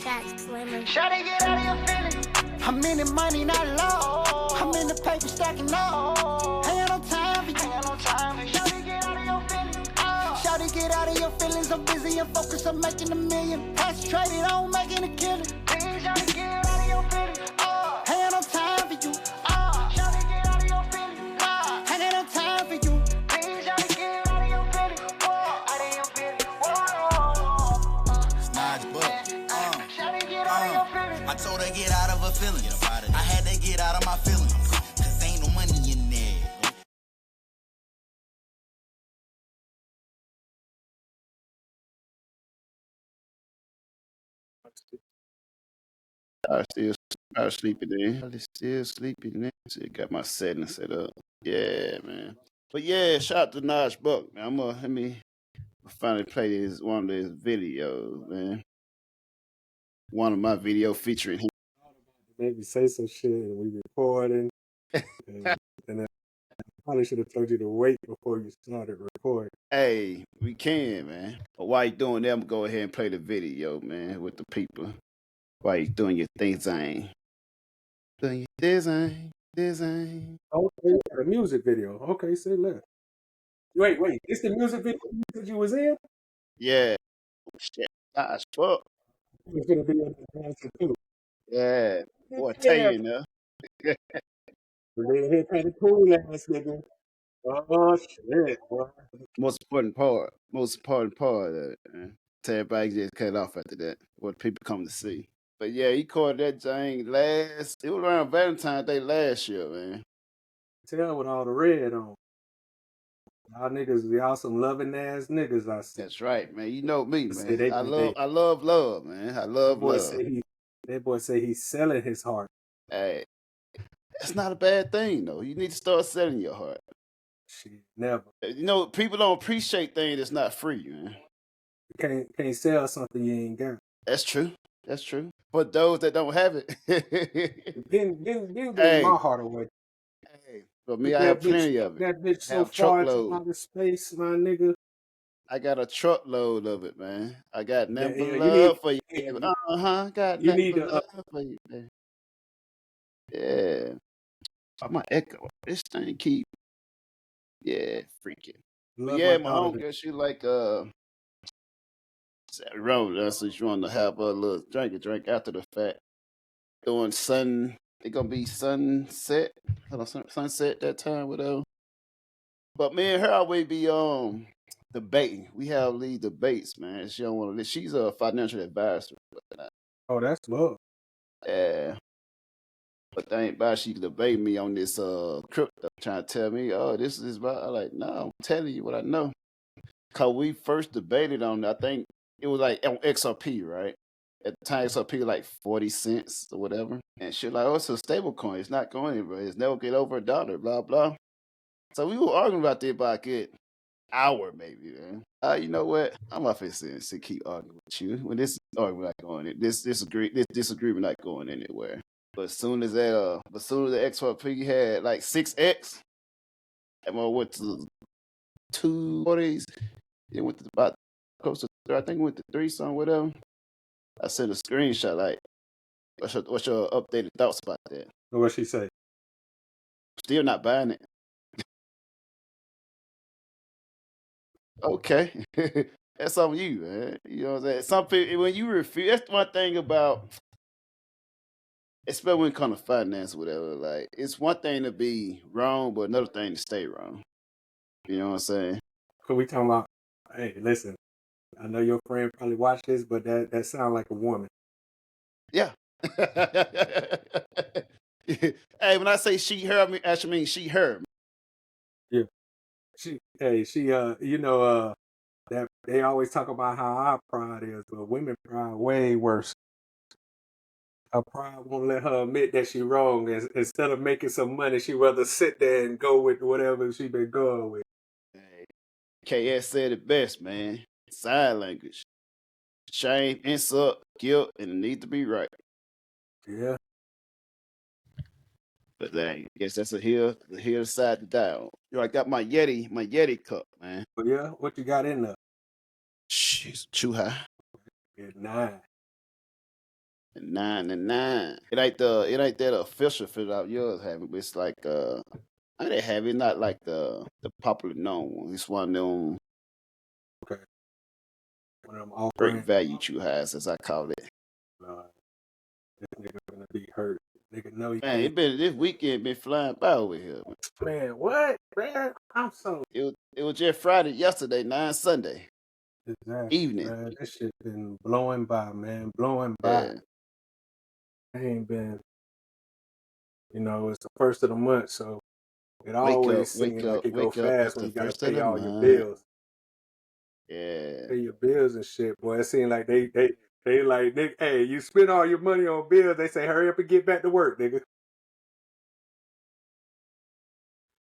Jack Slimmer. Shawty, get out of your feelings. I'm in the money, not low. I'm in the paper stacking up. Ain't no time for you. Shawty, get out of your feelings. Shawty, get out of your feelings. I'm busy and focused on making a million. Concentrated on making a killing. Please, shawty, get out of your feelings. Ain't no time for you. Shawty, get out of your feelings. Ain't no time for you. Please, shawty, get out of your feelings. Out of your feelings. Snodge book. Shawty, get out of your feelings. I told her get out of her feelings. I had to get out of my feelings. Cause ain't no money in there. I was sleeping then. I was still sleeping then. Shit, got my settings set up. Yeah, man. But yeah, shout out to Naj Buck, man. Let me finally play one of his videos, man. One of my video featuring him. Maybe say some shit and we recording. and I probably should have told you to wait before you started recording. Hey, we can, man. But while you doing that, I'm gonna go ahead and play the video, man, with the people. While you doing your thing. Doing your design. Okay, you got a music video. Okay, say less. Wait. It's the music video that you was in? Yeah. Shit. Naj Buck. It's gonna be on the dancer too. Yeah. Boy, I Yeah. tell you now. They hit kind of cool ass nigga. Oh shit, boy. Most important part of it, man. Tell everybody just cut off after that. What people come to see. But yeah, he caught that thing it was around Valentine's Day last year, man. Tell with all the red on. Y'all niggas, y'all some loving ass niggas, I see. That's right, man. You know me, See, man. I love love, man. I love love. That boy say he's selling his heart. Hey, that's not a bad thing, though. You need to start selling your heart. Shit, never. You know, people don't appreciate things that's not free, man. You can't sell something you ain't got. That's true. But those that don't have it, Getting Hey. my heart away. hey, for me, I have plenty of it. That bitch so Have far into truckload. outer space, my nigga. I got a truckload of it, man. I got nothing but you love need- for you. yeah, Got you nothing need but to, love for you, man. Yeah. Oh, my echo. This thing keep. Yeah, freaking. But love yeah, my my daughter. homegirl, she like Sally Rose. So she wanted to have a little drink after the fact. Doing it gonna be sunset. Sunset that time, whatever. But me and her always be debating. We have these debates, man. She don't want to. She's a financial advisor. Oh, that's love. Yeah. But they ain't about she debate me on this crypto, trying to tell me, oh, this is about. I'm like, no, I'm telling you what I know. Cause we first debated on, I think it was like on XRP, right? At the time, XRP was like 40 cents or whatever, and she like, oh, it's a stable coin. It's not going anywhere. It's never get over $1. Blah blah. So we were arguing about that by a good hour, maybe, man. You know what? I'm not finna to keep arguing with you when this argument not going in. This disagreement not going anywhere. But as soon as the XRP had like 6x, and I went to 240s, it went to about close to I think it went to 3 something, whatever. I sent a screenshot like, what's your updated thoughts about that? What she say? Still not buying it. Okay. That's on you, man. You know what I'm saying? Some people, when you refuse, that's one thing about, especially when it comes to finance or whatever, like, it's one thing to be wrong, but another thing to stay wrong. You know what I'm saying? Cause we talking about, hey, listen, I know your friend probably watched this, but that sound like a woman. Yeah. Hey, when I say she, her, I actually mean she, her. That they always talk about how our pride is, but women pride way worse. Her pride won't let her admit that she wrong. Instead of making some money, she rather sit there and go with whatever she been going with. Hey, KS said it best, man. Sign language. Shame, insult, guilt, and the need to be right. Yeah. But I guess that's the hill side to die on. You know, I got my Yeti cup, man. But yeah, what you got in there? She's too high. Yeah, 9. $9.99. It ain't that official fit out yours having, but it's like I they have it not like the popular known one. It's one of them Okay. When I'm great offering, value chew highs, as I call it. this nigga gonna be hurt. Nigga know he Man, can't. this weekend been flying by over here. Man, what, man? I'm so It was just Friday yesterday, 9 Sunday disaster, evening. man. This shit been blowing by, man. Blowing by. Yeah. I ain't been, it's the first of the month, so it Wake always up, seems wake like up, it go wake up. It's fast when the you gotta first of pay the all your month. bills. Yeah. Pay your bills and shit, boy. It seems like they like, nigga, hey, you spend all your money on bills, they say hurry up and get back to work, nigga.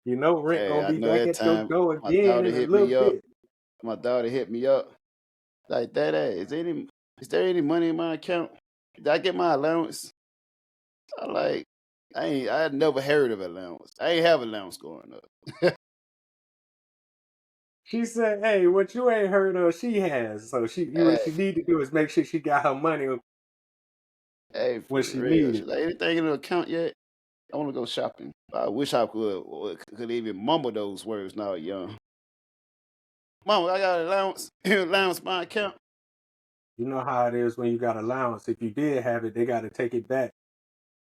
Rent Hey, gonna I be know back that at your time door my again daughter in a hit little me up. bit. My daughter hit me up. Like, Dad, is there any money in my account? Did I get my allowance? I'm like, I had never heard of allowance. I ain't have allowance growing up. She said, hey, what you ain't heard of, she has. So what she Hey, need to do is make sure she got her money hey, when for she real. need She's it. like, anything in the account yet? I want to go shopping. I wish I could even mumble those words now, young. Mama, I got allowance. Allowance my account. You know how it is when you got allowance. If you did have it, they got to take it back.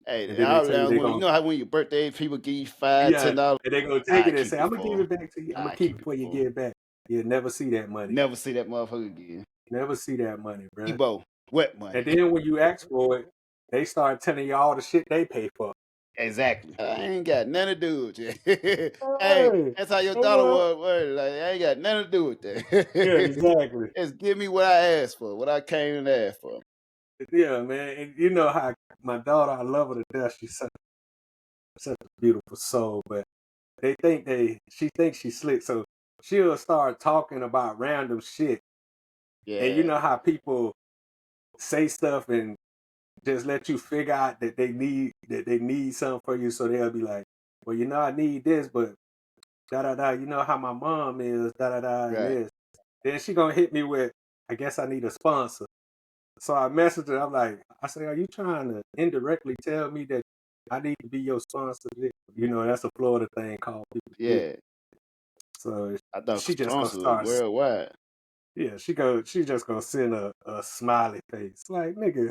Hey, And then they our tell you allowance. they You going know how when your birthday, people give you $5, yeah, $10. and they going to take I it and keep say, it I'm going to give for 'em. it back to you. I'm going I to keep keep it it before you for 'em. give it back. You'll never see that money. Never see that motherfucker again. Never see that money, bro. Ebo, wet money. And then when you ask for it, they start telling you all the shit they pay for. Exactly. I ain't got nothing to do with it. Hey, Hey, that's how your come daughter on. was. Word. Like, I ain't got nothing to do with Yeah, that. exactly. Just give me what I asked for, what I came and asked for. Yeah, man. And you know how my daughter, I love her to death. She's such a beautiful soul, but she thinks she's slick, so she'll start talking about random shit. And you Yeah, know how people say stuff and just let you figure out that they need something for you, so they'll be like, well, I need this, but da da da. You know how my mom is, da da da, and right. this. Then she gonna hit me with, I guess I need a sponsor. So I messaged her. I say, are you trying to indirectly tell me that I need to be your sponsor? That's a Florida thing called people dick. Yeah, So I thought she just gonna sponsor was start. worldwide. Yeah, she just gonna send a smiley face, like nigga.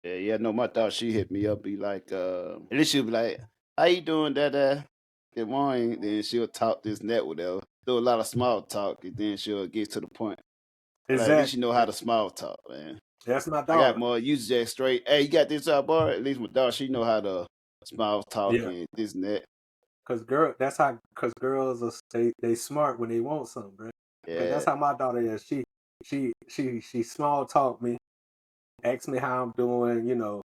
Yeah, no, my thought she hit me up, be like, at least she'll be like, how you doing, Dada? Good morning. Then she'll talk this net with her, do a lot of small talk, and then she'll get to the point. Like, at least you know how Exactly. to small talk, man. That's my I got daughter. more used just straight. Hey, you got this out, boy. At least my daughter, she know how to small talk Yeah, and this and that. cause girls are they smart when they want something, bro. Cause Yeah, that's how my daughter is. She small talk me, ask me how I'm doing,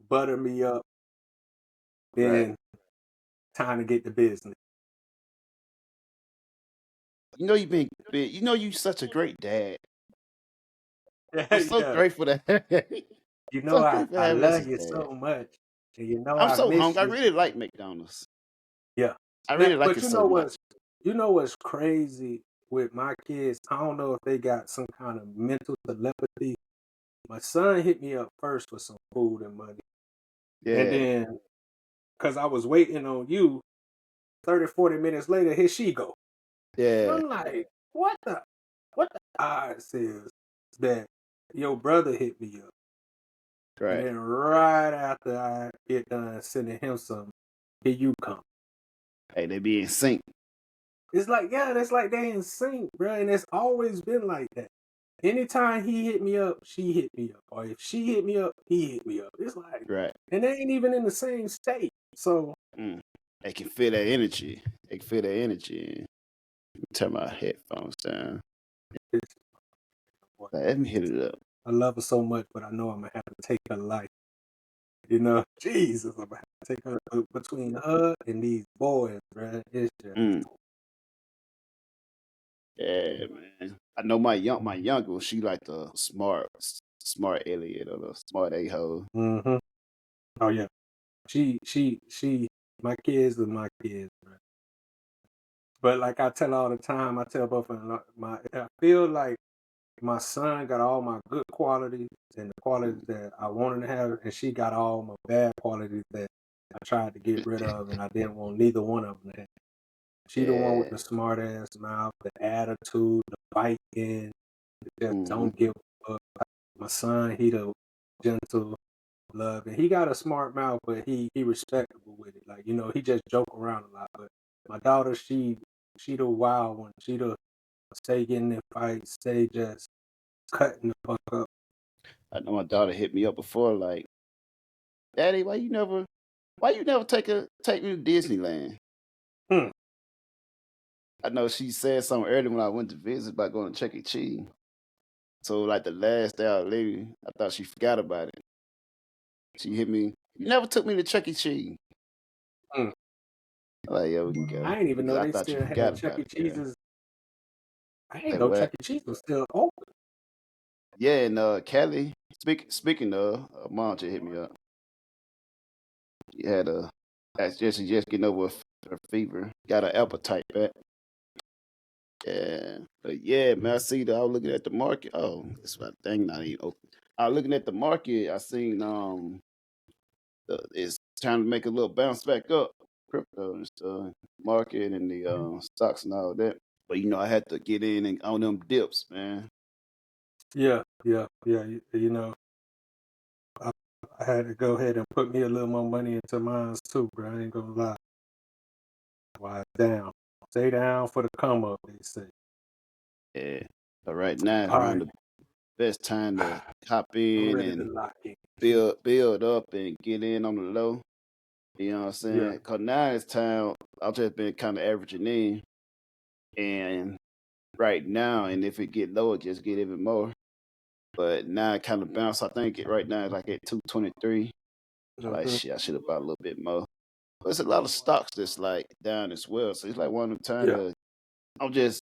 butter me up, right. then time to get the business. You know you such a great dad. I'm so Yeah. grateful that so grateful to I have you as love a you dad. so much. And I'm I so miss hungry. I you. really like McDonald's. Yeah. I Now, really like but it so much. you know what's crazy with my kids? I don't know if they got some kind of mental telepathy. My son hit me up first for some food and money. And Yeah, then, because I was waiting on you, 30, 40 minutes later, here she go. And yeah, I'm like, what the odds is that your brother hit me up? And right. then right after I get done sending him some, here you come. Hey, they be in sync. It's like, yeah, that's like they in sync, bro. And it's always been like that. Anytime he hit me up, she hit me up. Or if she hit me up, he hit me up. It's like, Right. and they ain't even in the same state. So, Mm. They can feel that energy. They can feel that energy. Turn my headphones down. Let me hit it up. I love her so much, but I know I'm going to have to take her life. Jesus, I'm going to have to take her between her and these boys, bro. It's just, Yeah, man. I know my younger, she like the smart Elliot or the smart A-hole. mm-hmm. Oh, yeah. My kids are my kids, bro. But like I tell all the time, I tell both of them, I feel like my son got all my good qualities and the qualities that I wanted to have, and she got all my bad qualities that I tried to get rid of, and I didn't want neither one of them to have. She the one with Yeah. the smart ass mouth, the attitude, the fighting, just hmm don't give a fuck. My son, he the gentle, love, and he got a smart mouth, but he respectable with it. Like, you know, he just joke around a lot. But my daughter, she the wild one. She the stay getting in fights, stay just cutting the fuck up. I know my daughter hit me up before, like, Daddy, why you never take me to Disneyland? Hmm. I know she said something earlier when I went to visit about going to Chuck E. Cheese. So like the last day I was leaving, I thought she forgot about it. She hit me. You never took me to Chuck E. Cheese. Hmm. I'm like, yeah, we can go. I didn't even Because know I they thought you still had forgot Chuck about E. it, girl. Cheese's. I Say didn't know what? Chuck E. Cheese was still open. Yeah, and Kelly, speaking of, mom just hit me up. She had she just getting over her fever. Got her appetite back. Yeah. But yeah, man, I see that I was looking at the market. Oh, this my thing not even open. I was looking at the market, I seen it's trying to make a little bounce back up. Crypto and stuff, market and the stocks and all that. But I had to get in and on them dips, man. Yeah. You know, I had to go ahead and put me a little more money into mine too, bro. I ain't gonna lie. Why down? Stay down for the come up, they say. Yeah. But right now is All around right, the best time to hop I'm in ready to and lock in. build up and get in on the low. You know what I'm Yeah, saying? Cause now it's time. I've just been kind of averaging in, and right now, and if it get lower, just get even more. But now it kind of bounce. I think right now it's like at 223. I like hmm shit. I should have bought a little bit more. But it's a lot of stocks that's like down as well. So it's like one of the time yeah, to I'm just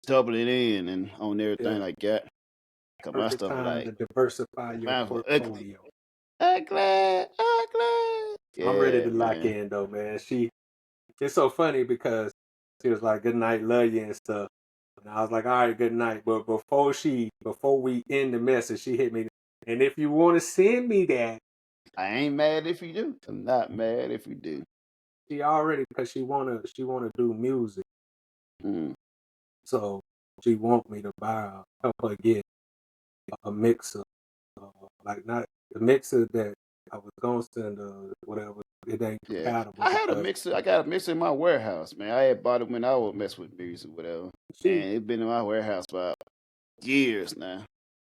doubling in and on yeah. everything I got. Cause my Perfect stuff time like to diversify your mine for ugly, portfolio. ugly. I'm ready Yeah, to lock man. in though, man. It's so funny because she was like, "Good night, love you" and stuff. And I was like, "All right, good night." But before we end the message, she hit me. And if you want to send me that, I ain't mad if you do. I'm not mad if you do. she already because she wanna do music, Mm. so she want me to help her get a mixer, like not the mixer that I was gonna send her, whatever. It ain't Yeah, compatible I had a because mixer. I got a mixer in my warehouse, man. I had bought it when I would mess with music, whatever, she and it's been in my warehouse for years now.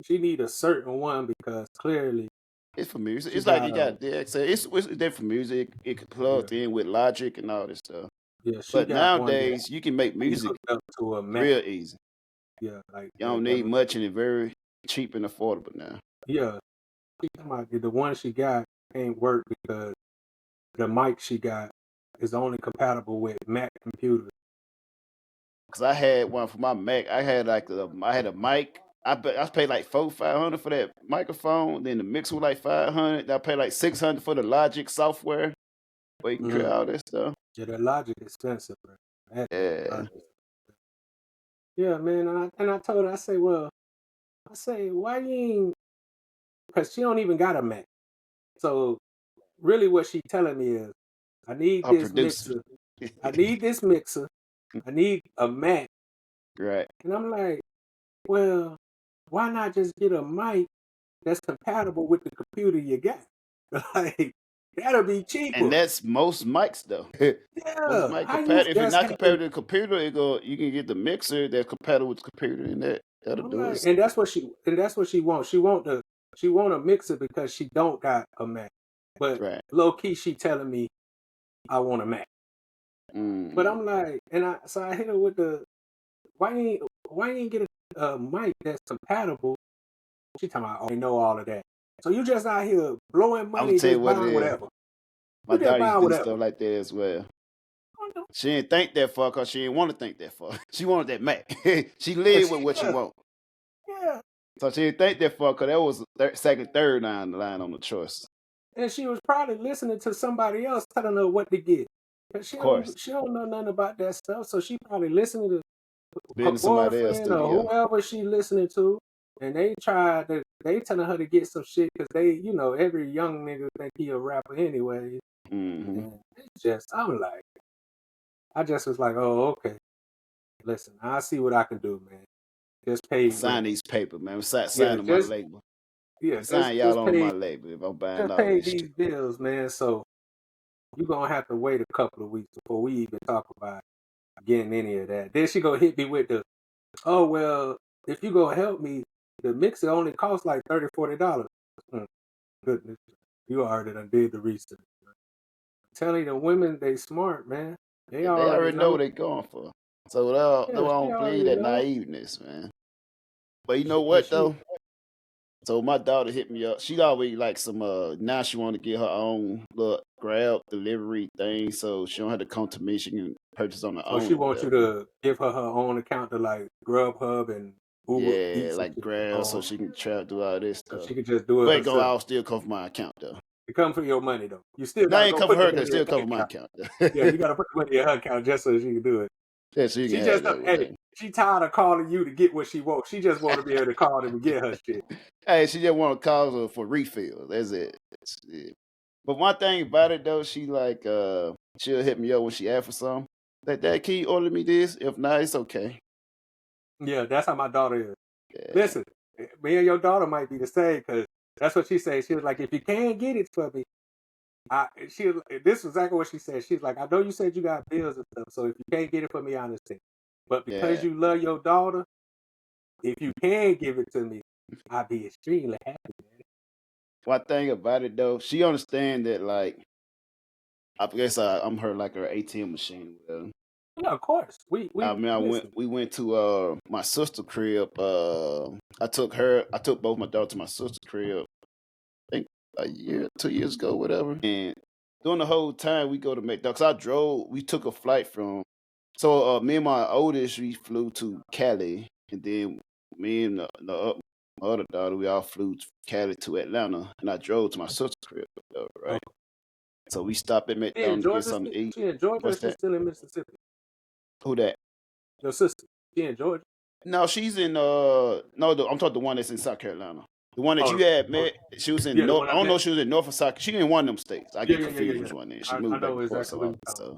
she need a certain one because clearly It's for music. she It's like got you got DXL. It's there for music. It can yeah plug in with Logic and all this stuff. she But got one that nowadays, you can make be music hooked up to a Mac. real easy. Yeah, like You don't need much, and it's very cheap and affordable now. yeah. She talking about the one she got can't work because the mic she got is only compatible with Mac computers. Cause I had one for my Mac. I had I had a mic. I paid like $400-500 for that microphone. Then the mixer was like $500. I paid like $600 for the Logic software where you can create Mm-hmm. all that stuff. Yeah, that Logic expensive, bro. That Yeah, Logic. Yeah, man. And I told her, I say, why you ain't? Because she don't even got a Mac. So really, what she telling me is, I need a this producer. mixer. I need this mixer. I need a Mac. Right. And I'm like, well, why not just get a mic that's compatible with the computer you got? Like, that'll be And cheaper. that's most mics though. Most Yeah. mic How you compatible. If it's just not have to compatible to the computer, you can get the mixer that's compatible with the computer, and that'll I'm do like, it. and that's what she wants. She want a mixer because she don't got a Mac. But Right. low key she telling me I want a Mac. But Mm. I'm like, so I hit her with the why ain't get a mic that's compatible? She talking about, oh, I know all of that. So you just out here blowing I'm gonna money, tell you just what it buying is. whatever. My You just daughter used buying to do whatever. stuff like that as well. She didn't think that far because she didn't want to think that far. She wanted that Mac. She lived with what she Yeah, want. yeah. So she didn't think that far because that was second, third line on the choice. And she was probably listening to somebody else telling her what to get. But Of course. she don't know nothing about that stuff. So she probably listening to her Building somebody else boyfriend or studio. whoever she listening to, and they telling her to get some shit because every young nigga think he a rapper anyway. Mm-hmm. And it's just, I just was like, oh, okay. Listen, I see what I can do, man. Just pay Sign rent. these papers, man. Sign Yeah, on my just label. yeah, Sign just y'all on my pay label if I'm buying just all pay this these shit. bills, man. So you're gonna have to wait a couple of weeks before we even talk about getting any of that. Then she gonna hit me with the, oh well, if you gonna help me, the mixer only costs like $30-$40. Goodness, you already done did the research. I'm telling you, the women, they smart, man. They Yeah, they already already know know. what they're going for. So I Yeah, she don't believe already that know. naiveness, man. But you know Yeah, what though? So my daughter hit me up. She always like some now she want to get her own little Grab delivery thing, so she don't have to come to me. She can purchase on her So own she or wants you whatever. to give her own account to like Grubhub and Uber Yeah, Eats and like shit. Grab, so Oh, she can try to do all this so stuff. she can just do it But it gonna herself. all still come from my account though. It come for your money though. You still Now gotta it ain't go come from put the her, cause it money in still her come from my account. account. Yeah, you gotta put the money in her account just so she can do it. Yeah, so you She can just have that with hey, that. she tired of calling you to get what she wants. She just want to be able to call them and get her shit. Hey, she just want to call her for refill. That's it. That's it. But one thing about it though, she like she'll hit me up when she asks for something. Like, Dad, can you order me this? If not, it's okay. Yeah, that's how my daughter is. Yeah. Listen, me and your daughter might be the same because that's what she said. She was like, if you can't get it for me, this is exactly what she said. She's like, I know you said you got bills and stuff, so if you can't get it for me, I understand. But because Yeah. you love your daughter, if you can give it to me, I'll be extremely happy, man. One thing about it though, she understand that like I guess I'm her like her ATM machine. Yeah, of course. We I mean, listen. we went to my sister crib. I took both my daughter to my sister's crib. I think a year, 2 years ago, whatever. And during the whole time we go to McDonald's, we took a flight from. So me and my oldest, we flew to Cali, and then me and my other daughter, we all flew to Cali to Atlanta, and I drove to my sister's crib, right? Oh. So we stopped at She in McDonald's to get Georgia? something to eat. She in Georgia or What's she's that? still in Mississippi? Who that? Your sister. She in Georgia. No, she's in I'm talking the one that's in South Carolina. The one that you had met, she was in the North. one I I don't know met. if she was in North or South. She in one of them states. I get Yeah. confused which one is. She I moved back know and forth exactly so what you're often. talking about. So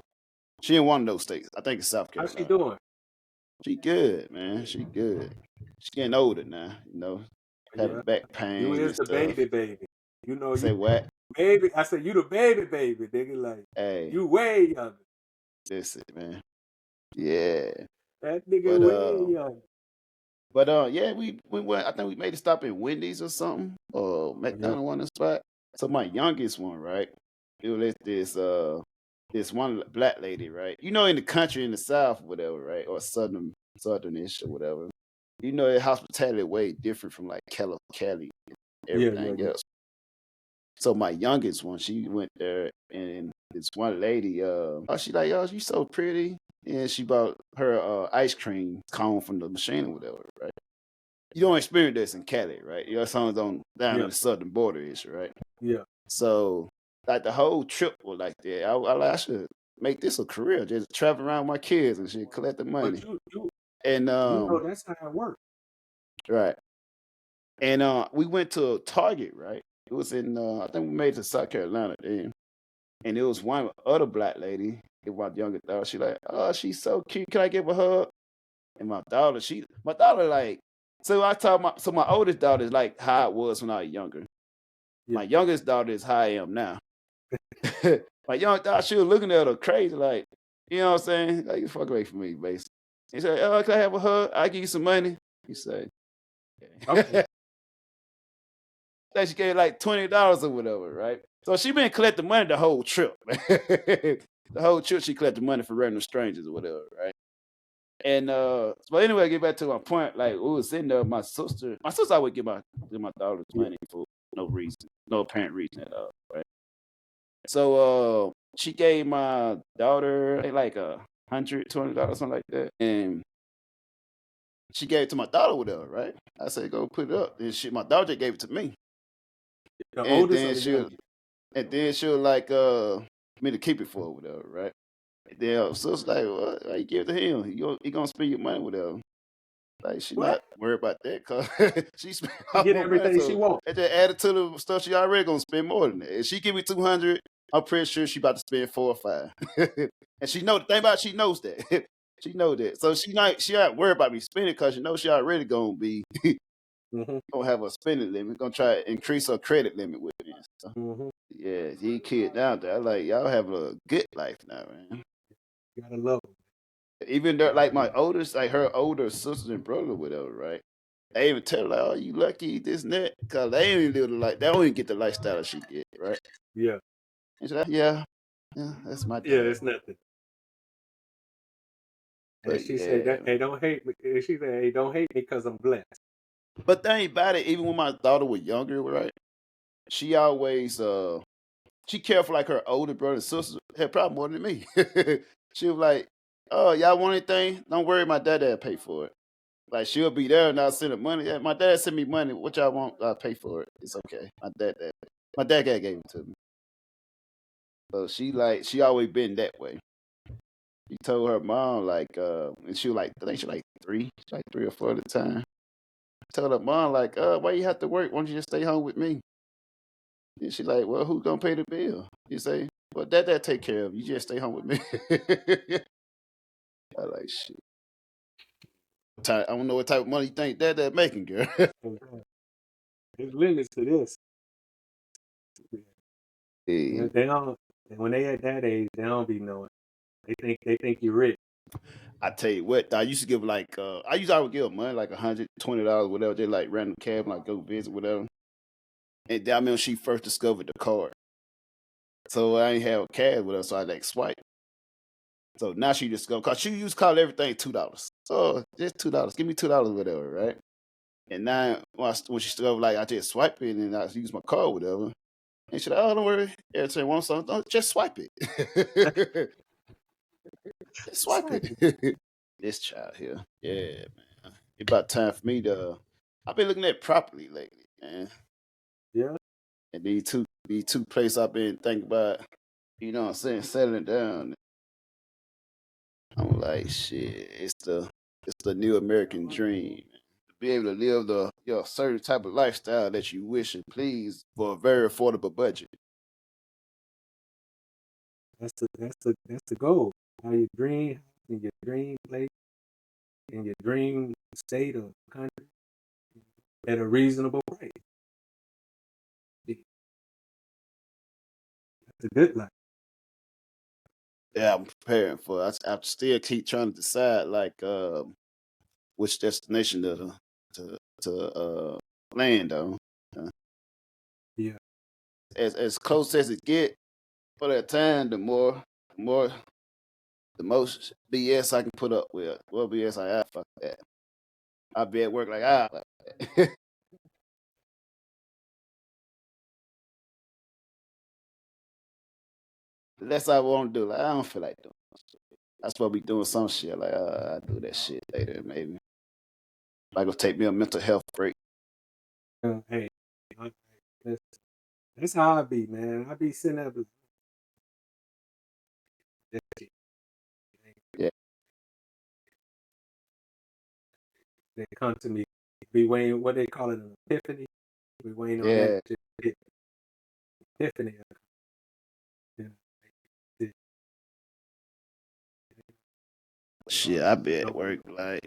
she in one of those states. I think it's South How's Carolina. she doing? She good, man. She good. She getting older now, having back pain You and is the stuff. baby. You know Say you what? baby. I said you the baby, nigga. Like Hey, you way younger. that's it, man. Yeah. That nigga way younger. But yeah, we went. I think we made a stop at Wendy's or something, or McDonald's one spot. So my youngest one, right? It was this one black lady, right? In the country in the South, whatever, right, or southernish or whatever. The hospitality way different from like Cali and everything else. So my youngest one, she went there, and this one lady, she like, oh, you so pretty, and she bought her ice cream cone from the machine or whatever, right? You don't experience this in Cali, right? Your son's down in the southern border ish, right? Yeah. So like the whole trip was like that. I should make this a career, just travel around with my kids and shit, collect the money. But you And that's how it works. right. And we went to Target, right? It was in I think we made it to South Carolina then. And it was one other black lady, my younger daughter. She like, oh, she's so cute. Can I give her a hug? And my daughter like, so my oldest daughter is like how it was when I was younger. Yeah. My youngest daughter is how I am now. My young daughter, she was looking at her crazy, like, you know what I'm saying? Like, fuck away from me, basically. He said, oh, can I have a hug? I'll give you some money. He said, okay. Then she gave like $20 or whatever, right? So she been collecting money the whole trip. The whole trip she collected money for random strangers or whatever, right? And but anyway, get back to my point. Like, we was in there, my sister always give my daughters money for no reason, no apparent reason at all, right? So she gave my daughter like $120, something like that, and she gave it to my daughter with her, right? I said, go put it up. And my daughter gave it to me. The and oldest then or the youngest? she'll like me to keep it for her, whatever, right? Damn, so it's like, what? Why you give it to him? You gonna spend your money with him? Like she What? not worried about that because she spent She all get more money. everything she So wants. they just added to the stuff she already gonna spend more than that. If she give me 200, I'm pretty sure she about to spend 4 or 5. And she know the thing about it, she knows that. She know that. So she not worried about me spending because she knows she already gonna be Mm-hmm. gonna have a spending limit, gonna try to increase her credit limit with me. So, Mm-hmm. yeah, these kids down there, like y'all have a good life now, man. You gotta love them. Even though, like my oldest, like her older sisters and brother, whatever, right? They even tell her, like, "Oh, you lucky, this and that," because they ain't even live the life. They don't even get the lifestyle she get, right? Yeah. And she's like, "Yeah, that's my Yeah, dad." it's nothing. And But she said yeah, that, hey, don't hate me. And she said, hey, don't hate me because I'm blessed. but thing about it, even when my daughter was younger, right? She always she cared for like her older brother and sisters. Had probably more than me. She was like, "Oh, y'all want anything? Don't worry, my dad pay for it." Like she'll be there and I'll send her money. Yeah, my dad sent me money. What y'all want? I'll pay for it. It's okay. My dad gave it to me. So she always been that way. She told her mom like and she was like I think she was like 3. She like 3 or 4 at the time. Told her mom like, why you have to work? Why don't you just stay home with me? And she like, well, who's gonna pay the bill? You say, well, dad take care of you. You just stay home with me. I like shit. I don't know what type of money you think dad making, girl. There's limits to this. Yeah. They don't. When they at that age, they don't be knowing. They think you're rich. I tell you what, I used to give like I would give them money like $120, whatever. They like random cab, like go visit, whatever. And I remember she first discovered the card, so I ain't have a cab with her, so I like swipe. So now she just go, cause she used to call everything $2. So just $2, give me $2, whatever, right? And now when she discovered, like I just swipe it and I use my card, whatever. And she like, oh, don't worry, every time you want something, just swipe it. Just swipe it. This child here, yeah, man. It's about time for me to. I've been looking at property lately, man. Yeah. And these two places I've been thinking about, you know what I'm saying, settling down. I'm like, shit, it's the new American dream. To be able to live the certain type of lifestyle that you wish and please for a very affordable budget. That's the goal. How you dream in your dream place, in your dream state or country, at a reasonable price. That's a good life. Yeah, I'm preparing for it. I still keep trying to decide like which destination to land on. Yeah. As close as it get for that time, the most BS I can put up with. Well, BS fuck that. I'll be at work like fuck that. That's what I want to do. Like I don't feel like doing. I'm supposed to be doing some shit. Like I'll do that shit later, maybe. Like go take me a mental health break. Hey, that's how I be, man. I be sitting up. Yeah. They come to me. Be waiting. What they call it, an epiphany. We waiting on Yeah. that to hit. Epiphany. Yeah. Shit, I be at work like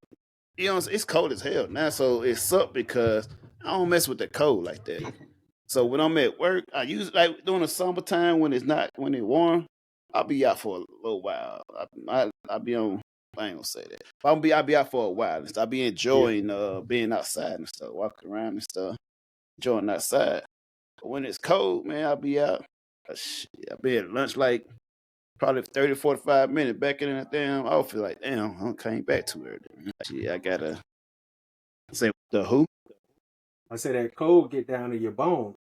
you know it's cold as hell now, so it sucked because I don't mess with the cold like that. So when I'm at work, I use like during the summertime when it's warm, I'll be out for a little while. I'll be on. I ain't gonna say that. I'll be out for a while. And I'll be enjoying being outside and stuff, walking around and stuff, enjoying outside. But when it's cold, man, I'll be out. I'll be at lunch like probably 30, 45 minutes back in the damn outfit. Like, damn, I came back too early. Shit, I gotta say the who? I said that cold get down to your bone.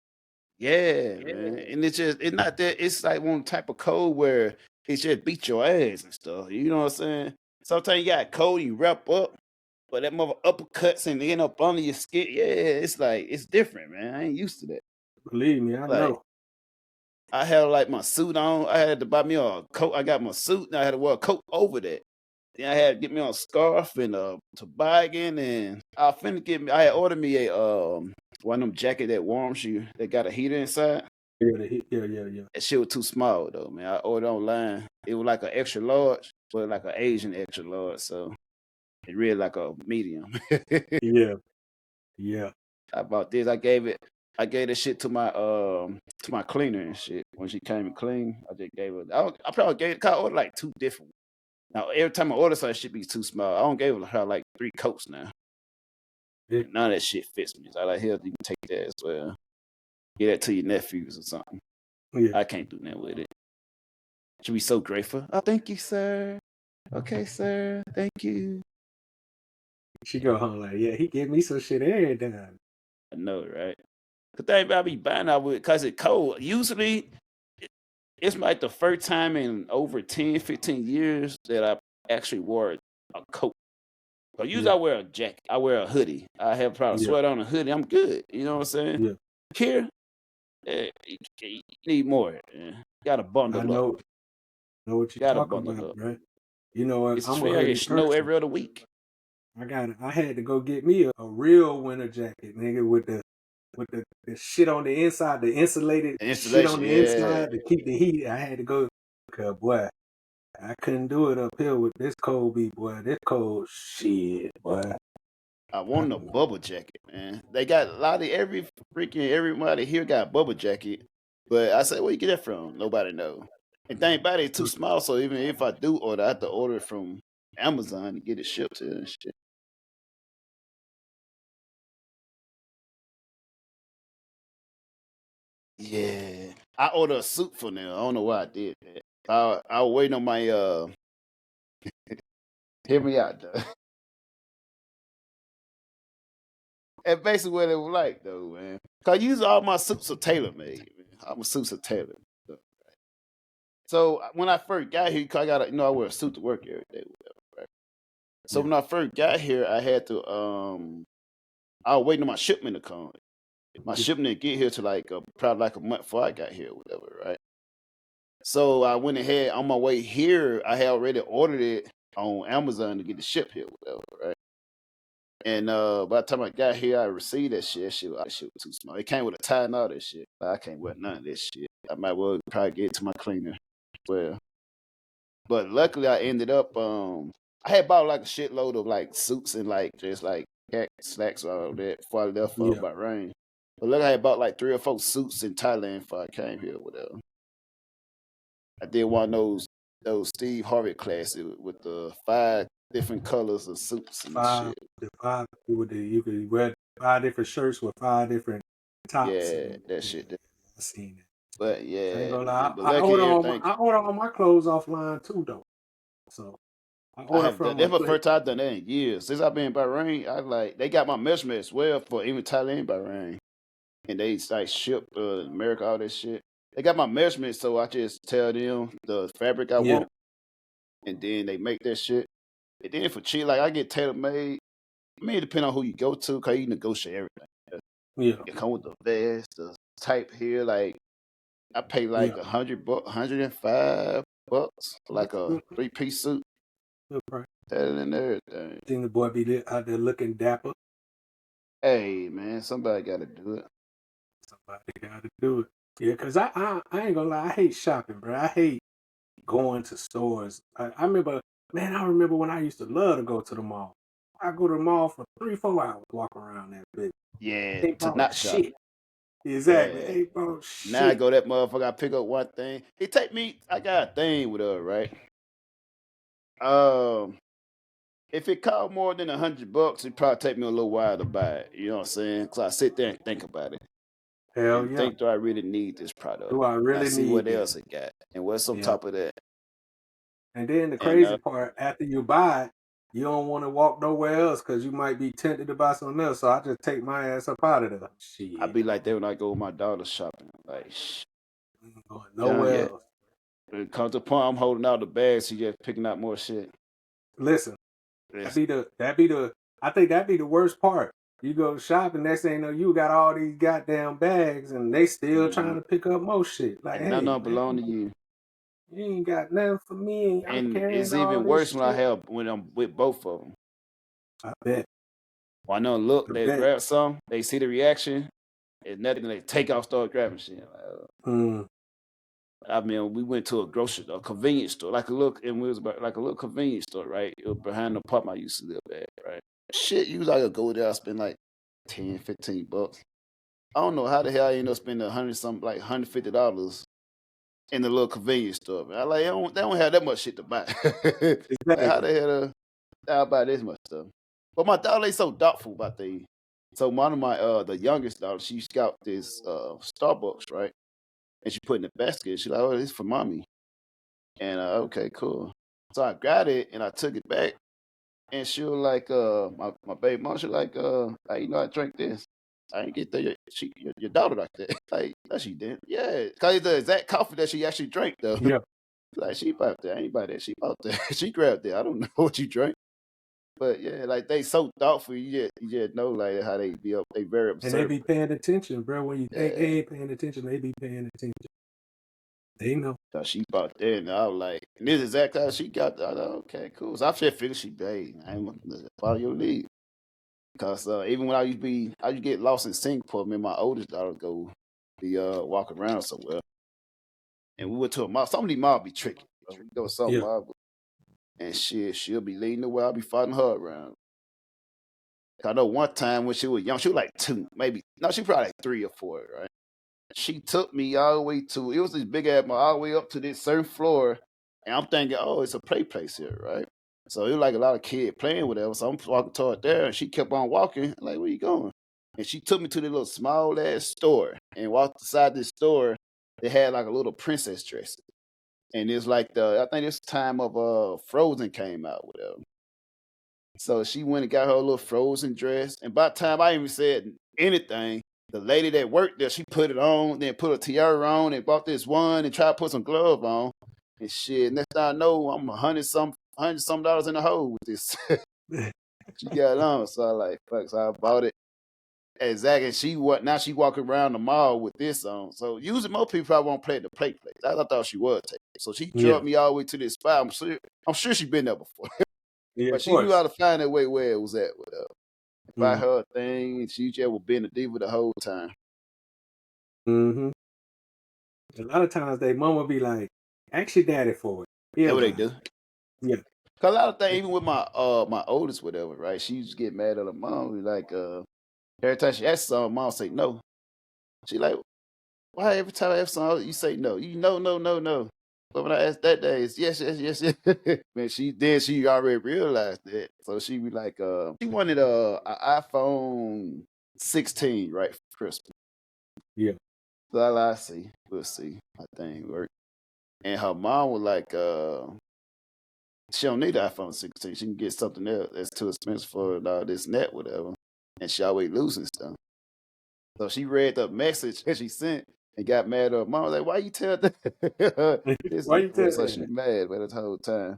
Yeah, man. And it's not that it's like one type of cold where it just beat your ass and stuff. You know what I'm saying? Sometimes you got cold, you wrap up, but that mother uppercuts and end up under your skin. Yeah, it's like it's different, man. I ain't used to that. Believe me, I know. I had like my suit on. I had to buy me a coat. I got my suit and I had to wear a coat over that. Then I had to get me a scarf and a toboggan, and I finna get me. I had ordered me a one of them jacket that warms you that got a heater inside. Yeah. That shit was too small though, man. I ordered online. It was like an extra large, but like an Asian extra large, so it really like a medium. Yeah. I bought this. I gave this shit to my cleaner and shit. When she came and cleaned, I just gave her. I probably gave. I ordered like 2 different. Now every time I order something, it should be too small. I don't gave her like 3 coats now. Yeah. None of that shit fits me. So I like, hell, you can take that as well. Get that to your nephews or something. Yeah. I can't do nothing with it. Should be so grateful. Oh, thank you, sir. Okay, sir. Thank you. She go home like, yeah, he give me some shit every time. I know, right? The thing about me buying out with, because it's cold. Usually, it's like the first time in over 10, 15 years that I actually wore a coat. So usually I wear a jacket. I wear a hoodie. I have probably sweater on a hoodie. I'm good. You know what I'm saying? Yeah. Here, you need more. You gotta bundle up. Know what you Gotta talking bundle about, up. right? You know what? It's I'm a fair. hoodie It snow person. every other week. I had to go get me a real winter jacket, nigga, with the shit on the inside, the insulated shit on the inside to keep the heat. I had to go, cause boy, I couldn't do it up here with this cold beat, boy. This cold shit, boy. I want a bubble jacket, man. They got a lot of everybody here got a bubble jacket. But I said, where you get that from? Nobody know. And think about it, it's too small. So even if I do order, I have to order it from Amazon to get it shipped to and shit. Yeah. I ordered a suit for them. I don't know why I did that. I was waiting on my hear me out though. And basically what it was like though, man. Cause usually all my suits are tailor made. All my suits are tailored. So when I first got here, cause I got I wear a suit to work every day, whatever, right? So when I first got here, I had to I was waiting on my shipment to come. My shipment didn't get here to probably like a month before I got here, whatever, right? So I went ahead on my way here. I had already ordered it on Amazon to get the ship here, whatever, right? And by the time I got here, I received that shit. That shit was too small. It came with a tie and all that shit. I can't wear none of this shit. I might well probably get it to my cleaner. Well, but luckily I ended up I had bought like a shitload of like suits and like just like slacks or all that before I left for Bahrain. But luckily I had bought like 3 or 4 suits in Thailand before I came here or whatever. I did one of those Steve Harvey classes with the 5 different colors of suits and shit. You could wear 5 different shirts with 5 different tops. Yeah, that shit. I seen it. But yeah, I ain't gonna lie. I order all my clothes offline too, though. So I order from. That's the first time I've done that in years. Since I've been in Bahrain, they got my measurement as well for even Thailand and Bahrain, and they like ship America all that shit. They got my measurement, so I just tell them the fabric I want, and then they make that shit. And then for cheap, like I get tailor made. I mean, it depends on who you go to, cause you negotiate everything. Yeah, it come with the vest, the type here. Like I pay like $100, $105 like a 3-piece suit. Right. Better than everything. Think the boy be out there looking dapper. Hey man, somebody got to do it. Somebody got to do it. Yeah, cause I ain't gonna lie, I hate shopping, bro. I hate going to stores. I remember when I used to love to go to the mall. I go to the mall for 3-4 hours, walk around that bitch. Yeah, to not shop. Exactly. Hey, bro, shit. Now I go that motherfucker. I pick up one thing. It take me. I got a thing with her, right? If it cost more than $100, it probably take me a little while to buy it. You know what I'm saying? Cause I sit there and think about it. Hell and think, do I really need this product? Do I really see need what else it got and what's on top of that? And then the crazy part, after you buy it, you don't want to walk nowhere else because you might be tempted to buy something else. So I just take my ass up out of there. Shit. I be like that when I go with my daughter shopping. Like, going nowhere else. When it comes to point, I'm holding out the bag, she just picking out more shit. Listen, I think that'd be the worst part. You go shopping, next thing you know, you got all these goddamn bags, and they still trying to pick up more shit. Like, And none hey, of them belong to man, you. you ain't got nothing for me, and I'm And it's carrying all even this worse when shit. I'm with both of them. I bet. Well, I know, look, I they bet. grab some, they see the reaction, it's nothing, they take off, start grabbing shit. Mm. I mean, we went to a convenience store, like a little, and we was about, like a little convenience store, right? It was behind the apartment I used to live at, right? Shit, you was like, go there, I spend like 10, 15 bucks. I don't know how the hell I ended up spending like $150 in the little convenience store. Man. They don't have that much shit to buy. Like, how the hell I buy this much stuff? But my daughter, they so thoughtful about things. So one of my the youngest daughter, she's got this Starbucks, right? And she put in the basket. She's like, "Oh, this is for mommy." And okay, cool. So I got it and I took it back. And she was like, my baby mom, she was like, hey, I drank this. I ain't get your daughter like that. Like, no, she didn't. Yeah, because it's the exact coffee that she actually drank, though. Yeah. Like, she bought that. I ain't buy that. She bought that. She grabbed that. I don't know what you drank. But yeah, like, they so thoughtful. You just know, like, how they be up. They very And they observant. be paying attention, bro. When you think they Yeah. ain't paying attention, they be paying attention. They know. So she bought that, and I was like, and this is exactly how she got that. I was like, okay, cool. So I just figured she paid. I ain't want to follow your lead. Because even when I used to get lost in Singapore, me and my oldest daughter go be walking around somewhere. And we went to a mall. Some of these malls be tricky. We go to some Yeah. mall, and she'll be leading the way. I'll be following her around. I know one time when she was young, she was like 2, maybe. No, she probably like 3 or 4, right? She took me all the way to, it was this big ass mall, all the way up to this certain floor. And I'm thinking, oh, it's a play place here, right? So it was like a lot of kids playing with her. So I'm walking toward there, and she kept on walking. I'm like, where you going? And she took me to the little small ass store and walked inside this store. They had like a little princess dress. And it's like I think this time of Frozen came out, whatever. So she went and got her little Frozen dress. And by the time I even said anything, the lady that worked there, she put it on, then put a tiara on, and bought this one and tried to put some glove on. And shit, next thing I know, I'm $100 some in the hole with this. She got it on, so I like, fuck, so I bought it. Exactly. Now she walking around the mall with this on. So usually most people probably won't play the play place. I thought she was taking. So she drove me all the way to this spot. I'm sure she been there before. Yeah, But she knew how to find that way where it was at with her. Buy her a thing, and she just was being a diva the whole time. Mm-hmm. A lot of times they mama be like, ask your daddy for it. That's what they do. Yeah. Cause a lot of things, even with my oldest, whatever, right? She used to get mad at her mom. Like every time she asked something, mom say no. She like, why every time I ask something, you say no? You no. But when I ask that day, it's yes. Man, she already realized that. So she be like, she wanted an iPhone 16, right, for Christmas. Yeah. So I see. We'll see. I think work. And her mom was like, she don't need the iPhone 16. She can get something else that's too expensive for this net, whatever. And she always losing stuff. So she read the message that she sent and got mad at her mom. Like, why you tell that? Why you tell so that? she mad by the whole time.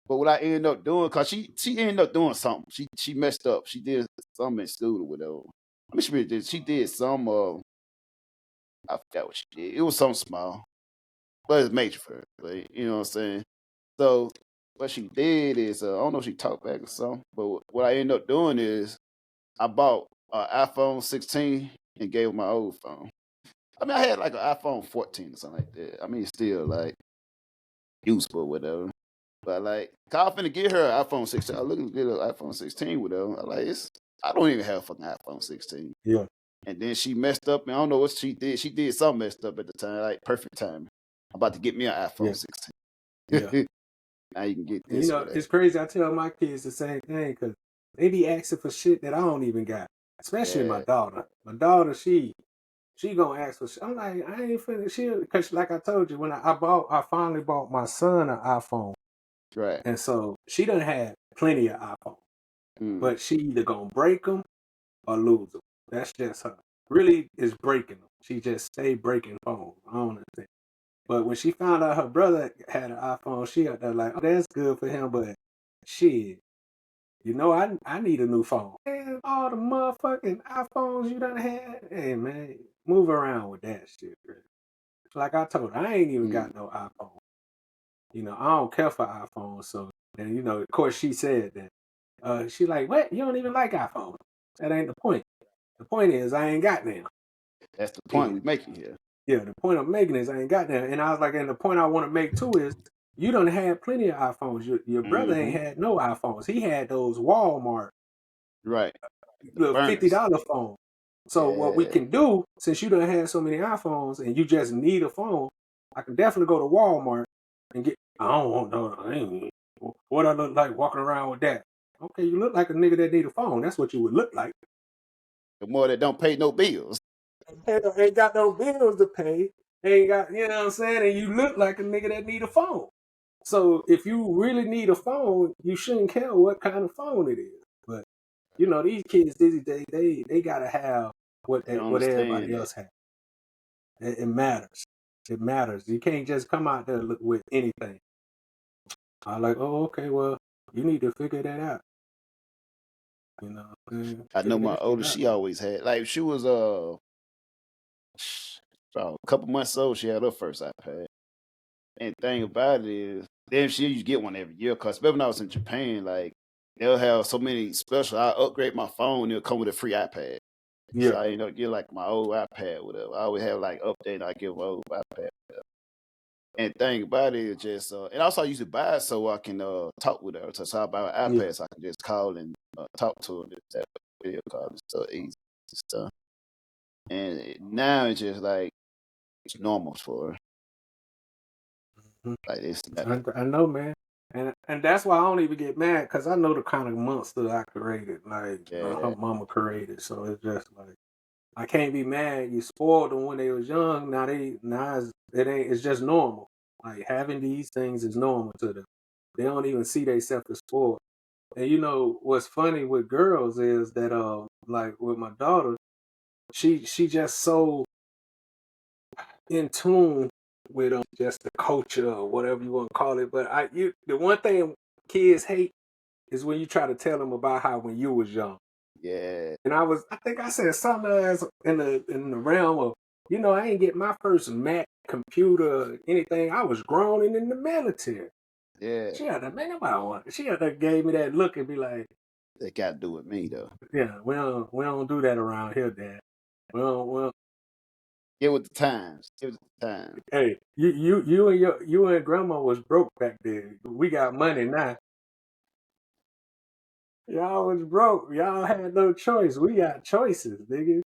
But what I ended up doing, cause she ended up doing something. She messed up. She did something in school or whatever. I mean, she did some. I forgot what she did. It was something small, but it's major for her. But you know what I'm saying. So what she did is, I don't know if she talked back or something. But what I ended up doing is, I bought an iPhone 16 and gave her my old phone. I mean, I had like an iPhone 14 or something like that. I mean, it's still like useful or whatever. But like, I was finna get her an iPhone 16. I was looking to get an iPhone 16 with her. I don't even have a fucking iPhone 16. Yeah. And then she messed up, and I don't know what she did. She did something messed up at the time, like perfect timing. I'm about to get me an iPhone 16. Yeah. Now you can get this. You know, it's crazy. I tell my kids the same thing because they be asking for shit that I don't even got. Especially my daughter. My daughter, she gonna ask for shit. I'm like, I ain't finna. Because like I told you, when I finally bought my son an iPhone. Right. And so she done had plenty of iPhones. But she either gonna break them or lose them. That's just her. Really is breaking them. She just stay breaking phones. I don't understand. But when she found out her brother had an iPhone, she got there like, oh, that's good for him, but shit, You know, I need a new phone. Man, all the motherfucking iPhones you done had. Hey, man, move around with that shit, bro. Like I told her, I ain't even got no iPhone. You know, I don't care for iPhones. So, and you know, of course, she said that. She like, what? You don't even like iPhone? That ain't the point. The point is, I ain't got them. That's the point we making here. Yeah, the point I'm making is I ain't got them. And I was like, and the point I want to make too is you done had plenty of iPhones. Your brother ain't had no iPhones. He had those Walmart, Right, little $50 phone. So what we can do, since you done had so many iPhones and you just need a phone, I can definitely go to Walmart and get. I don't want no. What I look like walking around with that? Okay, you look like a nigga that need a phone. That's what you would look like. The more that don't pay no bills. Ain't got no bills to pay. Ain't got, you know what I'm saying? And you look like a nigga that need a phone. So if you really need a phone, you shouldn't care what kind of phone it is. But you know, these kids these days, they gotta have what everybody else has. It matters. It matters. You can't just come out there with anything. I'm like, oh, okay, well, you need to figure that out. You know, I know my oldest, she always had, like, she was about a couple months old, she had her first iPad. And the thing about it is, then she used to get one every year, because when I was in Japan, like, they'll have so many special, I upgrade my phone, it'll come with a free iPad. Yeah. So I ain't get like my old iPad, whatever. I always have like update, I give my old iPad, whatever. And the thing about it is just, and also I used to buy it so I can talk with her. So I buy an iPad so I can just call and talk to her, that video call and stuff, easy stuff. And now it's just like, it's normal for her. Like it's I know, man. And that's why I don't even get mad, because I know the kind of monster I created, like her mama created. So it's just like, I can't be mad. You spoiled them when they was young. Now it's just normal. Like having these things is normal to them. They don't even see themselves as spoiled. And you know what's funny with girls is that like with my daughter, she just so in tune with just the culture or whatever you want to call it. But the one thing kids hate is when you try to tell them about how when you was young. Yeah. And I think I said something as in the realm of, you know, I ain't get my first Mac computer or anything. I was grown and in the military. Yeah. She had to gave me that look and be like, that got to do with me though. Yeah, we don't do that around here, Dad. We don't. Get with the times. Get with the times. Hey, you and Grandma was broke back then. We got money now. Y'all was broke. Y'all had no choice. We got choices, nigga.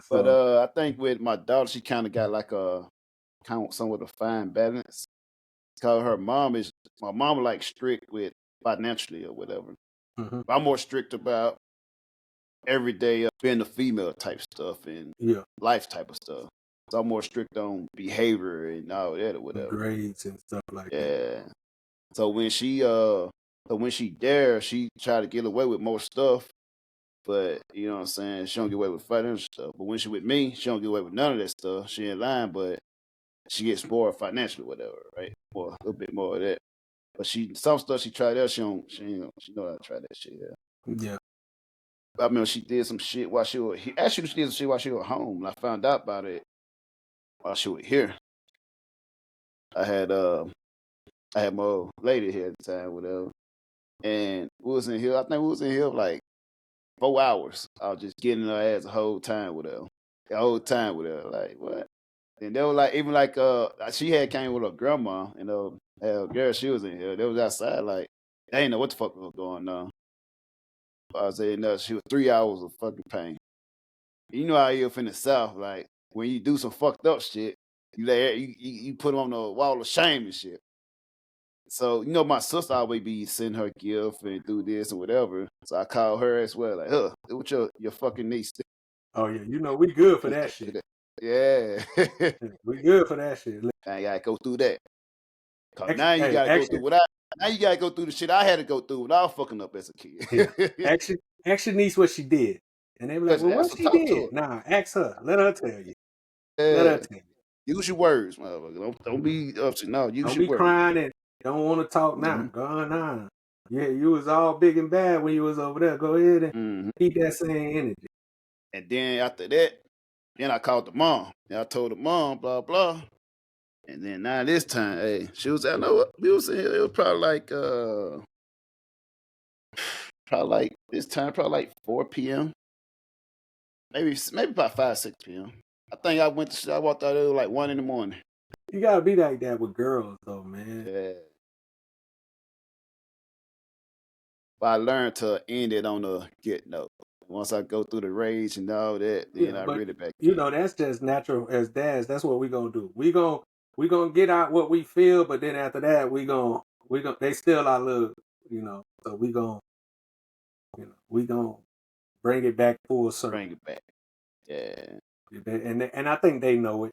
But I think with my daughter, she kind of got like somewhat a fine balance. Because my mom like strict with financially or whatever. Mm-hmm. I'm more strict about everyday being the female type stuff and life type of stuff. So I'm more strict on behavior and all that or whatever. Grades and stuff like that. Yeah. So when she dare, she try to get away with more stuff. But you know what I'm saying? She don't get away with financial stuff. But when she with me, she don't get away with none of that stuff. She ain't lying, but she gets more financially, whatever, right? Or a little bit more of that. But some stuff she tried out, she know how to try that shit. Yeah. I mean, she did some shit while she was here. Actually, she did some shit while she was home. And I found out about it while she was here. I had my old lady here at the time, whatever. And we was in here. I think we was in here like 4 hours. I was just getting her ass the whole time with her. The whole time with her. Like, what? And they were like, even like, she had came with her grandma, and girl, she was in here. They was outside, like, they didn't know what the fuck was going on. I was saying, no, she was 3 hours of fucking pain. You know how you in the South, like, when you do some fucked up shit, you put on the wall of shame and shit. So, you know, my sister always be sending her gift and do this and whatever. So I called her as well, like, what your fucking niece do? Oh, yeah, you know, we good for that shit. Yeah. We good for that shit. Now you gotta go through that. Now you gotta go through what now you gotta go through the shit I had to go through when I was fucking up as a kid. Yeah. Ask your niece what she did. And they be like, well, what she did? Nah, ask her. Let her tell you. Let her tell you. Use your words, motherfucker. Don't be upset. No, use your words. Don't be crying and don't want to talk now. Go on. Yeah, you was all big and bad when you was over there. Go ahead and hmm keep that same energy. And then after that, then I called the mom. And I told the mom, blah blah. And then now this time, hey, she was I know what we was in, it was probably like this time, probably like 4 p.m. Maybe about 5, 6 p.m. I think I walked out there like 1 in the morning. You gotta be like that with girls, though, man. Yeah. But I learned to end it on a good note. Once I go through the rage and all that, then Yeah, I but really back you in. know that's just natural as dads. That's what we gonna do. We gonna get out what we feel, but then after that, we gonna they still our love, you know. So we gonna bring it back full circle. Bring it back. Yeah. And I think they know it.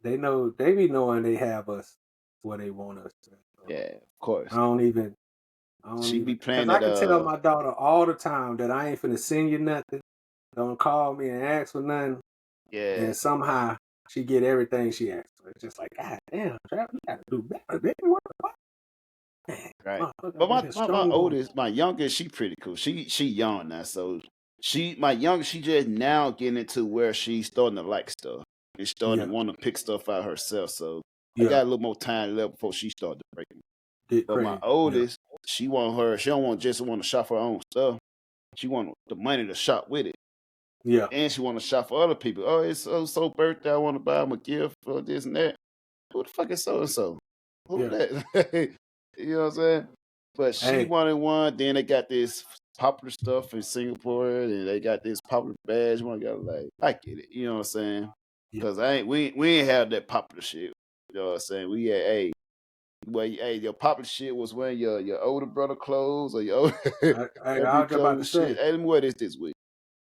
They know they be knowing they have us where they want us to. So Yeah, of course. I don't even She be because playing I that can tell my daughter all the time that I ain't finna send you nothing. Don't call me and ask for nothing. yeah. And somehow she get everything she asks for. It's just like, God damn, Trap, you gotta do better, baby. What the fuck? Man, Right. motherfucker, But I'm my, just my, my strong woman. oldest, my youngest, she pretty cool. She young now, so my youngest, she just now getting into where she's starting to like stuff and starting Yeah, to want to pick stuff out herself. So I yeah, got a little more time left before she started to break me. get But my crazy. Yeah, oldest, she don't want just want to shop her own stuff. She want the money to shop with it. yeah, And she want to shop for other people. Oh, it's so birthday. I want to buy them a gift for this and that. Who the fuck is so and so? Who yeah. that? You know what I'm saying? But she Hey, wanted one. Then they got this popular stuff in Singapore, and they got this popular badge. One got like, I get it. You know what I'm saying? yeah. Cause we ain't have that popular shit. You know what I'm saying? We had your popular shit was wearing your older brother clothes or your older I every was about to clothes shit. say, Hey, let me wear this week.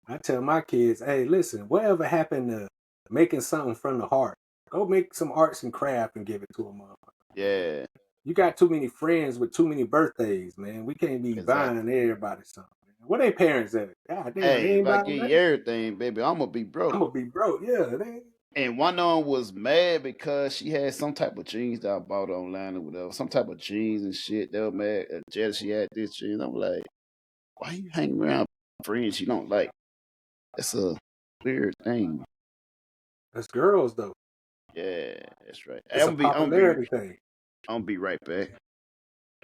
I tell my kids, hey, listen, whatever happened to making something from the heart? Go make some arts and craft and give it to a motherfucker. Yeah, You got too many friends with too many birthdays, man. We can't be buying exactly. everybody something. Man. Where they parents at? God damn, they Hey, if ain't I buying give nothing. you everything, baby, I'm gonna be I'm broke. gonna be broke. Yeah, they ain't. And one of them was mad because she had some type of jeans that I bought online or whatever, some type of jeans and shit. They were mad, jealous she had this jeans. I'm like, why you hanging around friends you don't like? That's a weird thing. That's girls though. Yeah, that's right. Hey, It's a popularity thing. I'm gonna be right back.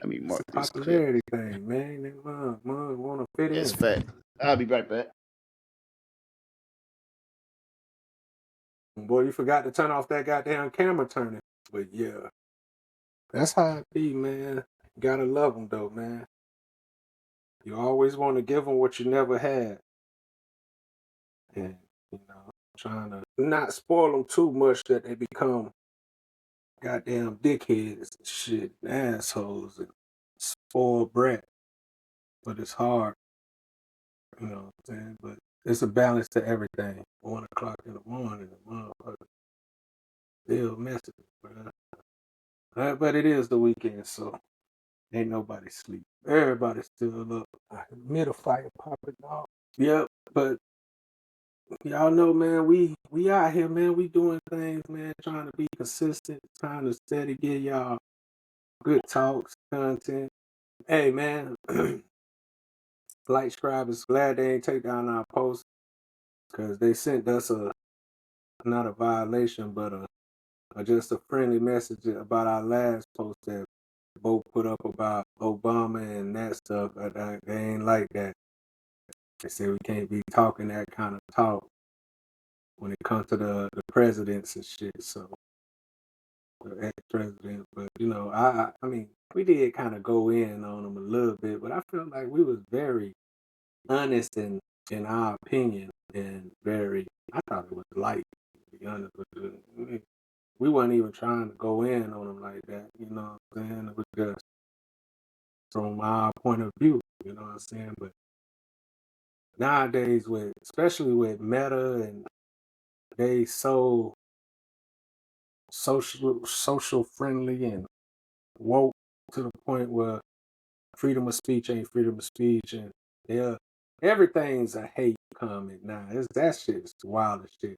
Let me It's mark a this clip. popularity thing, man. They mom want to fit It's in. fact. I'll be right back. Boy, you forgot to turn off that goddamn camera turning. But yeah, that's how it be, man. You gotta love them though, man. You always want to give them what you never had, and trying to not spoil them too much that they become goddamn dickheads and shit, and assholes and spoiled brat. But it's hard, you know what I'm saying? But it's a balance to everything. 1 o'clock in the morning, the motherfucker still messing, bro. But it is the weekend, so ain't nobody sleep. Everybody's still up. Middle fire popping off. Yep, but y'all know, man, we out here, man. We doing things, man, trying to be consistent, trying to steady get y'all good talks, content. Hey, man, Light Scribe is glad they ain't take down our post because they sent us not a violation, but just a friendly message about our last post that both put up about Obama and that stuff. They ain't like that. They say we can't be talking that kind of talk when it comes to the presidents and shit. So the ex-president, but I mean, we did kind of go in on them a little bit, but I felt like we was very honest in our opinion and very. I thought it was light, to be honest with you. We weren't even trying to go in on them like that. You know what I'm saying? It was just from our point of view. You know what I'm saying? But nowadays, especially with Meta and they so social friendly and woke to the point where freedom of speech ain't freedom of speech, and everything's a hate comment now. That shit's wild as shit.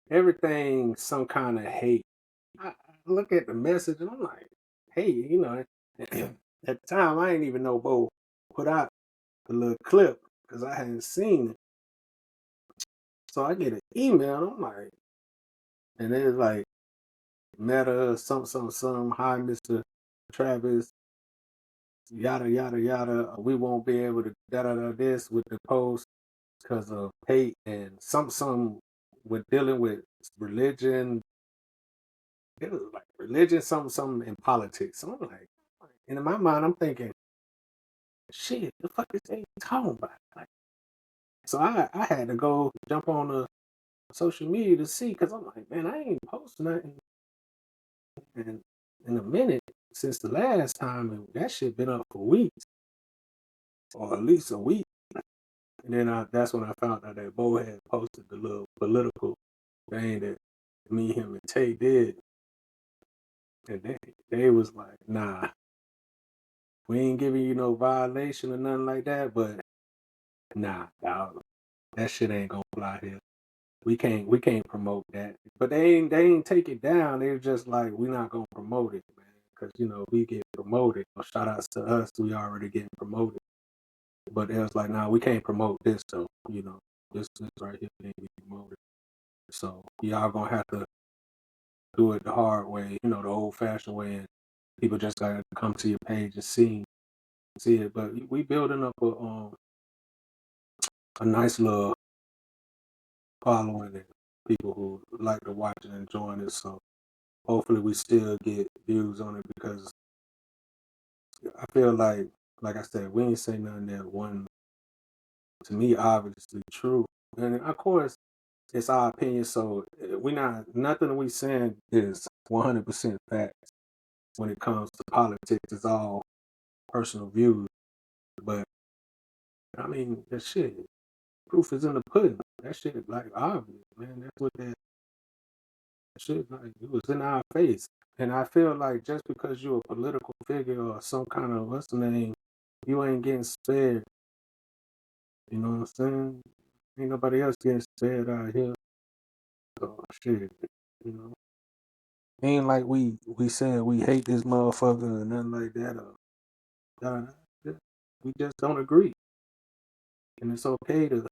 Everything some kind of hate. I look at the message and I'm like, hey, at the time I didn't even know Bo put out the little clip because I hadn't seen it. So I get an email. I'm like, and it's like Meta, some. Hi, Mr. Travis. Yada yada yada. We won't be able to this with the post because of hate and some with dealing with religion. It was like religion, something in politics. So I'm like, and in my mind, I'm thinking, shit, the fuck is they talking about? Like, so I had to go jump on the social media to see because I'm like, man, I ain't posting nothing in a minute since the last time, and that shit been up for weeks or at least a week. And then that's when I found out that Bo had posted the little political thing that me, him, and Tay did. And they was like, nah, we ain't giving you no violation or nothing like that, but nah, dog, that shit ain't gonna fly here. We can't promote that. But they ain't take it down. They were just like, we not gonna promote it, man. Because we get promoted. Shout outs to us, we already getting promoted. But it was like, nah, we can't promote this though. This right here ain't get promoted. So y'all gonna have to do it the hard way, the old fashioned way, and people just gotta come to your page and see it. But we building up a nice little following and people who like to watch and enjoy it. So hopefully we still get views on it because I feel like I said, we ain't say nothing that wasn't, to me, obviously true. And of course, it's our opinion, so nothing we saying is 100% fact. When it comes to politics, it's all personal views. But I mean, that shit, proof is in the pudding. That shit, like, obvious, man. That's what that shit, like, it was in our face. And I feel like just because you're a political figure or some kind of, what's the name, you ain't getting spared. You know what I'm saying? Ain't nobody else getting spared out here. So, shit, Ain't like we said we hate this motherfucker or nothing like that. We just don't agree. And it's okay to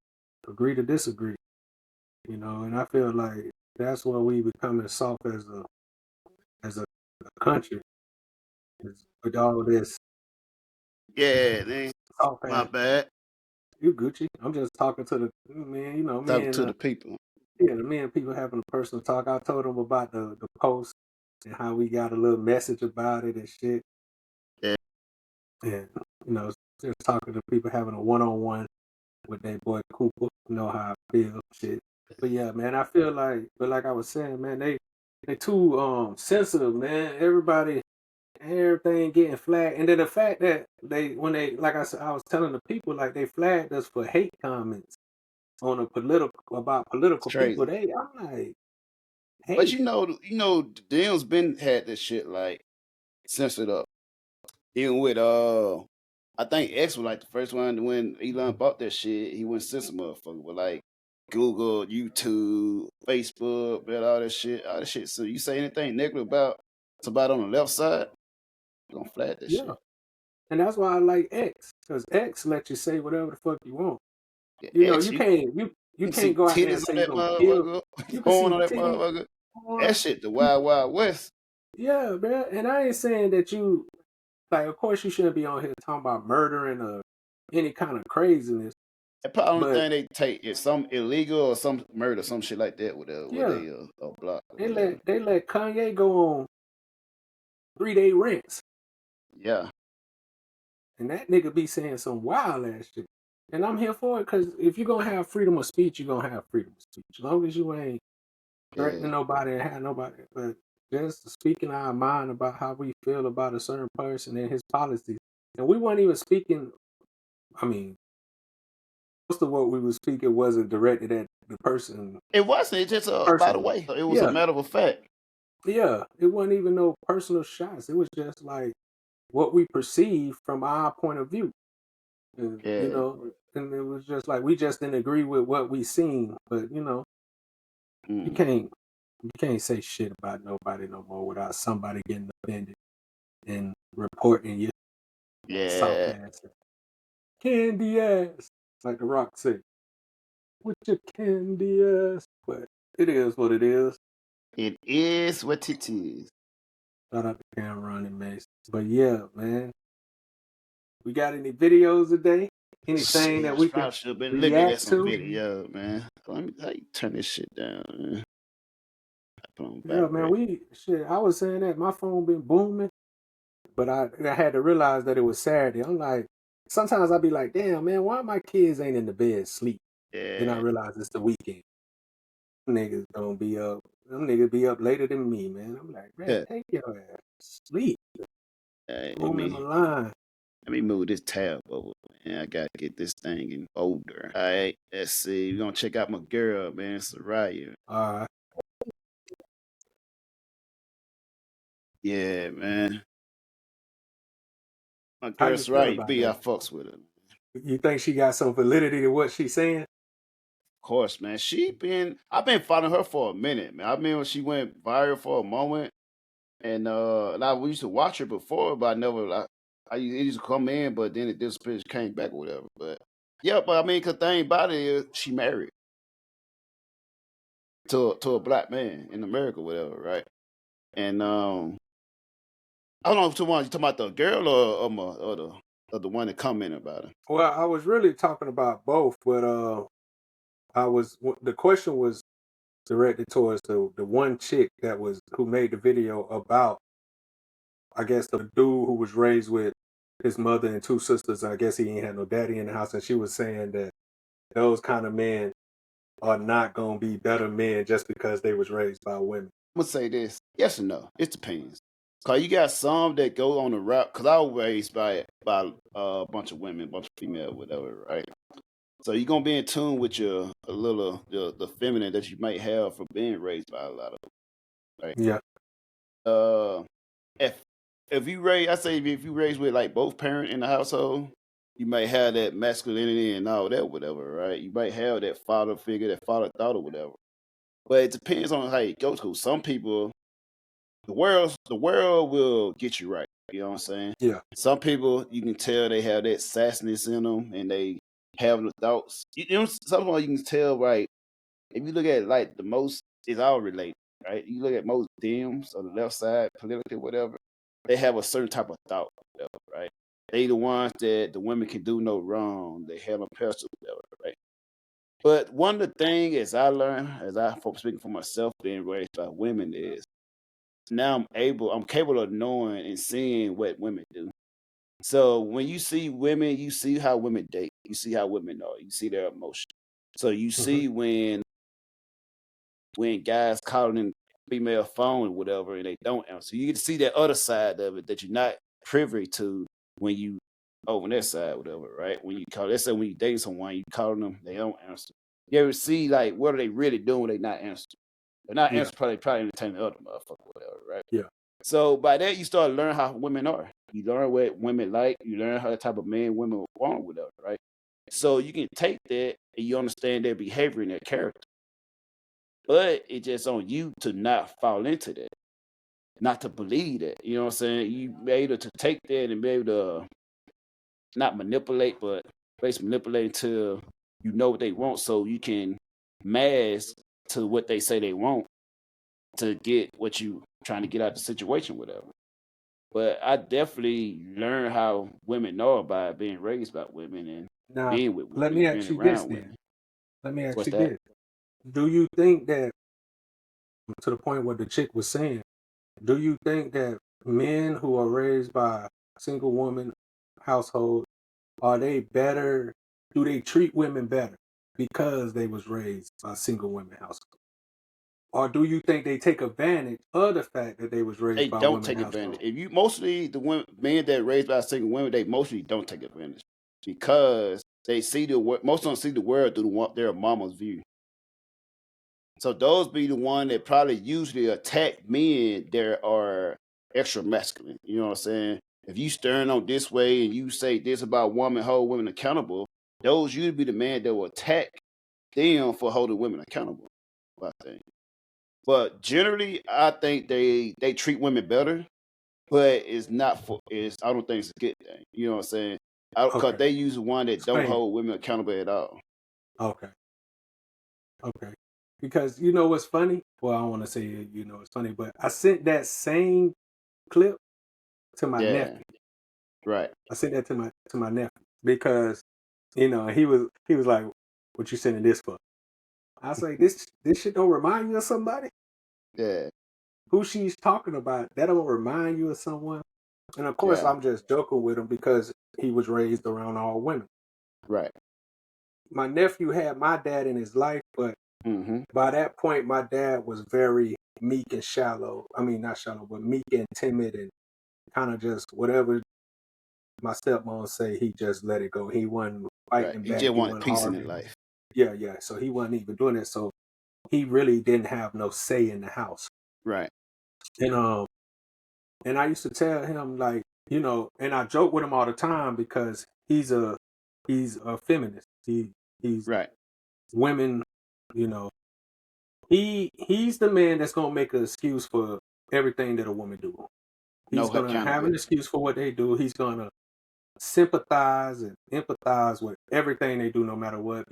agree to disagree. And I feel like that's where we becoming soft as a country. With all this Yeah, man. soft My ass. bad. You Gucci. I'm just talking to the man, Talking to the people. the me and people having a personal talk. I told them about the post and how we got a little message about it and shit. Yeah. And just talking to people having a one-on-one with that boy Cooper. Know how I feel, shit. But yeah, man, I feel like I was saying, man, they too sensitive, man. Everything getting flagged, and then the fact that when they like I said, I was telling the people, like, they flagged us for hate comments on about political people. I'm like, hey, But Dem's been had this shit like censored up. Even with I think X was like the first one when Elon bought that shit, he went censor motherfucker with like Google, YouTube, Facebook, man, all that shit. So you say anything negative about somebody on the left side, you're gonna flag that yeah. shit. And that's why I like X, because X lets you say whatever the fuck you want. Yeah, X, You can't see go out there and titties on say you're that gonna kill. motherfucker, You can porn see on that titties. motherfucker. That shit, the Wild Wild West. Yeah, man. And I ain't saying that you, like, of course you shouldn't be on here talking about murdering or any kind of craziness. The probably But thing they take is some illegal or some murder, some shit like that, where they block. they let Kanye go on 3-day rants, Yeah. and that nigga be saying some wild ass shit. And I'm here for it, because if you're gonna have freedom of speech, you're gonna have freedom of speech. As long as you ain't threatening nobody and have nobody, but just speaking our mind about how we feel about a certain person and his policies. And we weren't even speaking, I mean, most of what we were speaking wasn't directed at the person. It wasn't. It just by the way. It was a matter of fact. Yeah, it wasn't even no personal shots. It was just like what we perceive from our point of view. And, and it was just like we just didn't agree with what we seen. But you can't say shit about nobody no more without somebody getting offended and reporting you. Yeah. candy ass, like The Rock said, with your candy ass. But it is what it is. It is what it is. Shout out to Cameron and Mace. But yeah, man. We got any videos today? Anything that we can I should have been looking at react some to? video, man. Let me how you turn this shit down, man. Put on Yeah, man, vibrate. I was saying that my phone been booming, but I had to realize that it was Saturday. I'm like, sometimes I'll be like, damn, man, why my kids ain't in the bed sleep? Then I Yeah. realize it's the weekend. Niggas gonna be up. Them niggas be up later than me, man. I'm like, man, Yeah. take your ass to sleep. Let Boom in my line. me move this tab over, man. I gotta get this thing in older. All right, let's see. We're gonna check out my girl, man, Soraya. All right. Yeah, man. My How girl you feel Soraya about B, I that? fucks with her. You think she got some validity to what she's saying? Of course, man. I've been following her for a minute, man. I remember she went viral for a moment, and we used to watch her before, but I never like. It used to come in, but then it disappeared, came back or whatever. But yeah, but I mean, the thing about it is she married to a black man in America, whatever, right? And I don't know if you talking about the girl or the one that commented about her. Well, I was really talking about both, but the question was directed towards the one chick who made the video about, I guess, the dude who was raised with his mother and two sisters. I guess he ain't had no daddy in the house, and she was saying that those kind of men are not gonna be better men just because they was raised by women. I'm gonna say this: yes and no. It depends. Cause you got some that go on the route. Cause I was raised by a bunch of women, bunch of female, whatever, right? So you're gonna be in tune with the feminine that you might have from being raised by a lot of, right? Yeah. If I say if you raised with like both parents in the household, you might have that masculinity and all that, whatever, right? You might have that father figure, that father thought or whatever. But it depends on how you go to. Some people, the world will get you right. You know what I'm saying? Yeah. Some people you can tell they have that sassiness in them and they have the thoughts. Sometimes you can tell, right? If you look at like the most, it's all related, right? You look at most Dems on the left side, politically, whatever, they have a certain type of thought, whatever, right? They the ones that the women can do no wrong. They have a person, whatever, right? But one of the things I learned, from speaking for myself, being raised by women, is now I'm capable of knowing and seeing what women do. So when you see women, you see how women date. You see how women are. You see their emotion. So you see when guys calling in female phone or whatever and they don't answer. You get to see that other side of it that you're not privy to when you over that side, whatever, right? When you call, let's say when you date someone, you calling them, they don't answer. You ever see like what are they really doing? They not answering. They're not Yeah. answering. Probably entertaining the other motherfucker, whatever, right? Yeah. So by that you start to learn how women are. You learn what women like. You learn how the type of men women want, whatever, right? So you can take that and you understand their behavior and their character. But it's just on you to not fall into that, not to believe that. You know what I'm saying? You be able to take that and be able to not manipulate, but basically manipulate until you know what they want so you can mask to what they say they want to get what you trying to get out of the situation, whatever. But I definitely learned how women know by being raised by women and Now, being with let women me and ask being you this around then. women. Let me ask What's you that? this. Do you think that, to the point where the chick was saying, do you think that men who are raised by single woman household, are they better? Do they treat women better because they was raised by single women household? Or do you think they take advantage of the fact that they was They raised by don't women take household? advantage. If you mostly the women, men that are raised by single women, they mostly don't take advantage because they see most of them see the world through their mama's view. So those be the one that probably usually attack men that are extra masculine. You know what I'm saying? If you stern on this way and you say this about women, hold women accountable, those usually be the man that will attack them for holding women accountable. I think. But generally, I think they treat women better, but it's not for it's. I don't think it's a good thing. You know what I'm saying? Because Okay. they use one that don't Explain it. hold women accountable at all. Okay. Okay. Because you know what's funny? Well, I don't want to say it's funny, but I sent that same clip to my Yeah, nephew. right. I sent that to my nephew because he was like, "What you sending this for?" I was like, "This shit don't remind you of somebody Yeah, who she's talking about. That don't remind you of someone." And of course, yeah, I'm just joking with him because he was raised around all women. right. My nephew had my dad in his life, but Mm-hmm. by that point, my dad was very meek and shallow. I mean, not shallow, but meek and timid and kind of just whatever my stepmom say, he just let it go. He wasn't Right. fighting He back. just He wanted wasn't peace in his arguing. life. Yeah, yeah. So he wasn't even doing it. So he really didn't have no say in the house. Right. And I used to tell him like, and I joke with him all the time because he's a feminist. He's Right. women, you know. He's the man that's gonna make an excuse for everything that a woman do. No He's gonna have an accountability. excuse for what they do. He's gonna sympathize and empathize with everything they do, no matter what.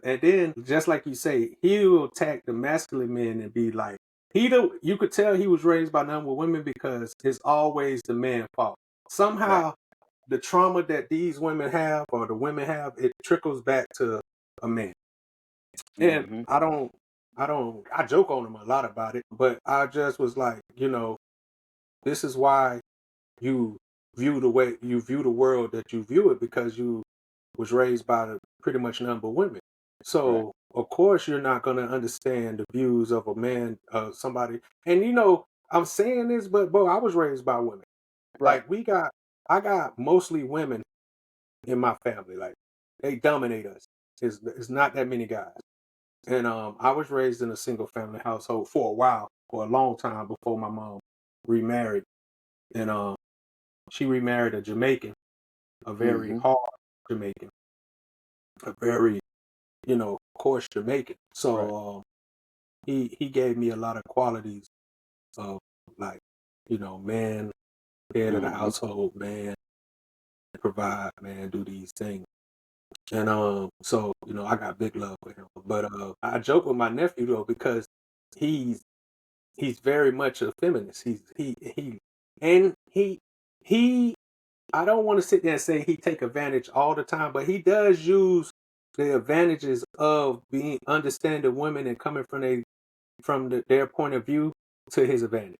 And then, just like you say, he will attack the masculine men and be like, you could tell he was raised by none with women because it's always the man's fault. Somehow, the trauma that these women have or the women have, it trickles back to a man. And Mm-hmm. I joke on him a lot about it, but I just was like, this is why you view the way you view the world that you view it because you was raised by pretty much none but women. So of course you're not gonna understand the views of a man, somebody. And I'm saying this, but bro, I was raised by women. Right. Like I got mostly women in my family. Like they dominate us. It's not that many guys. And I was raised in a single family household for a while, for a long time before my mom remarried. And she remarried a Jamaican, a very Mm-hmm. hard Jamaican, a very, coarse Jamaican. So he gave me a lot of qualities of like, man, head of the Mm-hmm. household, man, provide, man, do these things. And so I got big love for him. But I joke with my nephew though because he's very much a feminist. He I don't want to sit there and say he take advantage all the time, but he does use the advantages of being understanding women and coming from their point of view to his advantage.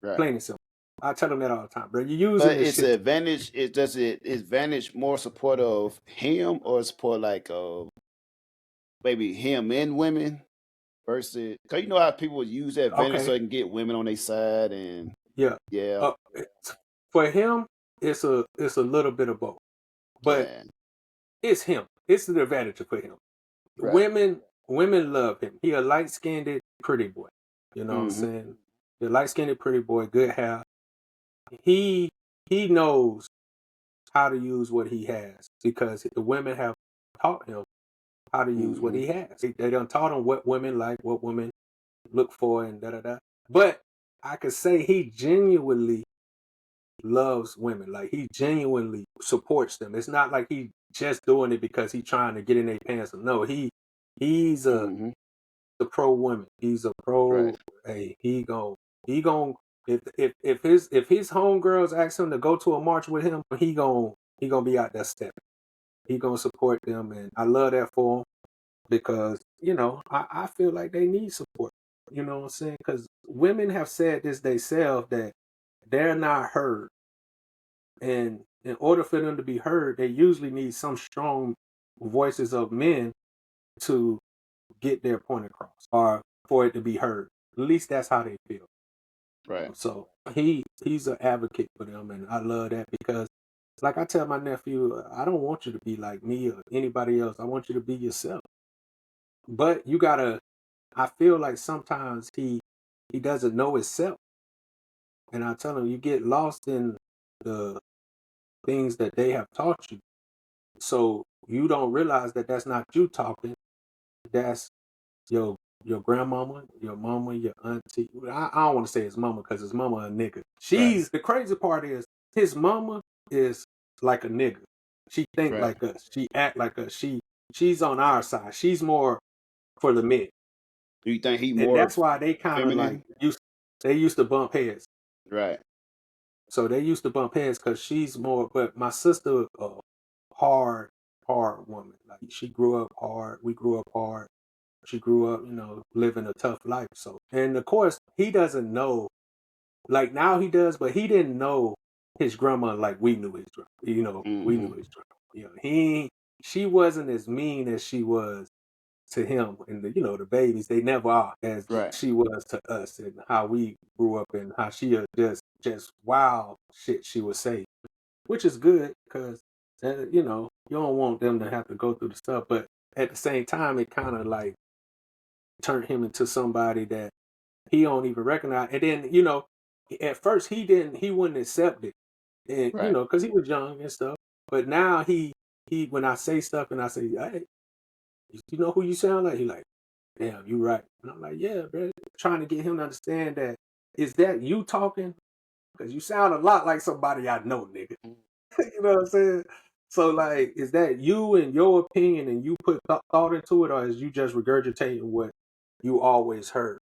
Right. Plain and simple. I tell him that all the time, bro. You're using But this it's an shit. advantage. Is advantage more support of him or support like maybe him and women versus because you know how people use that advantage so Okay. they can get women on their side and Yeah. yeah, For him, it's a little bit of both. But yeah, it's him. It's the advantage for him. right. Women love him. He a light skinned pretty boy. You know what I'm Mm-hmm. saying? The light skinned pretty boy, good hair. He knows how to use what he has because the women have taught him how to use what Mm-hmm. he has. They done taught him what women like, what women look for, and da da da. But I could say he genuinely loves women. Like he genuinely supports them. It's not like he just doing it because he's trying to get in their pants. No, he's a Mm-hmm. pro woman. He's a pro. Right. Hey, he gon' if his homegirls ask him to go to a march with him, he gonna be out there stepping. He gonna support them, and I love that for him because I feel like they need support. You know what I'm saying? Because women have said this themselves that they're not heard, and in order for them to be heard, they usually need some strong voices of men to get their point across or for it to be heard. At least that's how they feel. Right. So he's an advocate for them, and I love that because, like I tell my nephew, I don't want you to be like me or anybody else. I want you to be yourself. But you gotta. I feel like sometimes he doesn't know himself, and I tell him you get lost in the things that they have taught you, so you don't realize that that's not you talking. That's your grandmama, your mama, your auntie. I don't want to say his mama because his mama a nigga. The crazy part is his mama is like a nigga. She think Right. like us. She act like us. She's on our side. She's more for the men. Do you think he And more that's why they kind of like feminine? they used to bump heads. Right. So they used to bump heads because she's more. But my sister, hard woman. Like she grew up hard. We grew up hard. She grew up, living a tough life. So, and of course, he doesn't know. Like now he does, but he didn't know his grandma like we knew his grandma. We knew Mm-hmm. his grandma. She wasn't as mean as she was to him, and the babies. They never are as Right. she was to us, and how we grew up, and how she just wild shit she would say, which is good because you don't want them to have to go through the stuff, but at the same time, it kind of like turned him into somebody that he don't even recognize. And then, at first he wouldn't accept it. And, Right. because he was young and stuff. But now he when I say stuff and I say, hey, you know who you sound like? He like, damn, you right. And I'm like, yeah, bro. Trying to get him to understand that, is that you talking? Because you sound a lot like somebody I know, nigga. You know what I'm saying? So, like, is that you and your opinion and you put thought into it, or is you just regurgitating what you always heard?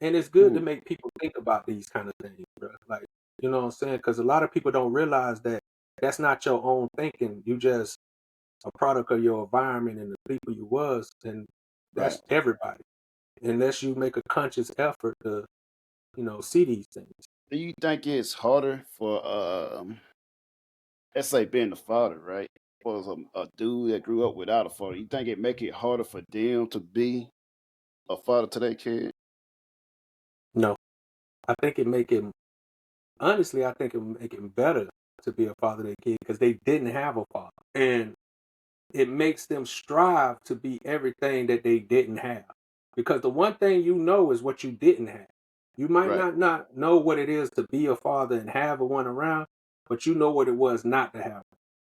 And it's good to make people think about these kind of things, bro. Like, you know what I'm saying? Because a lot of people don't realize that that's not your own thinking. You just a product of your environment and the people you was, and that's Right. everybody. Unless you make a conscious effort to, see these things. Do you think it's harder for let's say being the father, right? For a dude that grew up without a father, you think it make it harder for them to be a father to their kid? No, I think it make it honestly. I think it make it better to be a father to their kid because they didn't have a father, and it makes them strive to be everything that they didn't have. Because the one thing you know is what you didn't have. You might Right. not know what it is to be a father and have a one around, but you know what it was not to have one.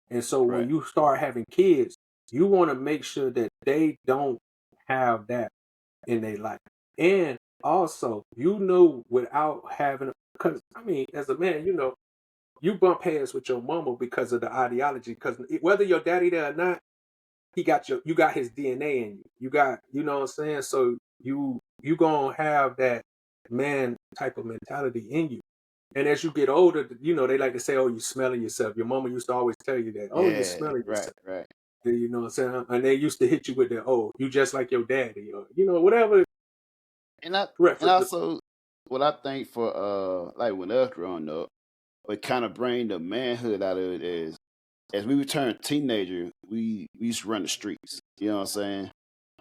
And so when Right. you start having kids, you want to make sure that they don't have that in their life. And also, without having, because I mean, as a man, you bump heads with your mama because of the ideology. Because whether your daddy there or not, you got his DNA in you. You got, you know what I'm saying? So you gonna have that man type of mentality in you. And as you get older, they like to say, oh, you smelling yourself. Your mama used to always tell you that, oh, you're Yeah. smelling Right. yourself. Right. You know what I'm saying? And they used to hit you with that, oh, you just like your daddy, or whatever And reference. also what I think for like when us growing up, what kind of bring the manhood out of it is as we return teenager, we used to run the streets. You know what I'm saying?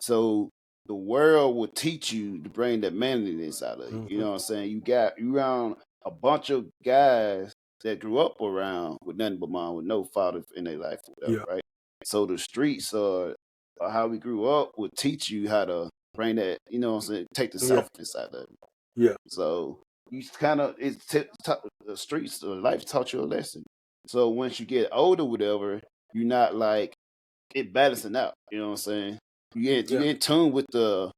So the world will teach you to bring that manliness out of you. You know what I'm saying? You around a bunch of guys that grew up around with nothing but mom, with no father in their life or whatever, Yeah. right? So the streets or how we grew up would teach you how to bring that, you know what I'm saying, take the Yeah. softness out of it. Yeah. So you kind of the streets, the life taught you a lesson. So once you get older, whatever, you're not like it balancing out. You know what I'm saying? You Yeah. in tune with the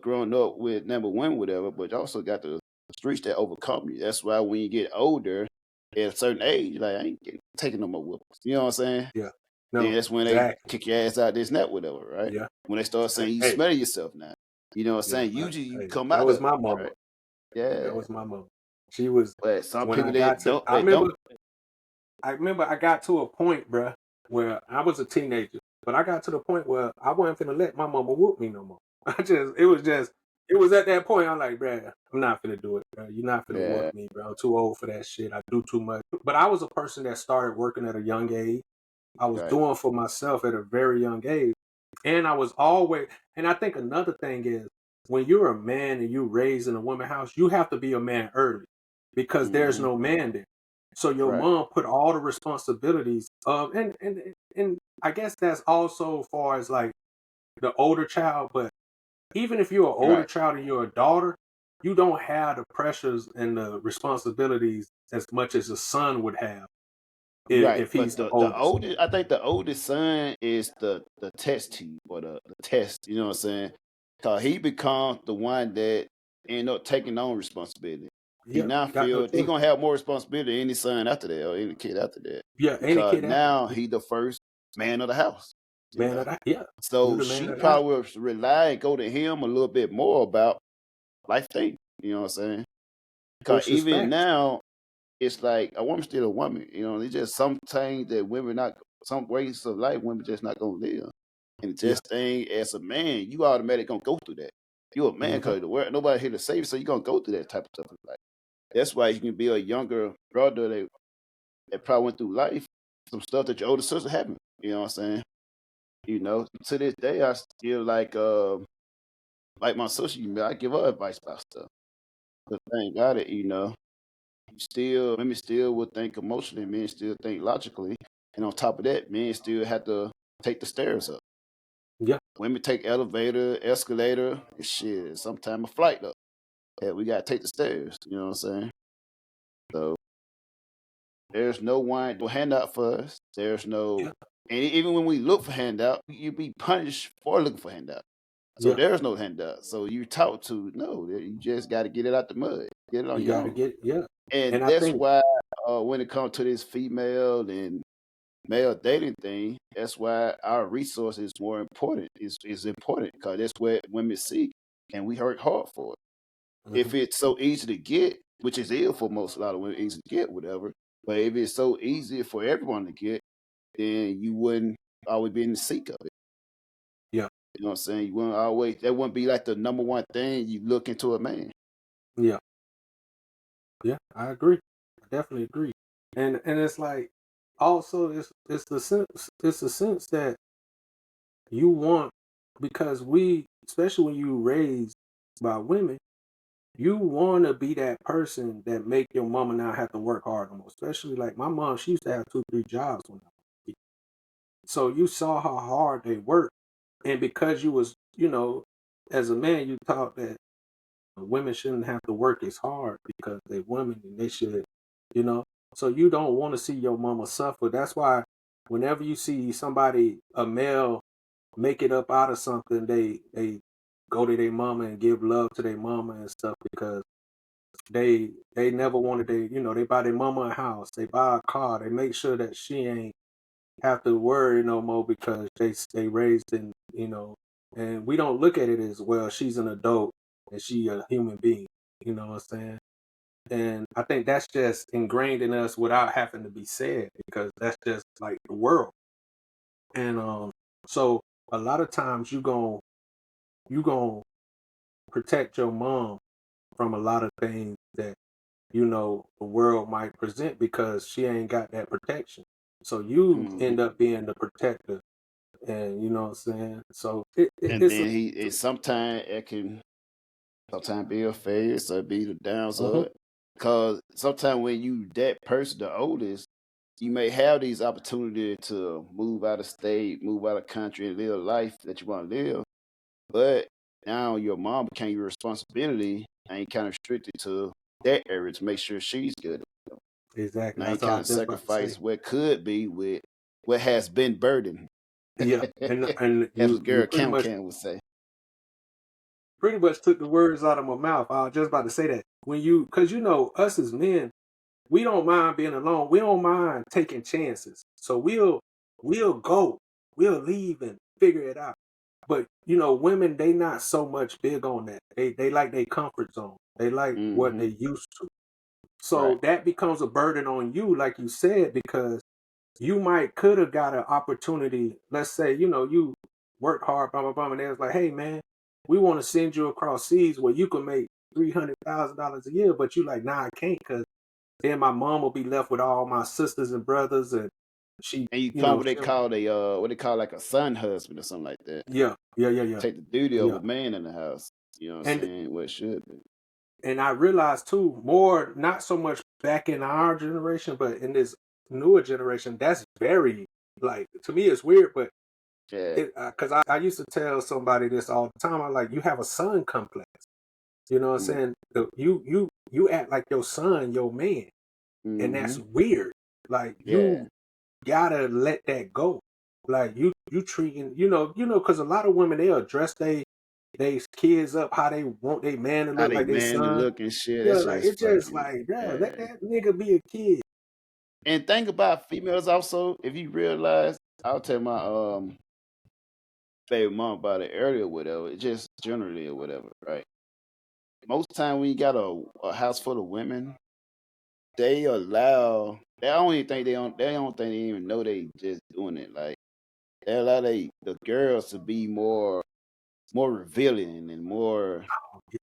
growing up with number one, whatever, but you also got the streets that overcome you. That's why when you get older, at a certain age, like I ain't taking no more whoopings. You know what I'm saying? Yeah. Then No, that's when they exactly. kick your ass out this net, whatever, right? Yeah. When they start saying you Hey, smell yourself now. You know what I'm yeah. saying? Usually you Hey, come that out was of my it, mama. right? That Yeah. was my mama. She was But some when people I they don't. remember I got to a point, bruh, where I was a teenager, but I got to the point where I wasn't finna let my mama whoop me no more. It was at that point I'm like, bruh, I'm not finna do it, bruh. You're not finna Yeah. whoop me, bro. I'm too old for that shit. I do too much. But I was a person that started working at a young age. I was Right. doing for myself at a very young age. And I was always, and I think another thing is when you're a man and you raised in a woman house, you have to be a man early because there's Mhm. no man there. So your Right. mom put all the responsibilities of, and I guess that's also far as like the older child. But even if you're an older Right. child and you're a daughter, you don't have the pressures and the responsibilities as much as a son would have Right. if But he's the the oldest. oldest, I think the oldest son is the test tube or the test. You know what I'm saying? Cause he becomes the one that end up taking on responsibility. He Yeah, now got no feel he choice. gonna have more responsibility than any son after that or any kid after that Yeah, any because kid after. now he the first man of the house. You Man know, of that, yeah. You so the man she of the house. probably would rely and go to him a little bit more about life thing. You know what I'm saying? Because Which is even facts. now, it's like a woman's still a woman. You know, it's just some things that women not, some ways of life women just not gonna live. And Yeah. just thing as a man, you automatically gonna go through that. You're a man Mm-hmm. because the world nobody here to save you, so you're gonna go through that type of stuff in life. That's why you can be a younger brother that probably went through life, some stuff that your older sister haven't. You know what I'm saying? You know, to this day, I still like my sister. You know, I give her advice about stuff. The thing about it, you know, women still would think emotionally, men still think logically, and on top of that, men still have to take the stairs up. Yeah. Women take elevator, escalator, and shit. Sometimes a flight up. Yeah, we gotta take the stairs. You know what I'm saying? So there's no one, no handout for us. There's no, Yeah. and even when we look for handout, you be punished for looking for handout. So Yeah. there's no handout. So you taught to no, you just got to get it out the mud, get it on You your gotta own. get, yeah. And And I that's think, why when it comes to this female and male dating thing, that's why our resource is more important. Is important because that's what women seek, and we work hard for it. mhm, If it's so easy to get, which is ill for most, a lot of women, easy to get, whatever. But if it's so easy for everyone to get, then you wouldn't always be in the seek of it. yeah, You know what I'm saying? You wouldn't always, that wouldn't be like the number one thing you look into a man. yeah, yeah. I agree. I definitely agree. And it's like also it's the sense that you want, because we, especially when you raised by women, you want to be that person that make your mama not have to work hard no more. Especially like my mom, she used to have 2, 3 jobs when I was a kid. So you saw how hard they work, and because you was, as a man, you taught that women shouldn't have to work as hard because they're women and they should, you know. So you don't want to see your mama suffer. That's why whenever you see somebody, a male, make it up out of something, they go to their mama and give love to their mama and stuff, because they never wanted, they buy their mama a house, they buy a car, they make sure that she ain't have to worry no more because they raised in, and we don't look at it as, well, she's an adult and she a human being, you know what I'm saying? And I think that's just ingrained in us without having to be said, because that's just like the world. And so a lot of times you gon' protect your mom from a lot of things that the world might present, because she ain't got that protection. So you Mhm. end up being the protector, and you know what I'm saying. So And it's a then sometimes it can sometimes be a failure, so it be the downside. Because sometimes when you that person, the oldest, you may have these opportunities to move out of state, move out of country, and live a life that you want to live. But now your mom became your responsibility, and you kind of restricted to that area to make sure she's good. exactly. Now you That's what I kind was of just about to say. sacrifice what could be with what has been burdened, Yeah, and as you Gary pretty much Can would say. took the words out of my mouth. I was just about to say that, because us as men, we don't mind being alone. We don't mind taking chances. So we'll go, we'll leave and figure it out. But women, they not so much big on that. They like their comfort zone. They like what Hmm. they used to. Right. So that becomes a burden on you, like you said, because you could have got an opportunity. Let's say, you work hard, blah blah blah, and they was like, hey man, we want to send you across seas where you can make $300,000 a year, but you like, nah, I can't, because then my mom will be left with all my sisters and brothers, and she, And you find what they she'll, call what they call like a son husband or something like that. yeah, yeah, yeah, yeah, Take the duty of yeah. a man in the house. You know what I'm And saying? What it should be. I realized too, more, not so much back in our generation, but in this newer generation, that's very, like, to me it's weird, but Yeah. because I used to tell somebody this all the time. I'm like, you have a son complex. You know what I'm Mm. saying? You act like your son, your man, and that's Hmm. weird. Like, Yeah. you gotta let that go. Like, you treating, because a lot of women, they'll dress they kids up how they want their man to How look, they like their man to son. look and shit. Yeah, That's like, just it's just fucking. like, bro, let Yeah. that nigga be a kid. And think about females also. If you realize, I'll tell my baby mom about it earlier, or whatever. It's just generally or whatever, right? Most time when you got a house full of women, they allow. They don't even think they don't. They don't think they even know they just doing it. Like they allow the girls to be more revealing and more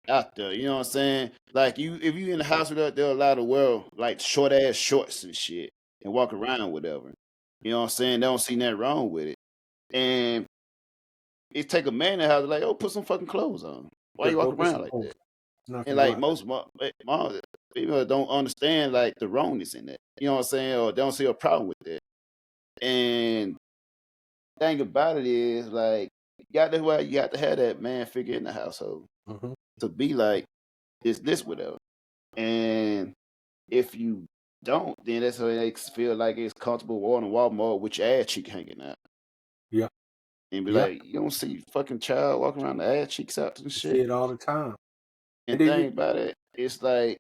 out there. You know what I'm saying? Like if you in the house with her, they'll allow the world like short ass shorts and shit and walk around whatever. You know what I'm saying? They don't see nothing wrong with it. And it take a man in the house like, oh, put some fucking clothes on. Why you walking around like that? And like most moms, people don't understand like the wrongness in that. You know what I'm saying? Or they don't see a problem with that. And thing about it is like you got to have that man figure in the household to be like this whatever. And if you don't, then that's how they feel like it's comfortable walking in Walmart with your ass cheek hanging out. Yeah. And be like, you don't see fucking child walking around the ass cheeks out and shit. See it all the time. And the thing about it, it's like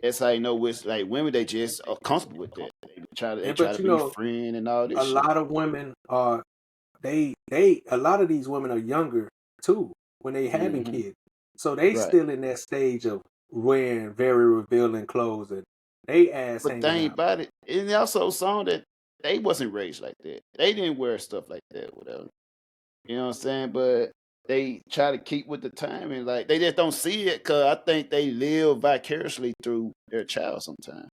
no, it's like women they just are comfortable with that. They try to be friend and all this. A lot of women are a lot of these women are younger too when they having kids, so they still in that stage of wearing very revealing clothes and they ass. But thing about it, and also saw that they wasn't raised like that. They didn't wear stuff like that, whatever. You know what I'm saying? But they try to keep with the time and like they just don't see it because I think they live vicariously through their child sometimes.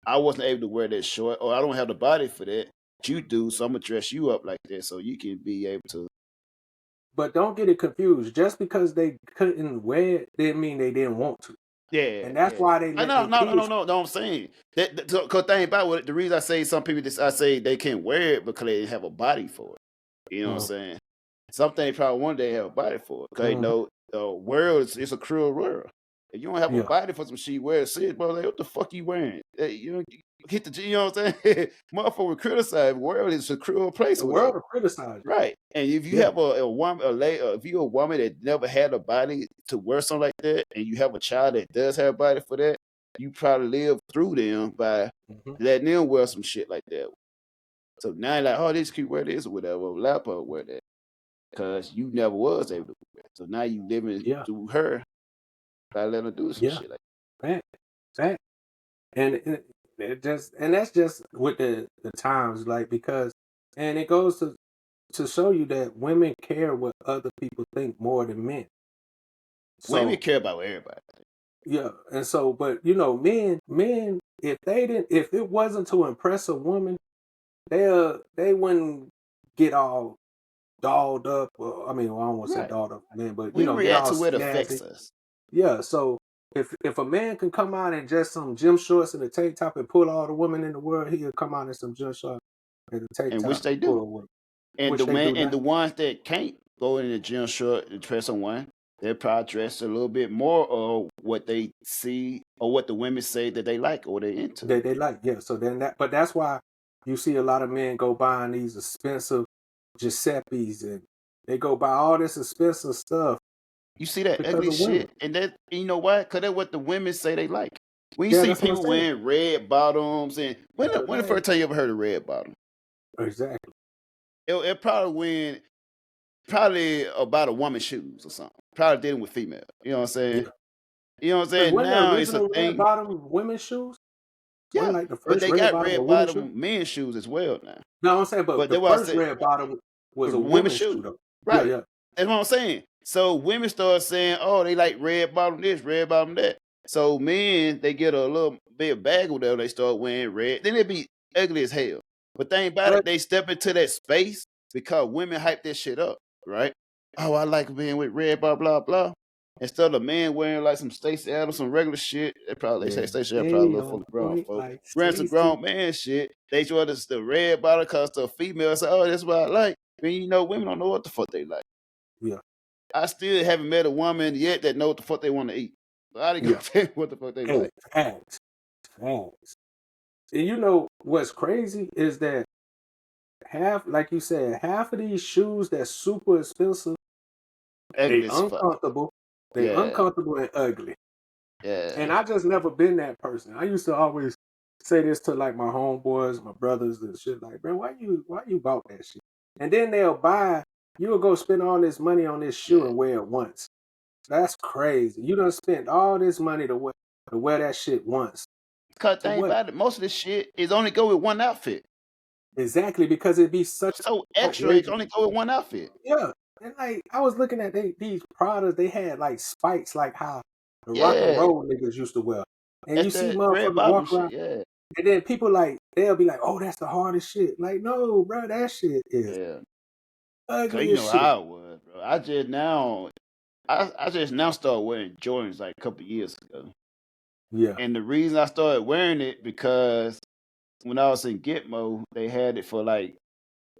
I wasn't able to wear that short, or I don't have the body for that. But you do, so I'm gonna dress you up like that so you can be able to. But don't get it confused. Just because they couldn't wear it didn't mean they didn't want to. Yeah, and that's why they. No. I'm saying that because thing about it, the reason I say some people I say they can't wear it because they didn't have a body for it. You know what I'm saying? Something they probably one day have a body for it. Because they know the world is a cruel world. If you don't have a body for some shit, wear it, bro. Like, what the fuck you wearing? You know, hit the, you know what I'm saying? Motherfucker criticize. The world is a cruel place. The world will criticize. Right. And if you have a woman, if you're a woman that never had a body to wear something like that, and you have a child that does have a body for that, you probably live through them by letting them wear some shit like that. So now you're like, oh, this kid wear this or whatever, Lapo wear that. Because you never was able to wear it. So now you living through her by letting her do some shit like that. Fact. And that's just with the times, like, because, and it goes to show you that women care what other people think more than men. So, women care about everybody. Yeah, and so, but you know, men, if it wasn't to impress a woman, they wouldn't get all dolled up. Well, I mean, I don't want to say dolled up, man, but we react to what affects us. Yeah, so if a man can come out in just some gym shorts and a tank top and pull all the women in the world, he'll come out in some gym shorts and a tank top. Which they do. And the ones that can't go in the gym short and dress on one, they'll probably dress a little bit more of what they see or what the women say that they like or they into. They like, yeah. So then but that's why you see a lot of men go buying these expensive Giuseppe's and they go buy all this expensive stuff. You see that ugly shit, and that, you know why? Because that's what the women say they like. When you see people wearing red bottoms, and when the first time you ever heard of red bottom? Exactly. It probably about a woman's shoes or something. Probably dealing with female. You know what I'm saying? Yeah. You know what I'm saying? Now it's a thing. Red bottom women's shoes. Yeah, like the first but they got red bottom men's shoes as well now. No, I'm saying, but the first red bottom was a women's shoe, though. Right. Yeah. That's what I'm saying. So women start saying, oh, they like red bottom this, red bottom that. So men, they get a little big bag or whatever, they start wearing red. Then it be ugly as hell. But thing about it, they step into that space because women hype that shit up, right? Oh, I like being with red, blah, blah, blah. Instead of a man wearing like some Stacey Adams, some regular shit, they say Stacey Adams probably a little full of grown folks. Wearing some grown man shit, they show us the red bottle because the female say, oh, that's what I like. I mean, you know, women don't know what the fuck they like. Yeah. I still haven't met a woman yet that know what the fuck they want to eat. I didn't go what the fuck they like. Facts. And you know what's crazy is that like you said, half of these shoes that's super expensive, they uncomfortable. They uncomfortable and ugly. Yeah. And I just never been that person. I used to always say this to like my homeboys, my brothers and shit, like, man, why you bought that shit? And then you'll go spend all this money on this shoe and wear it once. That's crazy. You done spent all this money to wear that shit once. Cause To thing what? about it, most of this shit is only go with one outfit. Exactly, because it'd be such So extra, it's outrageous. only go with one outfit. Yeah. And like I was looking at these Pradas, they had like spikes like how the rock and Yeah, roll niggas used to wear. And you that's see that red motherfuckers bottom walk shit. around, Yeah, and then people like they'll be like, "Oh, that's the hardest shit." Like, no, bro, that shit is yeah. Cause ugly you as know shit. how I was, bro. I just now started wearing Jordans like a couple years ago, Yeah, and the reason I started wearing it because when I was in Gitmo, they had it for like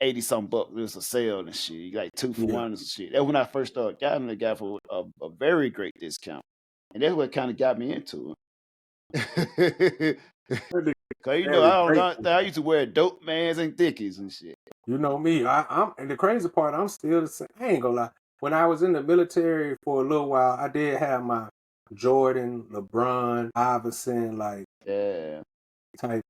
80 something bucks. It was a sale and shit, like 2 for yeah. 1 and shit. That's when I first started getting it, got for a very great discount, and that's what kind of got me into it. Really Cause you know very I don't grateful. know. I used to wear dope mans and Dickies and shit. You know me. I'm and the crazy part, I'm still the same. I ain't gonna lie. When I was in the military for a little while, I did have my Jordan, LeBron, Iverson, like Yeah. type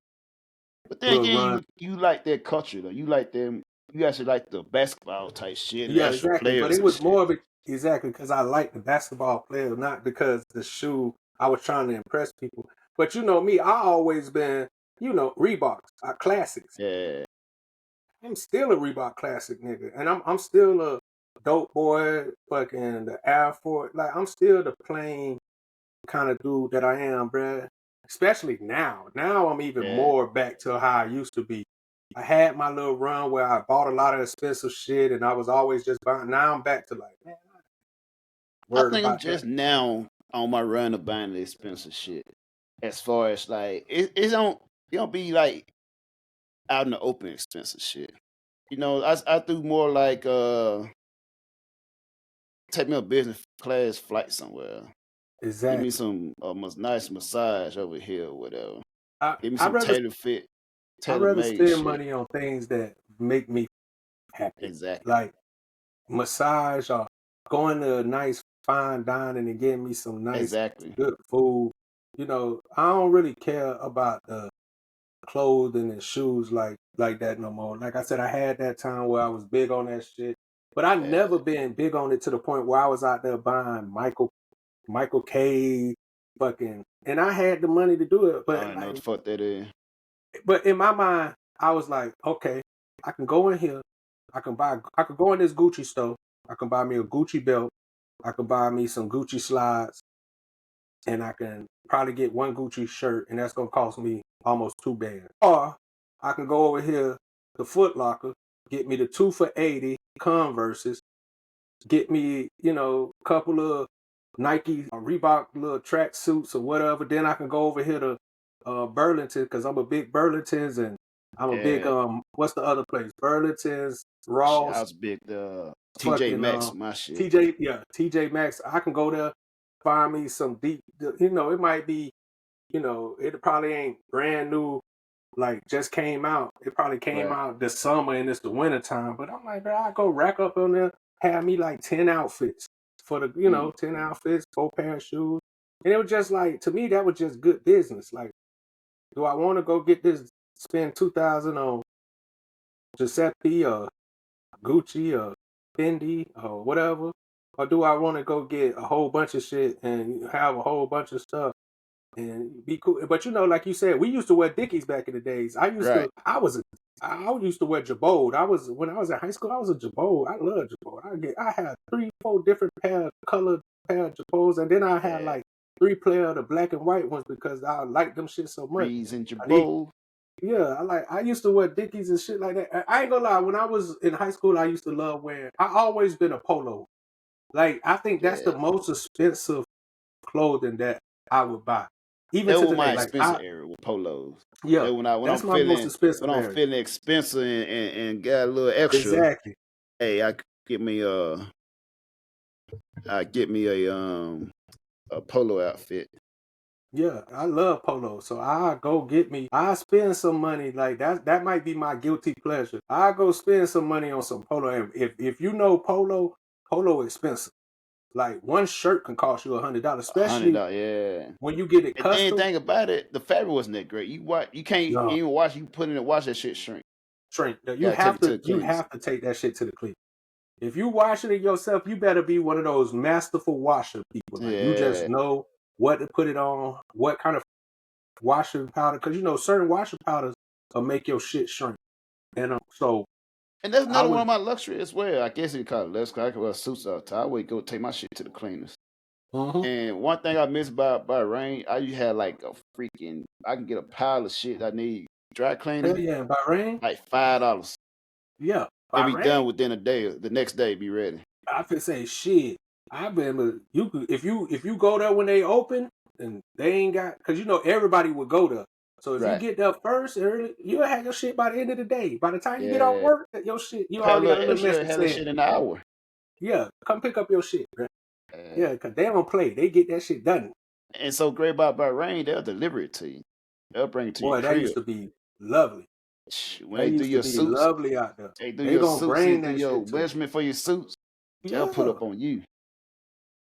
But then little again, run. you like that culture though. You like them. You actually like the basketball type shit and the Yeah, actual exactly. But players it and was shit. more exactly because I liked the basketball player, not because the shoe. I was trying to impress people. But you know me, I always been, Reeboks, classics. Yeah. I'm still a Reebok classic nigga, and I'm still a dope boy, fucking the Air Force. Like I'm still the plain kind of dude that I am, bruh. Especially now. Now I'm even Yeah. more back to how I used to be. I had my little run where I bought a lot of expensive shit, and I was always just buying. Now I'm back to like, man, I ain't I worried think I'm about that. just now on my run of buying the expensive shit. As far as like it don't be like out in the open expensive shit. You know, I do more like take me a business class flight somewhere. Give me Exactly. some nice massage over here or whatever. I Give me I some rather I tailor rather made spend shit. money on things that make me happy, Exactly. like massage or going to a nice fine dining and getting me some nice Exactly. good food. I don't really care about the clothing and shoes like that no more. Like I said, I had that time where I was big on that shit, but I Yeah. never been big on it to the point where I was out there buying Michael K, fucking, and I had the money to do it, I but don't know what like, the fuck that is. but in my mind, I was like, okay, I can go in here, I could go in this Gucci store, I can buy me a Gucci belt, I can buy me some Gucci slides, and I can probably get one Gucci shirt, and that's gonna cost me almost $2 bands. Or I can go over here to Foot Locker, get me the 2 for $80 Converses, get me, a couple of Nike or Reebok little track suits or whatever. Then I can go over here to Burlington because I'm a big Burlington's and I'm a big Yeah. what's the other place? Burlington's, Shit, I Ross, was big the TJ fucking Maxx, my shit. TJ Maxx. I can go there, find me some deep. It might be, it probably ain't brand new. Like just came out. It probably came Right. out this summer and it's the winter time. But I'm like, bro, I go rack up on there, have me like 10 outfits for the, Mm. 10 outfits, 4 pair of shoes. And it was just like, to me, that was just good business. Like, do I want to go get this, spend 2,000 on Giuseppe or Gucci or Fendi or whatever? Or do I want to go get a whole bunch of shit and have a whole bunch of stuff and be cool? But like you said, we used to wear Dickies back in the days. I used Right. to wear Jabode. When I was in high school, I was a Jabode. I love Jabode. I had 3-4 different colored pair of Jabodes, and then I had Yeah. like 3 pair of the black and white ones because I liked them shit so much. Breeze and I need Jabot. Yeah, I used to wear Dickies and shit like that. I ain't gonna lie, when I was in high school, I used to love wearing. I always been a polo. Like I think that's the Yeah. most expensive clothing that I would buy, even That to was today. my Like expensive area with polos. yeah, That that's my most expensive when I'm area. feeling expensive and got a little extra, Exactly. hey, I get me a polo outfit. Yeah, I love polo. So I spend some money like that. That might be my guilty pleasure. I go spend some money on some polo. And if you know polo expensive. Like one shirt can cost you $100, especially $100, yeah. when you get it And then custom. thing about it, the fabric wasn't that great. You can't No, even wash. You put it in and wash that shit shrink. shrink. You Gotta take have it to to the cleaners. take that shit to the cleaner. If you washing it yourself, you better be one of those masterful washer people. Like you just Yeah. know what to put it on, what kind of washing powder, because you know certain washing powders will make your shit shrink. And so And that's I another one would. of my luxury as well. I guess you call it luxury. I can wear suits all the time. I would go take my shit to the cleaners. Mhm. And one thing I miss by Rain, I used to have like a freaking. I can get a pile of shit I need dry Hell cleaning, yeah, in Bahrain. like $5. Yeah, It be Bahrain. done within a day. The next day, be ready. I could say shit. I've been you could if you go there when they open and they ain't got because you know everybody would go there. So if you Right. get there first early, you'll have your shit by the end of the day. By the time you get off Yeah. work, your shit you Pay a already got a little little extra, message have that saying, shit in an hour. yeah, come pick up your shit, bro. Uh, Yeah, because they don't play. They get that shit done. and so great about Rain, they'll deliver it to you. They'll bring it to your Boy, that used crib. to be lovely. When That they do used to your be suits, lovely out there. they do They your gonna suits, they bring do that your shit to you. measurement for your suits. They'll pull Yeah. up on you.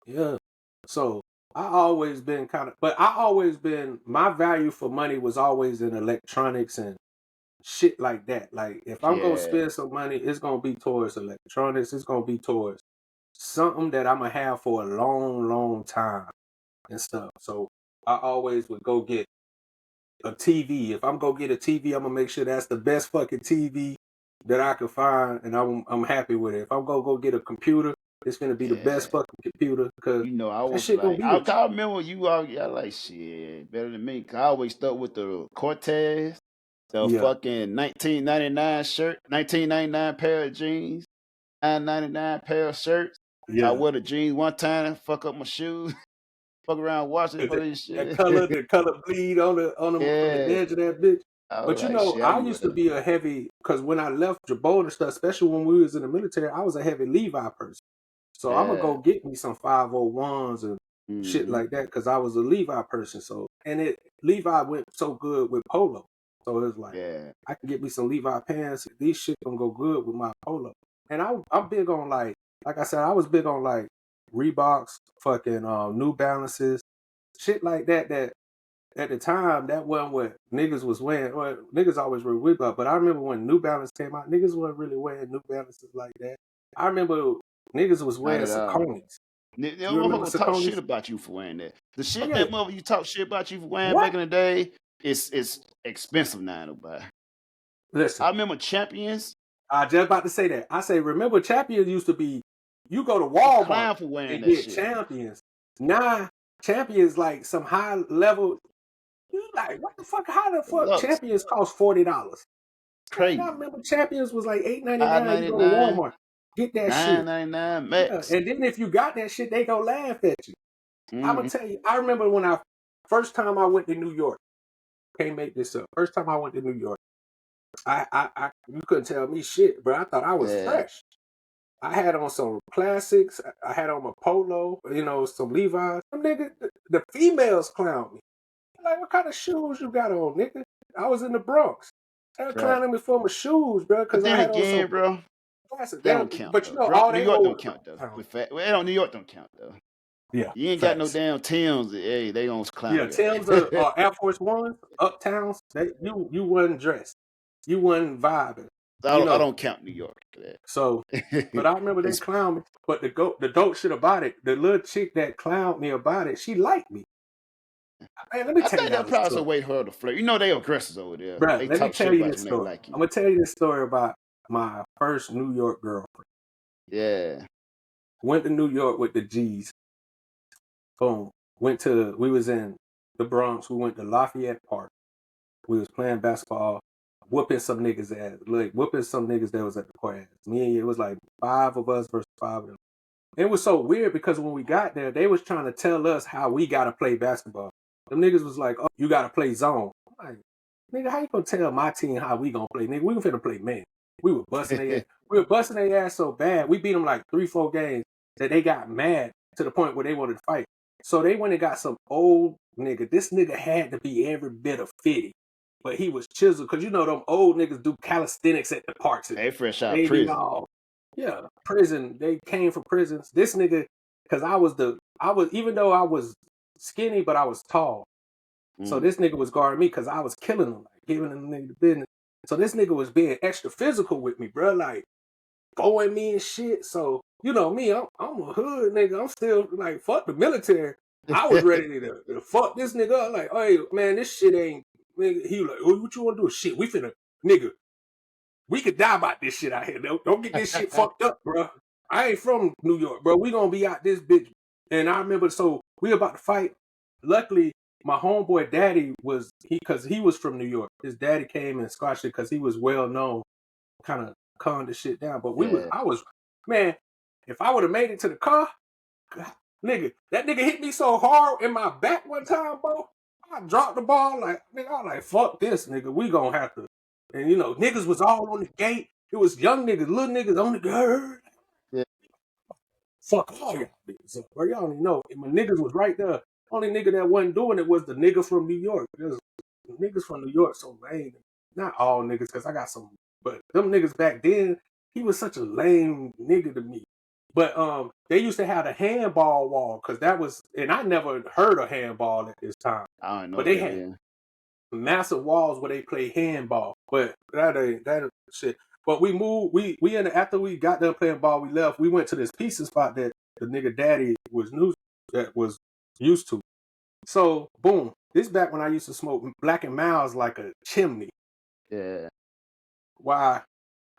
Yeah. So I always been my value for money was always in electronics and shit like that. Like if I'm gonna Yeah. spend some money, it's gonna be towards electronics. It's gonna be towards something that I'm gonna have for a long, long time and stuff. So I always would go get a TV. If I'm gonna get a TV, I'm gonna make sure that's the best fucking TV that I can find, and I'm happy with it. If I'm gonna go get a computer, it's gonna be the best Yeah. fucking computer because You know, I that was shit gonna like, be I, with you. I remember you all, yeah, like shit, better than me. 'Cause I always stuck with the Cortez, the Yeah. fucking 1999 shirt, 1999 pair of jeans, $9.99 pair of shirts. I Yeah. wear the jeans one time, fuck up my shoes, fuck around washing for this That shit. the color bleed on the Yeah. edge of that bitch. I was But you like, know, shit, I I'm used to ready. be a heavy because when I left Jabot and stuff, especially when we was in the military, I was a heavy Levi person. So I'm gonna Yeah. go get me some 501s and shit Mhm. like that because I was a Levi person. So Levi went so good with polo. So it's like Yeah. I can get me some Levi pants. These shit gonna go good with my polo. And I'm big on like I said, I was big on like Reeboks, fucking New Balances, shit like that. That at the time that wasn't what niggas was wearing. Well, niggas always wear Reebok, but I remember when New Balance came out, niggas wasn't really wearing New Balances like that. I remember niggas was Not wearing at all. Saucony's. The You remember motherfucker talk shit Saucony's? about you for wearing that. The Oh shit yeah. that motherfucker you talk shit about you for wearing What? back in the day, it's expensive now to buy. Listen, I remember Champions, I just about to say that. I say, remember Champions used to be, you go to a Walmart clown for wearing and that get shit. Champions. Now Champions like some high level. You like what the fuck? How the fuck Lux, Champions cost $40? Man, I crazy. remember Champions was like $8.99. You go to $5.99, Walmart, get that shit. $9.99 Yeah, max. and then if you got that shit, they go laugh at you. I'm gonna Mhm. tell you. I remember when first time I went to New York. Can't make this up. First time I went to New York, you couldn't tell me shit, bro. I thought I was Yeah. fresh. I had on some classics. I had on my polo, some Levi's. Some nigga, the females clown me. Like, what kind of shoes you got on, nigga? I was in the Bronx. They were Right. clowning me for my shoes, bro, But because I then had on some again, bro, classics. that don't count But you though. know, Bro, all New they York wore don't was count though. clown. Well, New York don't count though. Yeah, You ain't got no facts. damn Timbs. Hey, they gonna clown Yeah, you. Tim's or Air Force One, Uptowns. You wasn't dressed. You wasn't vibing. I don't count New York for that. So, but I remember they clowned me. But the dope shit about it, the little chick that clowned me about it, she liked me. Man, let me I tell you think that this probably a story. way for her to flirt. You know they aggressors over there. Bruh, They let me talk tell shit you about this you when they story. like I'm you. gonna tell you this story about my first New York girlfriend. Yeah. Went to New York with the G's. Boom. We was in the Bronx. We went to Lafayette Park. We was playing basketball, whooping some niggas ass. Like, whooping some niggas that was at the court ass. It was like 5 of us versus 5 of them. It was so weird because when we got there, they was trying to tell us how we got to play basketball. Them niggas was like, oh, you got to play zone. I'm like, nigga, how you going to tell my team how we going to play? Nigga, we finna play man. We were busting their ass. We were busting their ass so bad. We beat them like 3-4 games that they got mad to the point where they wanted to fight. So they went and got some old nigga. This nigga had to be every bit of 50. But he was chiseled. Because you know them old niggas do calisthenics at the parks. They fresh out They of be prison. all, yeah, prison. They came from prisons. This nigga, because even though I was skinny, but I was tall. So this nigga was guarding me because I was killing him, like giving him the business. So this nigga was being extra physical with me, bro, like throwing me and shit. So you know me, I'm a hood nigga. I'm still like fuck the military. I was ready to fuck this nigga up. Like, hey man, this shit ain't. Nigga. He was like, oh, what you want to do? Shit, we finna nigga. We could die about this shit out here. Don't get this shit fucked up, bro. I ain't from New York, bro. We gonna be out this bitch. And I remember, so we about to fight. Luckily, my homeboy daddy was because he was from New York. His daddy came and squashed it because he was well known, kind of calmed the shit down. But I was, man. If I would have made it to the car, God, nigga, that nigga hit me so hard in my back one time, bro. I dropped the ball like, nigga. I was like, fuck this, nigga. We gonna have to. And you know, niggas was all on the gate. It was young niggas, little niggas on the gate. Yeah. Fuck all y'all niggas up, bro. Y'all don't even know. And my niggas was right there. Only nigga that wasn't doing it was the nigga from New York. There's niggas from New York so lame. Not all niggas, because I got some, but them niggas back then, he was such a lame nigga to me. But they used to have the handball wall, because that was, and I never heard of handball at this time. I don't know. But they had massive walls where they play handball. But that shit. But we moved, after we got done playing ball, we left. We went to this pizza spot that the nigga daddy was used to. So boom, this back when I used to smoke Black and Milds like a chimney. Yeah. Why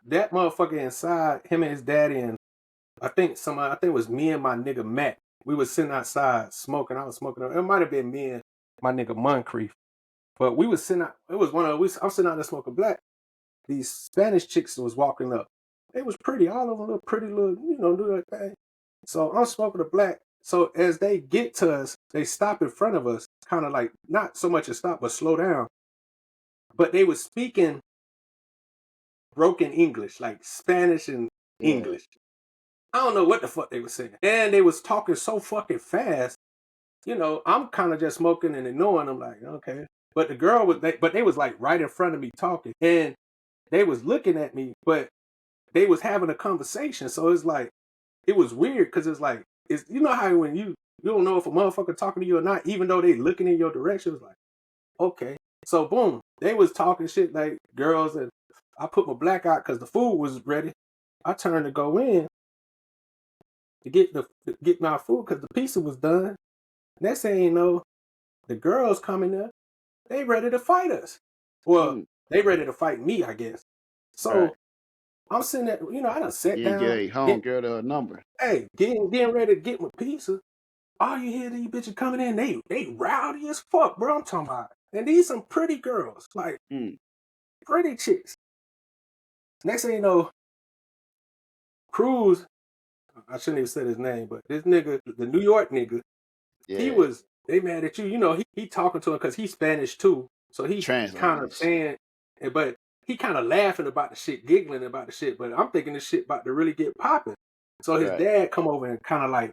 that motherfucker inside, him and his daddy, and I think it was me and my nigga Matt. We was sitting outside smoking. I was smoking. It might have been me and my nigga Moncrief. But we was sitting out. It was I'm sitting out there smoking black. These Spanish chicks was walking up. They was pretty, all of them look pretty little, do that thing. So I'm smoking the black. So as they get to us, they stop in front of us, kind of like, not so much a stop, but slow down. But they was speaking broken English, like Spanish and English. I don't know what the fuck they were saying. And they was talking so fucking fast. I'm kind of just smoking and ignoring them, like, okay. But the girl they was like right in front of me talking. And they was looking at me, but they was having a conversation. So it's like, it was weird because it's like, you know how when you don't know if a motherfucker talking to you or not, even though they looking in your direction, it's like, okay. So boom, they was talking shit like girls, and I put my black out because the food was ready. I turned to go in to get my food because the pizza was done. Next thing you know, the girls coming up, they ready to fight us. Well, they ready to fight me, I guess. So I'm sitting there, I done sat down. You home girl to her number. Hey, getting ready to get my pizza. All you hear these bitches coming in, they rowdy as fuck, bro. I'm talking about. And these some pretty girls, like pretty chicks. Next thing you know, Cruz, I shouldn't even said his name, but this nigga, the New York nigga, they mad at you. He talking to him because he's Spanish too. So he's kind of saying, but he kind of laughing about the shit, giggling about the shit. But I'm thinking this shit about to really get popping. So his dad come over and kind of like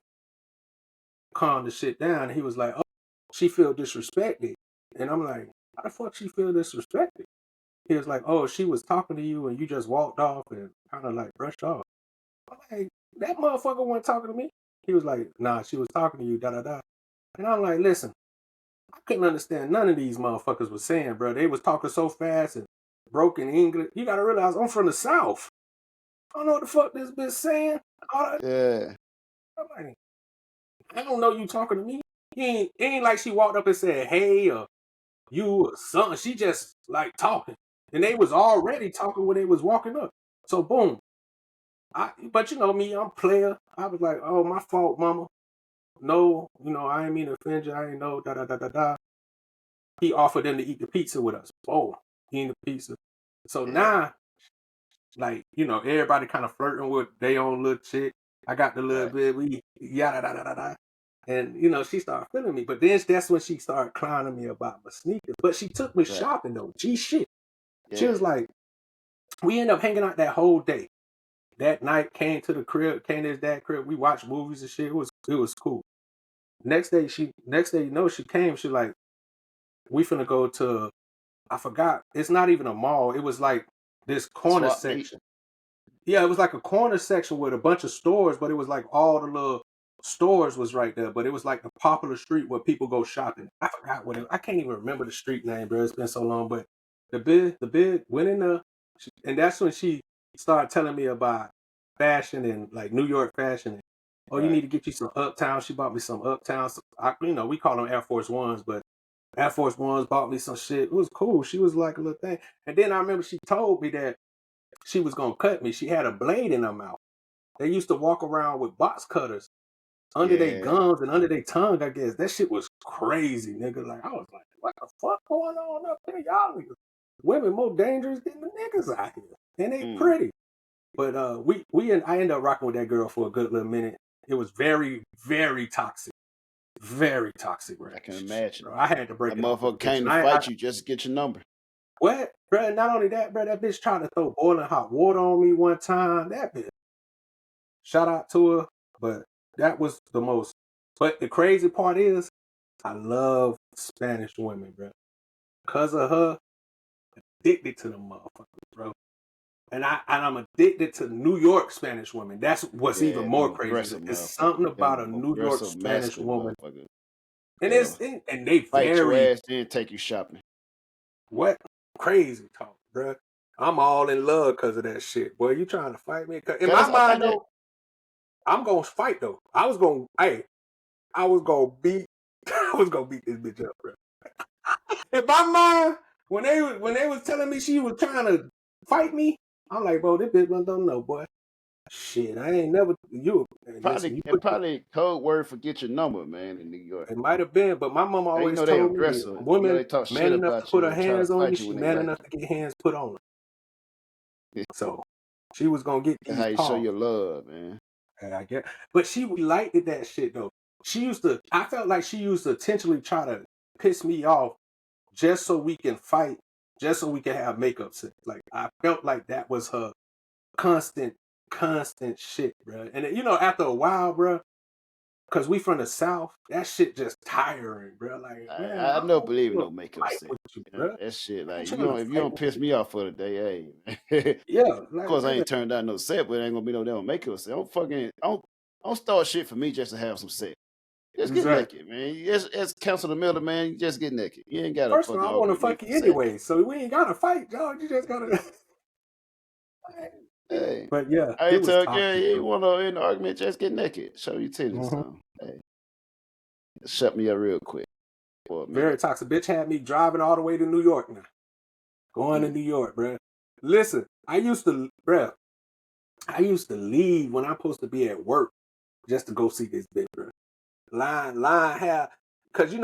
calm the shit down. And he was like, oh, she feel disrespected. And I'm like, how the fuck she feel disrespected? He was like, oh, she was talking to you and you just walked off and kind of like brushed off. I'm like, that motherfucker wasn't talking to me. He was like, nah, she was talking to you, da-da-da. And I'm like, listen, I couldn't understand none of these motherfuckers was saying, bro. They was talking so fast and broken English. You got to realize I'm from the South. I don't know what the fuck this bitch saying. Yeah. I'm like, I don't know you talking to me. It ain't like she walked up and said, hey, or you or something. She just like talking. And they was already talking when they was walking up. So boom. But you know me, I'm player. I was like, oh, my fault, mama. No, I ain't mean to offend you. I ain't know, da-da-da-da-da. He offered them to eat the pizza with us. Oh, eating the pizza. So now, like, everybody kind of flirting with their own little chick. I got the little bit, we yada-da-da-da-da. And, she started feeling me. But then that's when she started clowning me about my sneakers. But she took me shopping, though. Gee, shit. Yeah. She was like, we ended up hanging out that whole day. That night, came to his dad's crib. We watched movies and shit. It was cool. Next day, she came. She like, we finna go to, I forgot. It's not even a mall. It was like this corner section. Yeah, it was like a corner section with a bunch of stores, but it was like all the little stores was right there. But it was like the popular street where people go shopping. I forgot I can't even remember the street name, bro. It's been so long. But the bid went in there, and that's when she started telling me about fashion and like New York fashion. Oh, you Right. need to get you some Uptown. She bought me some Uptown. We call them Air Force Ones, but Air Force Ones bought me some shit. It was cool. She was like a little thing. And then I remember she told me that she was gonna cut me. She had a blade in her mouth. They used to walk around with box cutters under their Yeah. gums and under their tongue, I guess. That shit was crazy, nigga. Like, I was like, what the fuck going on up there? Y'all niggas. Women more dangerous than the niggas out here. And they pretty. But I ended up rocking with that girl for a good little minute. It was very, very toxic. Very toxic, right? I can imagine. Bro, I had to break That it off. motherfucker came to fight you just to get your number. What? Bro, not only that, bro, that bitch tried to throw boiling hot water on me one time. That bitch. Shout out to her, but that was the most. But the crazy part is, I love Spanish women, bro. Because of her, addicted to them motherfuckers, bro. And I'm addicted to New York Spanish women. That's what's even more crazy. It's something about a New York Spanish woman. And and they fight your very ass, then take you shopping. what crazy talk, bro. I'm all in love because of that shit. Boy, you trying to fight me? In my mind, though, I'm gonna fight though. I was gonna beat this bitch up, bro. In my mind, when they was telling me she was trying to fight me, I'm like, bro, this bitch don't know, boy. Shit, I ain't never Probably code word for get your number, man, in New York. It might have been, but my mama always told me that women man enough to put her hands on you, she man enough to get hands put on her. So she was gonna get these how you show your love, man. And I get, but she liked that shit though. I felt like she used to intentionally try to piss me off just so we can fight, just so we can have makeup sex. Like I felt like that was her constant shit, bro. And after a while, bro, because we from the South, that shit just tiring, bro. Like, man, I don't believe in no makeup sex. Bro. That shit, like, if you don't piss me off for the day, hey. Yeah. Of course, I ain't turned down no set, but it ain't gonna be no damn makeup sex. Don't start shit for me just to have some sex. Just get naked, man. Just cancel the middle, man. You just get naked. You ain't gotta. First of all, I want to fuck you anyway, so we ain't gotta fight, dog. You just gotta. Hey, but yeah, I tell you want to in the argument, just get naked. Show your titties. So, hey, shut me up real quick. Very toxic. Bitch had me driving all the way to New York now. Going to New York, bro. Listen, I used to leave when I'm supposed to be at work just to go see this bitch, bro. Line have, because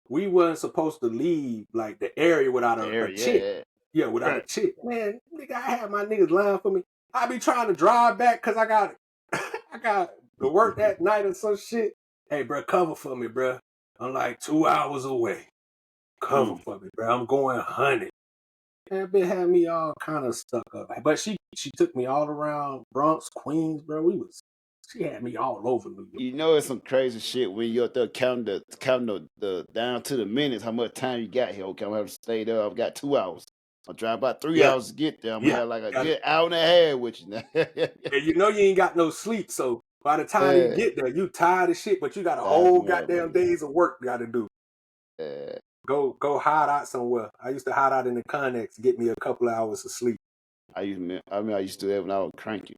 we weren't supposed to leave like the area without a chick. Yeah, without a chick. Man, nigga, I had my niggas lying for me. I be trying to drive back because I got to work that night or some shit. Hey, bro, cover for me, bro. I'm like 2 hours away. Cover for me, bro. I'm going 100. That bitch had me all kind of stuck up. But she took me all around Bronx, Queens, bro. She had me all over New York. It's some crazy shit when you're up there counting the down to the minutes, how much time you got here. Okay, I'm gonna have to stay there. I've got 2 hours. I'll drive about 3 hours to get there. I'm gonna have like a good hour and a half with you now. And you ain't got no sleep, so by the time you get there, you tired of shit, but you got a whole goddamn days of work you gotta do. Go hide out somewhere. I used to hide out in the Connex, get me a couple of hours of sleep. I used to do that when I was cranky.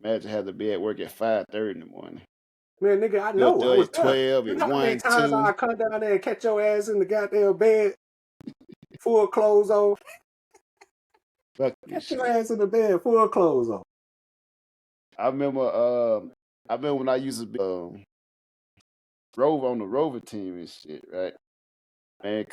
Imagine having to be at work at 5:30 in the morning. Man, nigga, I know. I was 12 and 1, 2. I come down there and catch your ass in the goddamn bed, full clothes on. Catch your ass in the bed, full clothes on. I remember when I used to be on the Rover team and shit, right? Man,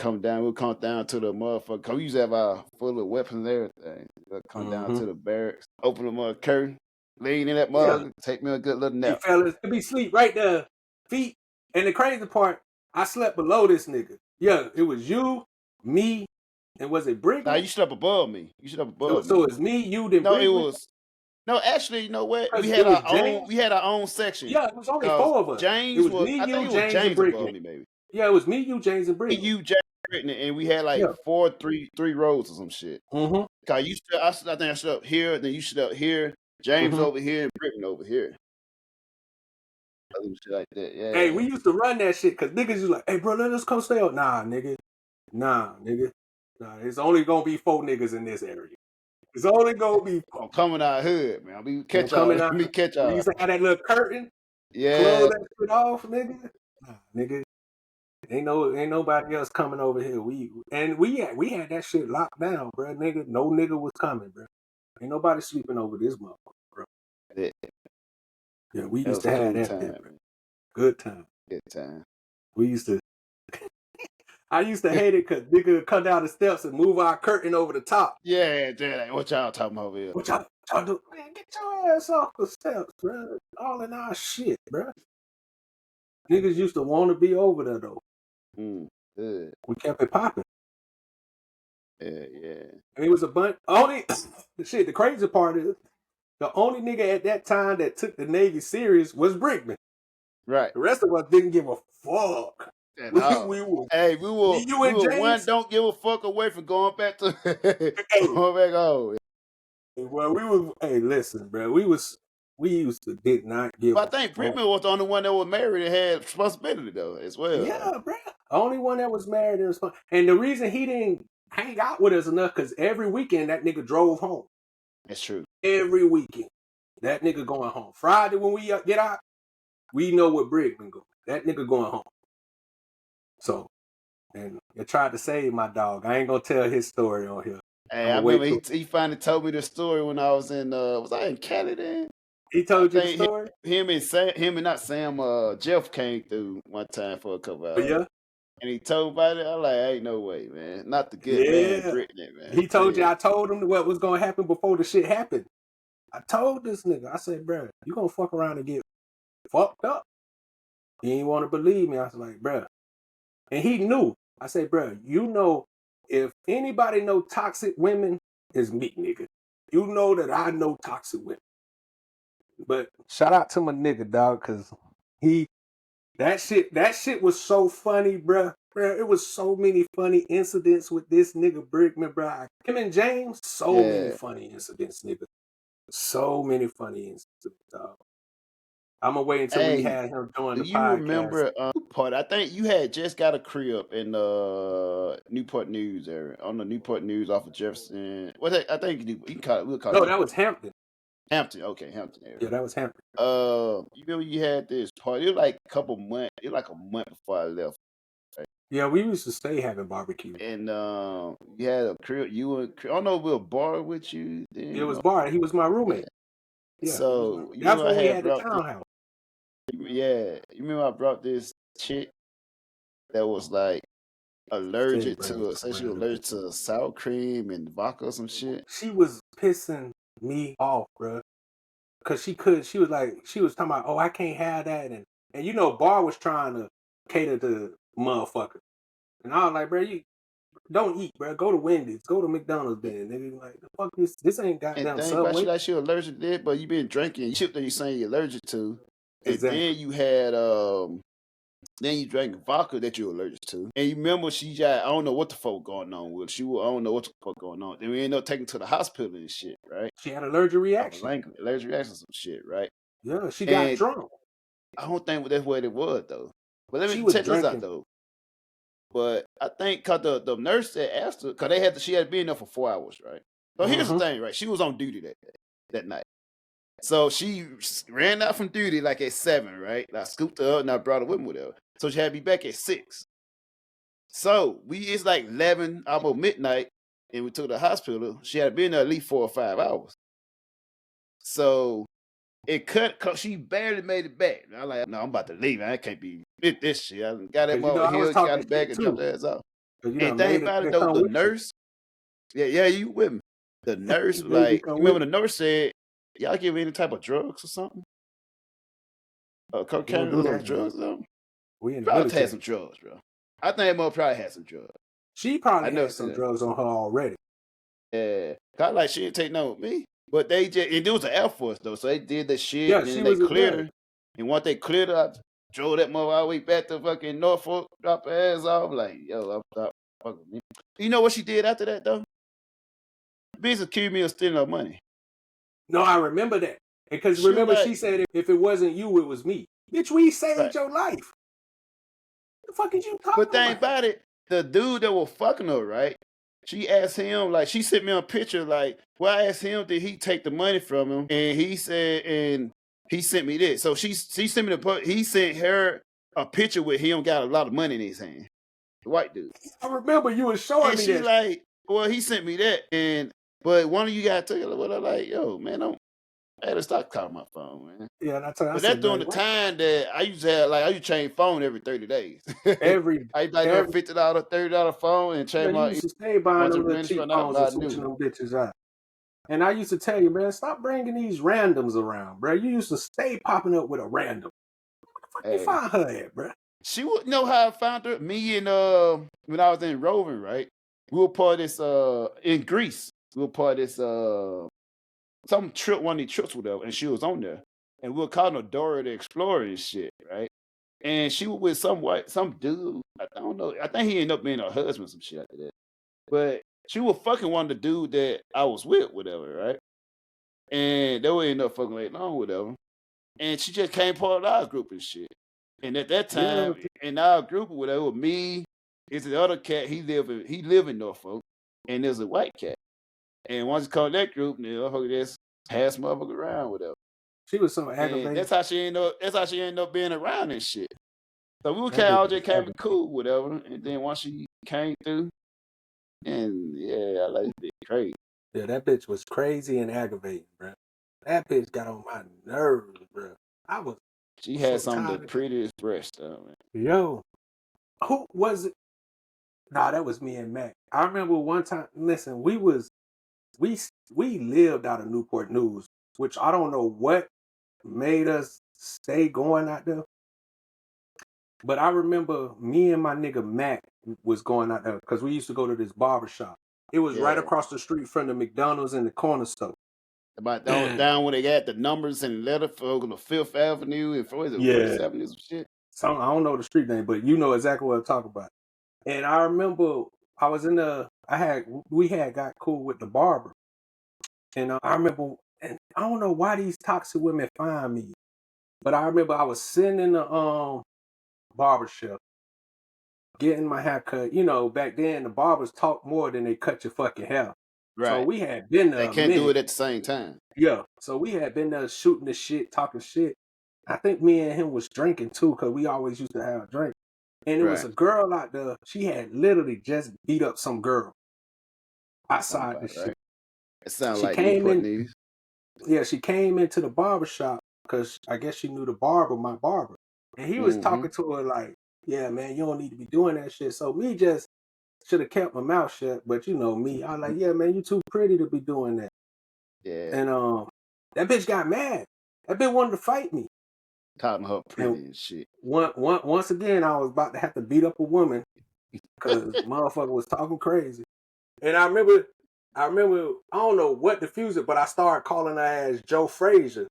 we'll come down to the motherfucker. We used to have our full of weapons and everything. We'll come down to the barracks, open the curtain, lean in that motherfucker, take me a good little nap. Hey, fellas, it be sleep right there, feet. And the crazy part, I slept below this nigga. Yeah, it was you, me, and was it Brick? Nah, you slept above me. So it's me, you, then No, Brick? it was. No, actually, you know what? We had our own section. Yeah, it was only 4 of us. James was me, you, James and Brick above me, maybe. Yeah, it was me, you, James, and Brick. You, James, and we had like 3 rows or some shit. Mm-hmm. Cause I think I slept here, then you slept here, James over here, and Brittany over here. Shit like that. Yeah. Hey, we used to run that shit because niggas was like, hey, bro, let us come stay out. Nah, nigga. Nah, it's only gonna be 4 niggas in this area. It's only gonna be 4. I'm coming out hood, man. We I'm catch coming y'all. out. Me catch We y'all. used to have that little curtain, Yeah. close that shit off, nigga. Nah, nigga. Ain't nobody else coming over here. We had that shit locked down, bro. Nigga, no nigga was coming, bro. Ain't nobody sleeping over this motherfucker, bro. Yeah. Yeah, we That used was to have cool that, time, bro. man. Good time. Good time. We used to. I used to hate it because nigga would come down the steps and move our curtain over the top. Yeah, like, what y'all talking about here? What y'all do? Man, get your ass off the steps, bro. All in our shit, bro. Niggas used to want to be over there though. Good. We kept it popping. Yeah. And it was a bunch. Only the crazy part is the only nigga at that time that took the Navy serious was Brickman. Right. The rest of us didn't give a fuck. We were you and James. One don't give a fuck away from going back to going back home. Well, hey, listen, bro. We used to did not give. But I think Brickman was the only one that was married and had responsibility though, as well. Yeah, bro. Only one that was married and responsible. And the reason he didn't hang out with us enough because every weekend that nigga drove home. That's true. Every weekend, that nigga going home. Friday when we get out, we know where Brickman going. That nigga going home. So, and I tried to save my dog. I ain't gonna tell his story on here. Hey, I remember he finally told me the story when I was in was I in Canada? He told you the story? Him and not Sam, Jeff came through one time for a couple hours. Yeah. And he told about it. I'm like, ain't no way, man. Not the good man, Brittany, man. He told you I told him what was gonna happen before the shit happened. I told this nigga, I said, bro, you gonna fuck around and get fucked up. He ain't want to believe me. I was like, bro. And he knew. I said, bro, you know, if anybody know toxic women, it's me, nigga. You know that I know toxic women. But shout out to my nigga, dog, because that shit was so funny, bro. Bro, it was so many funny incidents with this nigga Brickman, bro. Him and James, many funny incidents, nigga. So many funny incidents, dog. I'm gonna wait until we had him doing the podcast. You remember Newport? I think you had just got a crib in Newport News area, on the Newport News off of Jefferson. I think you can call it. We'll call it. No, that was Hampton. Hampton, okay, Hampton area. Yeah, that was Hampton. You remember you had this party? It was like a couple months. It was like a month before I left. Right? Yeah, we used to stay having barbecue. And you had a crib. I don't know if we were bar with you. Then, it was bar. He was my roommate. Yeah. So that's when we had the townhouse. Yeah, you remember I brought this chick that was like allergic to it. Say she was allergic to sour cream and vodka or some shit. She was pissing me off, bro. Cause she was talking about, oh, I can't have that, and you know, Bar was trying to cater to motherfucker, and I was like, bro, you don't eat, bro. Go to Wendy's, go to McDonald's, then. Nigga, like, the fuck this ain't goddamn Subway. Like she allergic to it, but you been drinking shit that you saying you're allergic to. Exactly. And then you had then you drank vodka that you're allergic to. And you remember she got, I don't know what the fuck going on with. I don't know what the fuck going on. Then we ended up taking to the hospital and shit, right? She had allergic reaction. Allergic reaction to some shit, right? Yeah, she got drunk. I don't think that's what it was though. But let me check this out though. But I think cause the nurse that asked her, cause she had been there for 4 hours, right? So here's the thing, right? She was on duty that night. So she ran out from duty like at 7, right? I scooped her up and I brought her with me there. So she had to be back at 6. So it's like 11, almost midnight, and we took her to the hospital. She had been there at least 4 or 5 hours. So it cut, cause she barely made it back. And I'm like, no, I'm about to leave. I can't be this shit. I got that motherfucker, got it back and jumped her ass off. And think about it though, the nurse, yeah, you with me. The nurse, like, you remember the nurse said, y'all give any type of drugs or something? Cocaine or drugs or something? We probably had some drugs, bro. I think Mo probably had some drugs. She probably had some drugs on her already. Yeah. Cause like she didn't take none with me. But they just, and it was the Air Force though, so they did the shit and then they cleared her. And once they cleared her, I drove that mother all the way back to fucking Norfolk, dropped her ass off. Like, yo, I'm fucking me. You know what she did after that though? Bitch accused me of stealing her money. No, I remember that. Because remember, she said if it wasn't you, it was me. Bitch, we saved your life. The fuck is you talking about? But think about it. The dude that was fucking her, right? She asked him, like, she sent me a picture, like, well, I asked him, did he take the money from him? And he said, and he sent me this. So she sent me he sent her a picture with him got a lot of money in his hand. The white dude. I remember you was showing And me she that. like, well, he sent me that. But one of you guys took it. But I'm like, yo, man, I had to stop calling my phone, man. Yeah, and I told you, I But said, that's during man, the time that I used to have, like, I used to change phone every 30 days. every I like a $50, $30 phone and you change know, you my used to stay buying bunch them of little minutes cheap for not phones and buy switching new. them bitches out. And I used to tell you, man, stop bringing these randoms around, bro. You used to stay popping up with a random. Where the fuck you find her at, bro? She would know how I found her. Me and when I was in Roving, right? We were part of this in Greece. We were part of this some trip, one of these trips with her, and she was on there. And we were calling her Dora the Explorer and shit, right? And she was with some dude. I don't know. I think he ended up being her husband, some shit after that. But she was fucking one of the dude that I was with, whatever, right? And they would end up fucking later on, whatever. And she just came part of our group and shit. And at that time, in our group, whatever, with me, it's the other cat. He live in Norfolk, and there's a white cat. And once you call that group, then motherfucker just pass motherfucker around, whatever. She was so And aggravated. that's how she ended up being around and shit. So we That bitch all was just came aggravated. cool, whatever. And then once she came through, and yeah, I like it crazy. Yeah, that bitch was crazy and aggravating, bro. That bitch got on my nerves, bro. She had so some of tired the of prettiest breasts, though, man. Yo, who was it? Nah, that was me and Mac. I remember one time. Listen, we lived out of Newport News, which I don't know what made us stay going out there. But I remember me and my nigga Mac was going out there because we used to go to this barber shop. It was right Yeah. across the street from the McDonald's and the corner store. About down when they got the numbers and letter for the Fifth Avenue and what is it, Yeah. 47th or some shit. So I don't know the street name, but you know exactly what I'm talking about. And I remember I was we had got cool with the barber. And I remember, and I don't know why these toxic women find me, but I remember I was sitting in the barber shop getting my hair cut. You know, back then the barbers talk more than they cut your fucking hair. Right. So we had been there. They can't do it at the same time. Yeah. So we had been there shooting the shit, talking shit. I think me and him was drinking too, because we always used to have a drink. And there was a girl out there. She had literally just beat up some girl outside the shit. It sounds she like came Newport in. News. Yeah, she came into the barber shop because I guess she knew the barber, my barber, and he was talking to her like, "Yeah, man, you don't need to be doing that shit." So me just should have kept my mouth shut, but you know me, I was like, "Yeah, man, you too pretty to be doing that." Yeah. And that bitch got mad. That bitch wanted to fight me. Talking her pretty and shit. Once again, I was about to have to beat up a woman because motherfucker was talking crazy. And I remember, I don't know what diffused it, but I started calling her ass Joe Frazier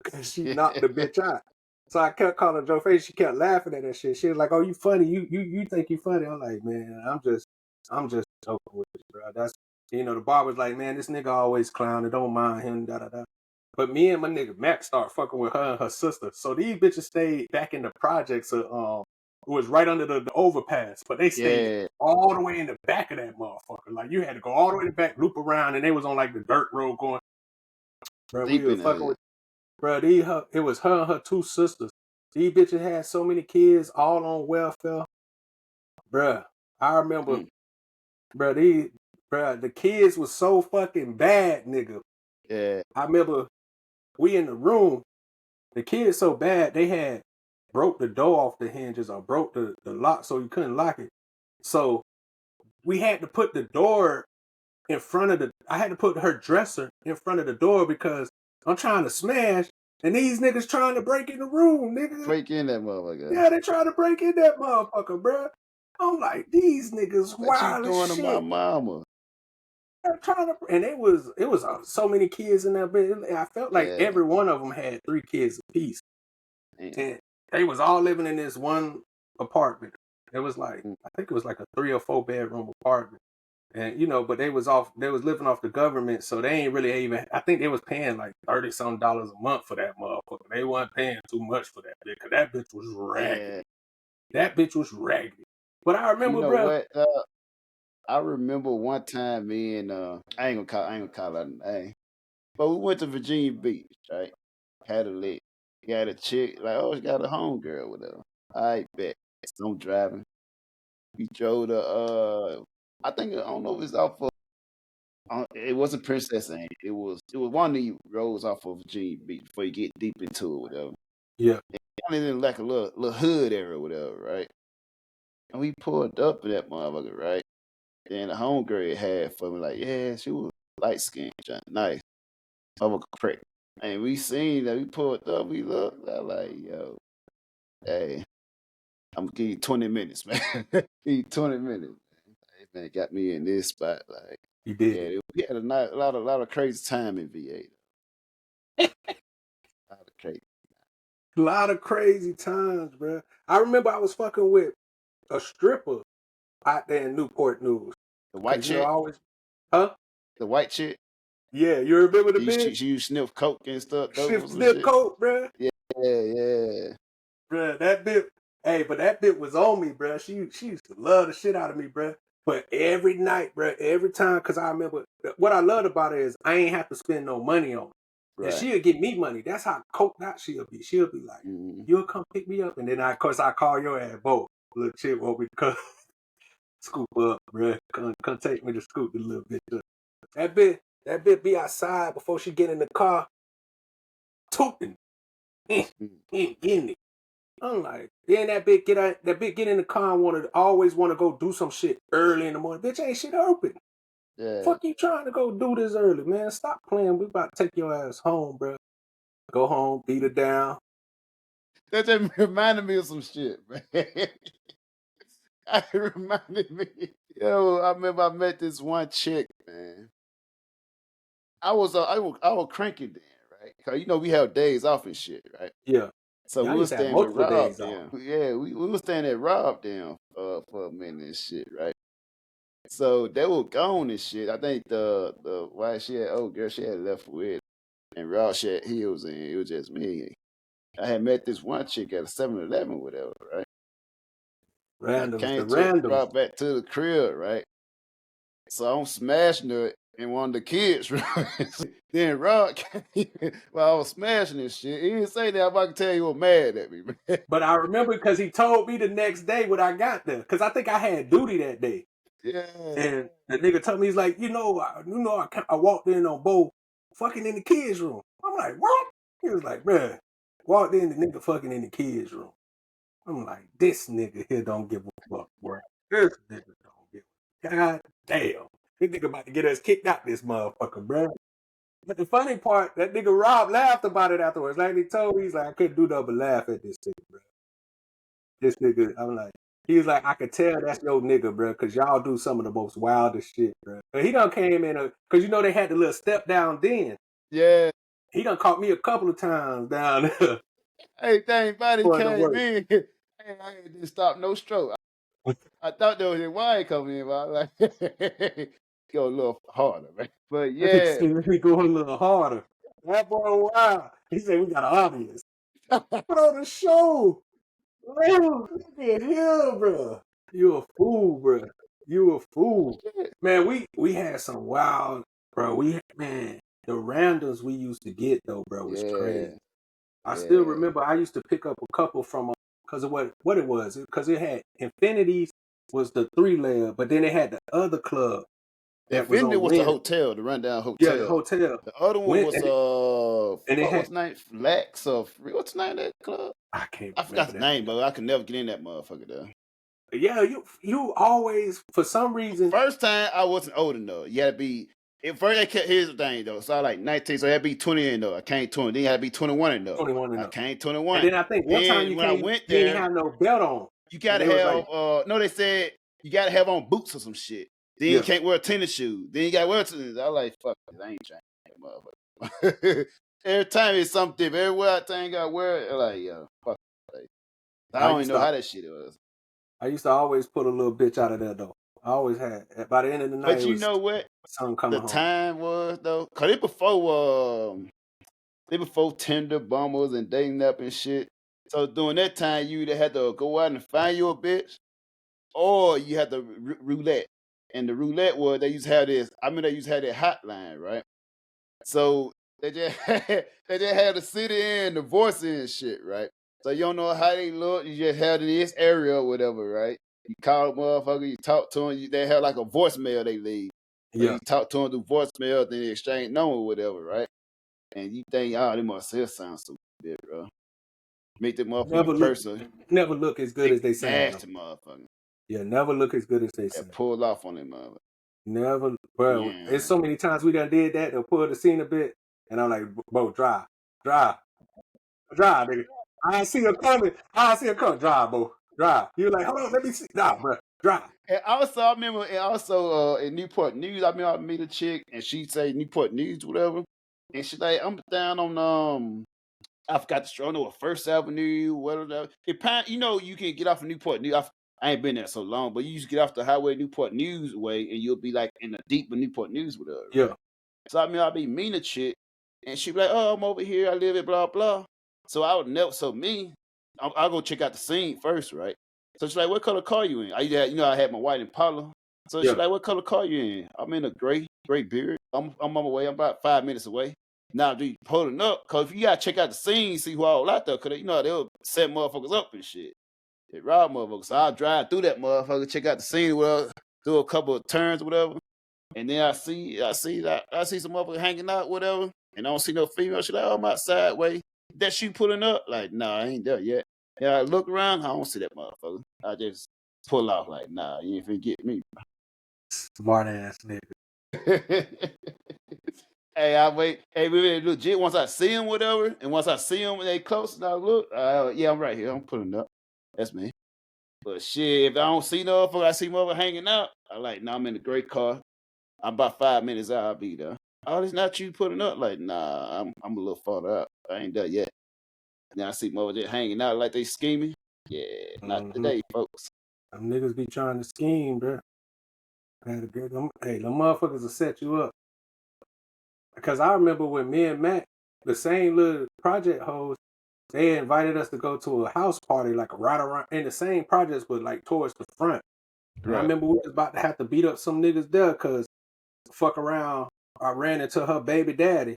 because she knocked the bitch out. So I kept calling her Joe Frazier. She kept laughing at that shit. She was like, "Oh, you funny? You think you funny?" I'm like, "Man, I'm just joking with you, bro." That's the barber's like, "Man, this nigga always clowning. Don't mind him." Da da da. But me and my nigga Mac started fucking with her and her sister. So these bitches stayed back in the projects. It was right under the overpass, but they stayed all the way in the back of that motherfucker. Like you had to go all the way in the back, loop around, and they was on like the dirt road going. Bro, we were fucking with. Bro, it was her and her two sisters. These bitches had so many kids, all on welfare. Bro, I remember. Bro, the kids was so fucking bad, nigga. Yeah. I remember. We in the room, the kids so bad they had broke the door off the hinges or broke the lock so you couldn't lock it. So we had to put the door in front of I had to put her dresser in front of the door because I'm trying to smash and these niggas trying to break in the room, nigga. Break in that motherfucker. Yeah, they trying to break in that motherfucker, bro. I'm like, these niggas wild as shit. What you doing to my mama? And it was so many kids in there, but I felt like every one of them had 3 kids apiece. And they was all living in this one apartment. It was like I think it was like a 3 or 4 bedroom apartment. And but they was living off the government, so they ain't really even. I think they was paying like $30-some a month for that motherfucker. They wasn't paying too much for that bitch, 'cause that bitch was raggedy. That bitch was raggedy. But I remember, bro. I remember one time me and I ain't gonna call her name, but we went to Virginia Beach, right? Had a lick. Got a chick like, oh, she got a homegirl with her. I bet. So I'm driving. We drove to I think I don't know if it's off of it wasn't Princess Anne. It was one of the roads off of Virginia Beach before you get deep into it, whatever. Yeah. Kind of in like a little hood area, whatever, right? And we pulled up in that motherfucker, right? Then the homegirl had for me like, yeah, she was light skinned, nice, of a crack. And we seen that we pulled up, we looked, I like, yo, hey, I'm gonna give you 20 minutes, man. Give you 20 minutes. Hey, man, got me in this spot, like. You did. Yeah, we had a lot of crazy time in VA. A lot of crazy. A lot of crazy times, bro. I remember I was fucking with a stripper out there in Newport News. The white 'Cause you know, chick? I always, huh? The white chick? Yeah, you remember the She bitch? she used to sniff coke and stuff. She doubles and sniff shit. coke, bro. Yeah. Bruh, that bit, hey, but that bit was on me, bruh. She used to love the shit out of me, bruh. But every night, bruh, every time, because I remember, what I loved about her is I ain't have to spend no money on her. Right. And she'll give me money. That's how coked out she'll be. She'll be like, you'll come pick me up. And then, of course, I call your ass, Bo. Little chick won't be come scoop up, bruh. Come take me to scoop the little bitch up. That bit be outside before she get in the car, tooting. Ain't getting it. I'm like, then that bitch get in the car and always want to go do some shit early in the morning. Bitch, ain't shit open. Yeah. Fuck you trying to go do this early, man. Stop playing. We about to take your ass home, bro. Go home, beat her down. That just reminded me of some shit, man. It reminded me. Yo, I remember I met this one chick, man. I was cranky then, right? Cause you know we have days off and shit, right? Yeah. So Y'all we was used to have staying with multiple Rob days off. down. Yeah, we was staying at Rob down for a minute and shit, right? So they were gone and shit. I think the wife she had old girl she had left with, and Rob she had heels and it was just me. I had met this one chick at a 7-Eleven, whatever, right? Randoms, I the came to randoms. Rob back to the crib, right? So I'm smashing her in one of the kids' rooms. Then Rob came while I was smashing this shit. He didn't say that, but I can tell he was mad at me, man. But I remember because he told me the next day when I got there. Because I think I had duty that day. Yeah. And the nigga told me, he's like, I walked in on Bo fucking in the kids' room. I'm like, what? He was like, bruh, walked in the nigga fucking in the kids' room. I'm like, this nigga here don't give a fuck, bro. This nigga don't give a God damn. This nigga about to get us kicked out this motherfucker, bro. But the funny part, that nigga Rob laughed about it afterwards. Like he told me, he's like, I couldn't do nothing but laugh at this nigga, bro. This nigga, I'm like, he was like, I could tell that's your nigga, bro, because y'all do some of the most wildest shit, bro. But he done came in, because you know they had the little step down then. Yeah. He done caught me a couple of times down there. Hey, thank buddy For the came work. in. Hey, I didn't stop no stroke. I thought there was his wife coming in, but I was like, go a little harder, man. But yeah. He go a little harder. That boy, wow. He said, we got an audience. Put on the show. Oh, look at him, bro. You a fool, bro. You a fool. Man, we had some wild, bro. The randoms we used to get, though, bro, was crazy. I still remember I used to pick up a couple from, because of what it was. Because it had Infinities was the 3-layer, but then it had the other club. Infinity was the hotel, the rundown hotel. Yeah, the hotel. The other one was and it had, what's the name? Flex or what's the name of that club? I forgot the name, but I could never get in that motherfucker though. Yeah, you always for some reason. First time I wasn't old enough. You had to be. Here's the thing though. So I like 19, so I had to be 20 and though. I can't 20. Then you had to be 21 and though. 21 and I can't 21. And then I think one time when I went there, you didn't have no belt on. You gotta have no, they said you gotta have on boots or some shit. Then you can't wear tennis shoes. Then you gotta wear tennis. I was like, fuck it, I ain't trying that motherfucker. Every time it's something different. Everywhere I think I wear it, like, yo, fuck it. I don't even know how that shit was. I used to always put a little bitch out of there though. I always had. By the end of the night, but you know what? The time was though, cause it before Tinder, Bummers, and dating up and shit. So during that time, you either had to go out and find you a bitch, or you had to roulette. And the roulette was they used to have this. I mean, they used to have that hotline, right? So they just they just had the city and the voice and shit, right? So you don't know how they look. You just had this area or whatever, right? You call a motherfucker, you talk to them. They have like a voicemail they leave. So Yeah. you talk to them through voicemail, then they exchange number or whatever, right? And you think, oh, they must still sound so good, bro. Make the motherfucking person Never look as good as they sound. nasty motherfucker. Yeah, never look as good as they That sound. pull off on them motherfucker. Never, bro. Yeah. There's so many times we done did that. They'll pull the scene a bit, and I'm like, bro, drive, nigga. I see her coming. Drive, bro, drive. You're like, hold on, let me see. Nah, bro, drive. And also, I remember, in Newport News, I meet a chick, and she say Newport News, whatever, and she like, I'm down on I forgot the street, I know First Avenue, whatever. You know, you can get off of Newport News. I ain't been there so long, but you just get off the highway Newport News way, and you'll be like in the deep of Newport News, whatever. Yeah. So I mean, I'll be meeting a chick, and she be like, "Oh, I'm over here. I live at blah blah." So I would never. So me, I'll go check out the scene first, right? So she's like, "What color car you in?" I had my white Impala. So she's like, "What color car you in?" I'm in a gray Beard. I'm on my way. I'm about 5 minutes away. Now, dude, pulling up, cause if you gotta check out the scene, see who all out there, cause they'll set motherfuckers up and shit. They rob motherfuckers. So I'll drive through that motherfucker, check out the scene, whatever, do a couple of turns, whatever. And then I see some motherfucker hanging out, whatever, and I don't see no female. She's like, "Oh, I'm outside way." That she pulling up? Like, nah, I ain't there yet. And I look around, I don't see that motherfucker. I just pull off like, nah, you ain't finna get me. Smart ass nigga. Hey, I wait. Hey, we legit. Once I see him, whatever, and once I see him when they close, and I look, yeah, I'm right here. I'm pulling up. That's me. But shit, if I don't see no motherfucker, I see motherfucker hanging out. I like, nah, I'm in a great car. I'm about 5 minutes out. I'll be there. Oh, it's not you putting up. Like, nah, I'm a little farther out. I ain't there yet. Now I see motherfuckers just hanging out like they scheming. Yeah, not today, folks. Them niggas be trying to scheme, bro. Hey, them motherfuckers will set you up. Because I remember when me and Matt, the same little project hoes, they invited us to go to a house party, like right around in the same projects, but like towards the front. Right. I remember we was about to have to beat up some niggas there because fuck around, I ran into her baby daddy.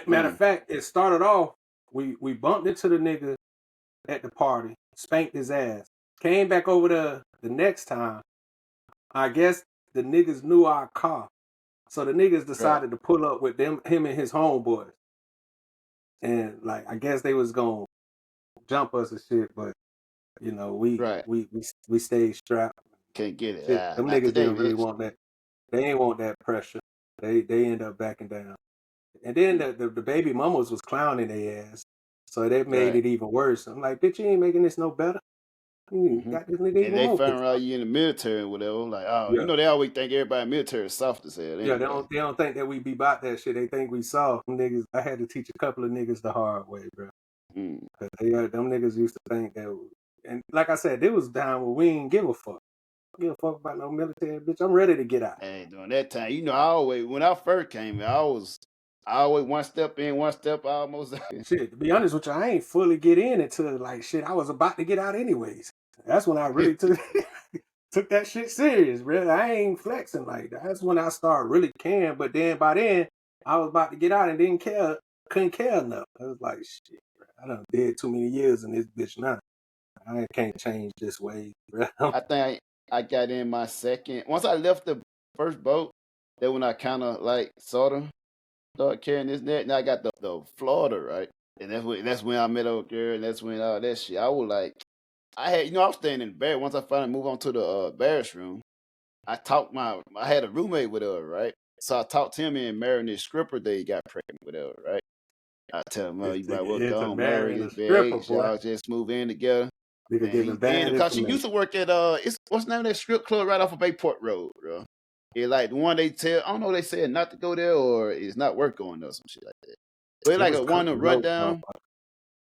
Matter of fact, it started off, we bumped into the nigga at the party, spanked his ass. Came back over there the next time. I guess the niggas knew our car. So the niggas decided to pull up with him and his homeboys. And like, I guess they was gonna jump us and shit, but you know, we stayed strapped. Can't get it. Them niggas didn't really want that. They ain't want that pressure. They end up backing down. And then the baby mamas was clowning their ass. So that made it even worse. I'm like, bitch, you ain't making this no better. Got this nigga and they found out you in the military or whatever. Like, you know, they always think everybody in the military is soft as hell. They don't think that we be about that shit. They think we soft. Them niggas, I had to teach a couple of niggas the hard way, bro. Cause them niggas used to think that, and like I said, they was down where we ain't give a fuck. Give a fuck about no military, bitch. I'm ready to get out. Hey, during that time, you know, when I first came, I always one step in, one step almost out. Shit, to be honest with you, I ain't fully get in until like shit. I was about to get out anyways. That's when I really took that shit serious, bro. I ain't flexing like that. That's when I started really caring. But then by then, I was about to get out and couldn't care enough. I was like, shit, bro, I done did too many years in this bitch now. I can't change this way, bro. I think I got in my second. Once I left the first boat, then when I kind of like sort of started carrying this net, and I got the Florida, right? And that's when I met a girl, and that's when all that shit. I was like, I was staying in the bed. Once I finally moved on to the barracks room, I had a roommate with her, right? So I talked to him and married this stripper that he got pregnant with her, right? I tell him, you might well go marry this bitch. Y'all just move in together. Because she used to work at what's the name of that strip club right off of Bayport Road, bro? It's like the one they tell, I don't know, they said not to go there or it's not worth going there or some shit like that. But it's like a one to run down.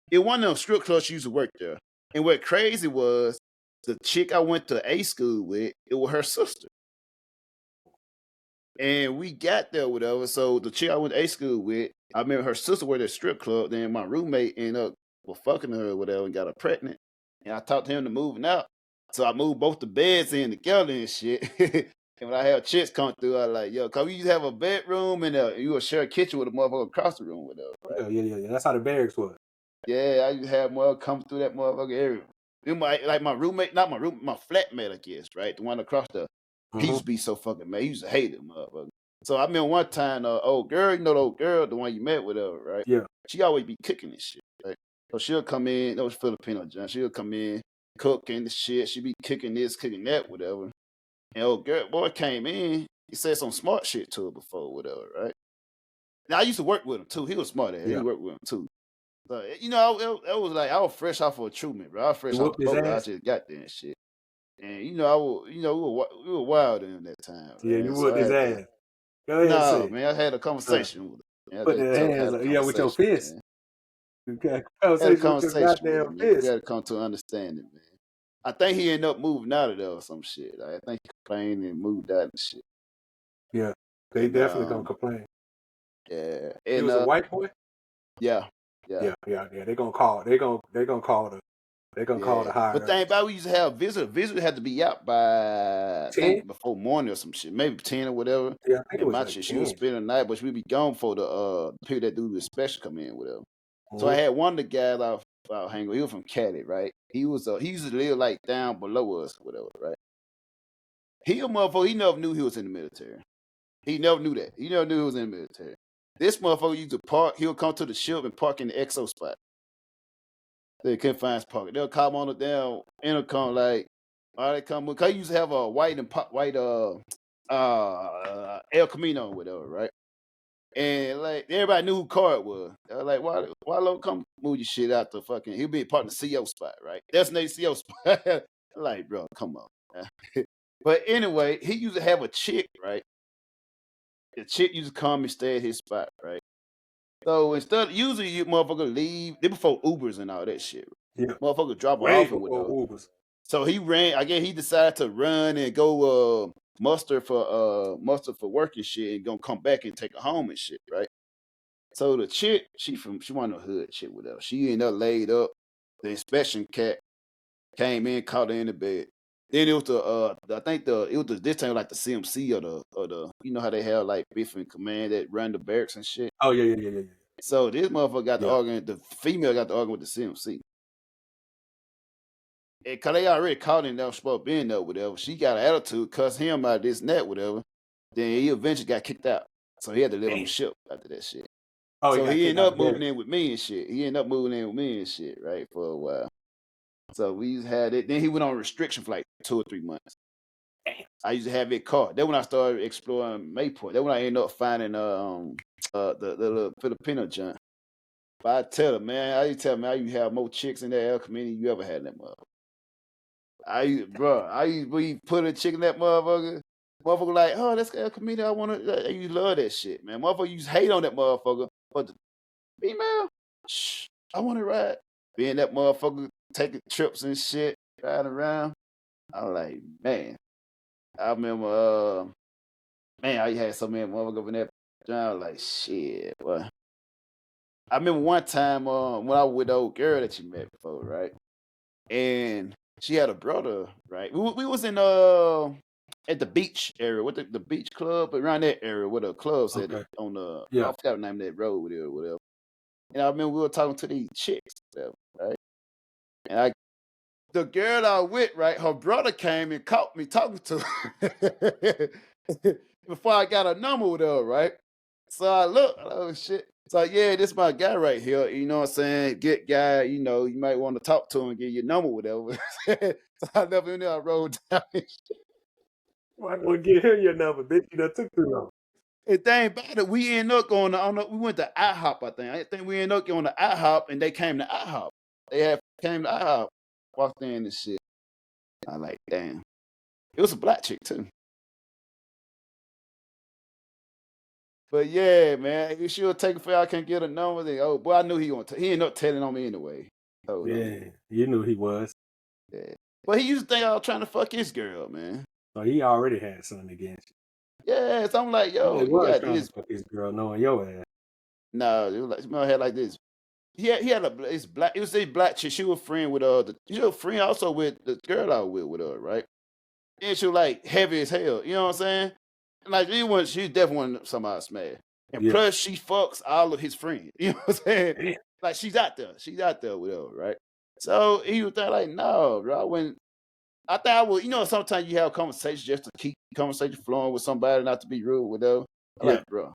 It one of them strip clubs she used to work there. And what crazy was, the chick I went to A school with, it was her sister. And we got there, whatever. So the chick I went to A school with, I remember her sister worked at a strip club. Then my roommate ended up fucking her or whatever and got her pregnant. And I talked to him to moving out. So I moved both the beds in together and shit. And when I have chicks come through, I like, yo, cause we used to have a bedroom and you would share a kitchen with a motherfucker across the room with us, right? Yeah. That's how the barracks was. Yeah, I used to have motherfucker come through that motherfucker area. Then my roommate, not my roommate, my flatmate, I guess, right? The one across the, he used to be so fucking mad. He used to hate him, motherfucker. So I remember one time, old girl, you know the old girl, the one you met with her, right? Yeah. She always be cooking this shit, right? So she'll come in, those Filipino John, she'll come in, cooking the shit, she be cooking this, cooking that, whatever. And old girl boy came in, he said some smart shit to her before, whatever, right? Now I used to work with him too. He was smart at it. Yeah. He worked with him too. So you know, it was like I was fresh off of a treatment, bro. I was fresh You off whooped the his boat. I ass? just got there and shit. And you know, we were wild in that time. Yeah, man. you So whooped I his had to- ass. Go ahead and No, say. man, I had a conversation with him. Man. I Put just the had hands a up. Yeah, with your conversation, fist. man. You got Had a conversation with your conversation with goddamn him, man. We fist. had to come to an understanding, man. I think he ended up moving out of there or some shit. I think he complained and moved out and shit. Yeah, they And, definitely gonna complain. Yeah. He And was a white boy. yeah. Yeah. They gonna call. They gonna call the. They gonna call the higher. But thing about we used to have visitors. Visitors had to be out by I 10? think before morning or some shit, maybe 10 or whatever. Yeah, I think it And was my like shit, she would 10. spend the night, but she would be gone for the people that do the special come in, whatever. So Mhm. I had one of the guys out hanging with. He was from Cali, right? He used to live like down below us, whatever, right? He a motherfucker. He never knew he was in the military. He never knew that. He never knew he was in the military. This motherfucker used to park. He'll come to the ship and park in the exo spot. They couldn't find his pocket. They'll call him on the down intercom like, all right, come. Because he used to have a white El Camino or whatever, right? And like everybody knew who car it was. They were like, why don't come move your shit out the fucking? He'll be part of the CO spot, right? Designated CO spot. Like, bro, come on. Man. But anyway, he used to have a chick, right? The chick used to come and stay at his spot, right? So instead, usually you motherfucker leave. They before Ubers and all that shit. Yeah. Motherfucker drop her Way off and before whatever. Ubers. So he ran. I guess he decided to run and go muster for work and shit, and gonna come back and take her home and shit, right? So the chick, she wanted a hood shit, whatever. She ended up laid up. The inspection cat came in, caught her in the bed. Then it was this time like the CMC or the you know how they have like Biff and Command that run the barracks and shit. Oh yeah. So this motherfucker got the Yeah. argument. The female got the argument with the CMC. And cause they already caught him, that was supposed to be in there, whatever. She got an attitude, cussed him out, this and that, whatever. Then he eventually got kicked out. So he had to live on the Damn. ship after that shit. Oh, So got he kicked ended out up the moving barracks. in with me and shit. Right, for a while. So we had it. Then he went on restriction for like 2 or 3 months. I used to have it caught. Then when I started exploring Mayport, then when I ended up finding the little Filipino joint. But I tell him, man, I used to tell him, you have more chicks in that El Camino you ever had in that motherfucker. We put a chick in that motherfucker. Motherfucker like, oh, that's El Camino. I want to. You love that shit, man. Motherfucker, you hate on that motherfucker, but the female, I want to ride. Being that motherfucker, taking trips and shit, riding around. I'm like, man. I remember, I had so many motherfuckers up in that job. Like, shit, boy. I remember one time when I was with the old girl that you met before, right? And she had a brother, right? We was in at the beach area, with the beach club around that area where the clubs at Okay. on the Yeah. I forgot the name of that road there or whatever. And I remember we were talking to these chicks, right? And the girl I was with, right, her brother came and caught me talking to her before I got a number with her, right? So I look, oh shit. So yeah, this my guy right here. You know what I'm saying? Good guy, you know, you might want to talk to him and get your number, whatever. So I never knew I rolled down. Why don't get him your number, bitch? You done took too long. And thing about it, we ended up going to, we went to IHOP, I think. I think we ended up going to IHOP and they came to IHOP. They came to IHOP, walked in and shit. I like, damn. It was a black chick too. But yeah, man, if she'll take it for I can't get a number. Then, oh boy, I knew he ended up telling on me anyway. Hold on. Yeah, you knew he was. Yeah. But he used to think I was trying to fuck his girl, man. So he already had something against you. Yeah, so I'm like, He yo, really you was got trying this. to fuck his girl knowing your ass. No, it was like smell had like this. He had it's black. It was a black chick. She was a friend with she was a friend also with the girl I was with her, right? And she was like heavy as hell. You know what I'm saying? Like she definitely wasn't somebody smash. And Yeah. plus she fucks all of his friends. You know what I'm saying? Damn. Like she's out there. She's out there with her, right? So he was there like, no, bro. I think I would, sometimes you have conversations just to keep conversation flowing with somebody, not to be rude with them. I'm Yeah. like, bro,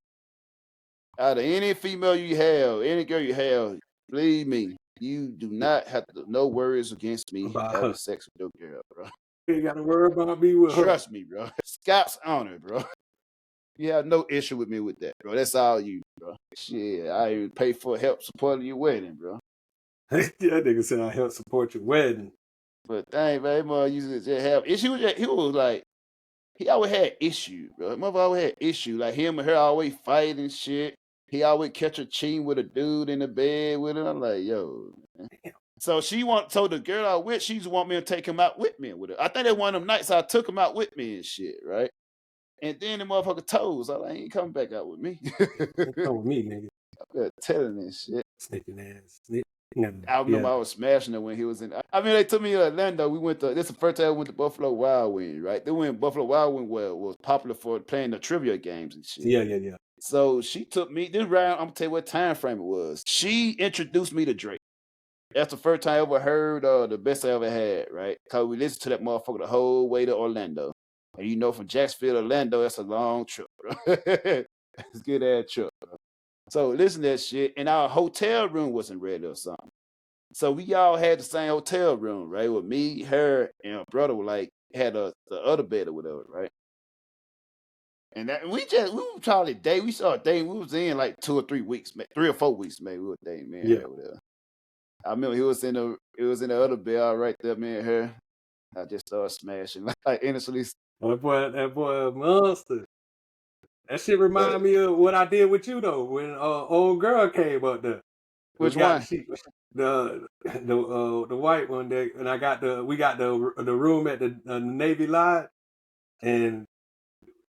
out of any female you have, any girl you have, believe me, you do not have no worries against me About having her. sex with your girl, bro. You ain't got to worry about me with her. Trust me, bro. Scout's honor, bro. You have no issue with me with that, bro. That's all you, bro. Shit, I even pay for help supporting your wedding, bro. Yeah, that nigga said I help support your wedding. But dang, man, mother used to just have issues. He was like, he always had issues, bro. Mother always had issues. Like him and her always fighting and shit. He always catch her cheating with a dude in the bed with her. I'm like, yo, man. So so the girl I was with, she used to want me to take him out with me with her. I think that one of them nights I took him out with me and shit, right? And then the motherfucker told, so I ain't coming back out with me. Come with me, nigga. I'm telling this shit. Sneaking ass. I remember I was smashing her when he was in. I mean, they took me to Orlando. This is the first time I went to Buffalo Wild Wings, right? They went Buffalo Wild Wings was popular for playing the trivia games and shit. Yeah. So she took me this round. I'm gonna tell you what time frame it was. She introduced me to Drake. That's the first time I ever heard the best I ever had, right? Cause we listened to that motherfucker the whole way to Orlando. And from Jacksonville to Orlando, that's a long trip, bro. It's a good ass trip, bro. So listen to that shit. And our hotel room wasn't ready or something. So we all had the same hotel room, right? With me, her, and her brother had the other bed or whatever, right? And we were trying to date. We started dating. We was in like 2 or 3 weeks, 3 or 4 weeks, maybe. We were dating, man. Yeah. Whatever. I remember it was in the other bed right there, me and her. I just started smashing like innocently. That boy, a monster. That shit remind me of what I did with you though when old girl came up there. Which one? The white one that, and we got the room at the Navy Lodge, and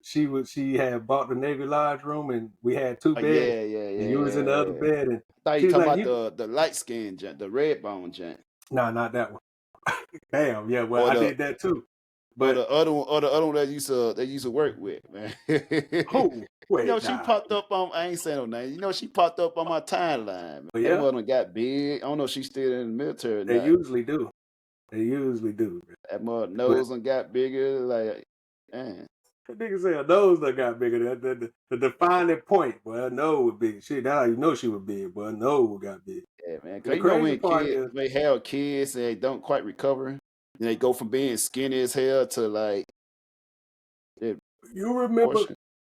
she had bought the Navy Lodge room, and we had 2 beds. Yeah. And you was in the other bed, and I thought you talking about the light skin gent, the red bone gent. No, not that one. Damn, yeah. Well, I did that too. But the other one that used to work with, man. Who? Wait, she popped up on. I ain't saying no name. She popped up on my timeline. Man. Yeah. That one got big. I don't know if she's still in the military. They usually do. That mother nose and got bigger. Like, man. That nigga say her nose done got bigger. The defining point, boy, her nose was big. Shit, now you know she was big, but her nose got big. Yeah, man. Cause when kids, they have kids and they don't quite recover. And they go from being skinny as hell to like. You remember?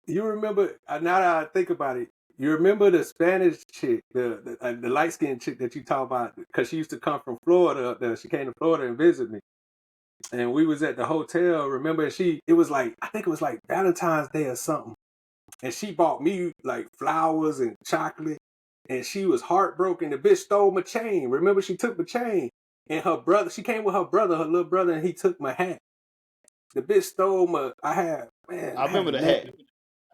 Now that I think about it, you remember the Spanish chick, the light skinned chick that you talk about? Because she used to come from Florida up there. She came to Florida and visit me, and we was at the hotel. Remember? It was like, I think it was like Valentine's Day or something, and she bought me like flowers and chocolate, and she was heartbroken. The bitch stole my chain. Remember? She took my chain. And her brother, she came with her little brother, and he took my hat. The bitch stole my, I remember the hat.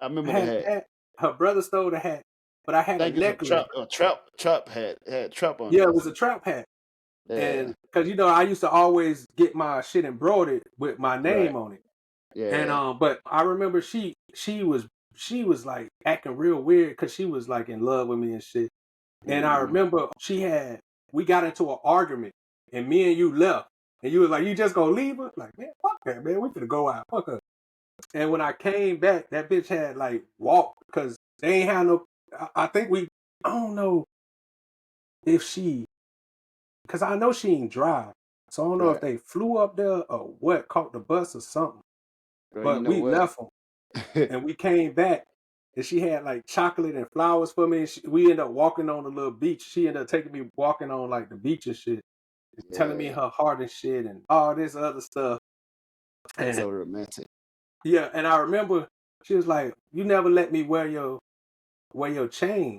I remember the hat. Her brother stole the hat, but I had a necklace. A trap hat. It had trap on it. Yeah, it was a trap hat. Yeah. And because, I used to always get my shit embroidered with my name on it. Yeah. And, but I remember she was like acting real weird because she was like in love with me and shit. And I remember we got into an argument. And me and you left. And you was like, you just gonna leave her? Like, man, fuck that, man. We finna go out. Fuck her. And when I came back, that bitch had like walked because they ain't had no. I don't know if because I know she ain't drive. So I don't know if they flew up there or what, caught the bus or something. But we left them. And we came back. And she had like chocolate and flowers for me. And we ended up walking on the little beach. She ended up taking me walking on like the beach and shit. Telling me her heart and shit and all this other stuff. And, so romantic. Yeah, and I remember she was like, "You never let me wear your chain."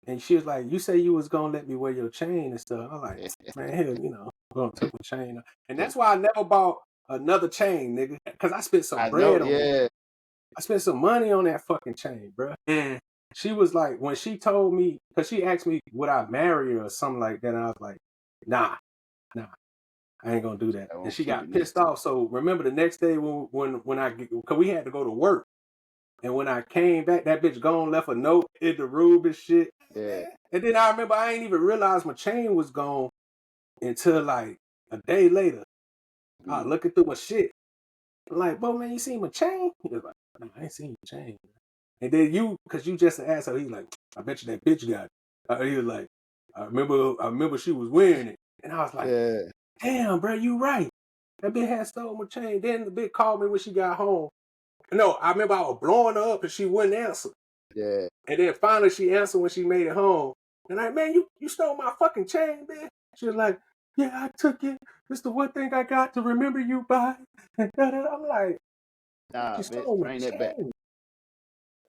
And she was like, "You say you was gonna let me wear your chain and stuff." I'm like, "Man, hell, I'm gonna take my chain." And that's why I never bought another chain, nigga, because I spent some bread on it. I spent some money on that fucking chain, bro. And she was like, when she told me, because she asked me would I marry her or something like that, and I was like, nah. I ain't gonna do that. I And won't she keep got it next pissed time. off. So remember the next day cause we had to go to work. And when I came back, that bitch gone left a note in the room and shit. Yeah. And then I remember I ain't even realized my chain was gone until like a day later. I was looking through my shit. I'm like, bro, man, you seen my chain? He was like, no, I ain't seen your chain. And then cause you just an asshole, he's like, I bet you that bitch got it. He was like, I remember she was wearing it. And I was like, Yeah. damn, bro, you right. That bitch had stole my chain. Then the bitch called me when she got home. No, I remember I was blowing her up and she wouldn't answer. Yeah. And then finally she answered when she made it home. And like, man, you stole my fucking chain, man. She was like, yeah, I took it. It's the one thing I got to remember you by. And I'm like, Nah, you bitch, stole my bring that back. chain.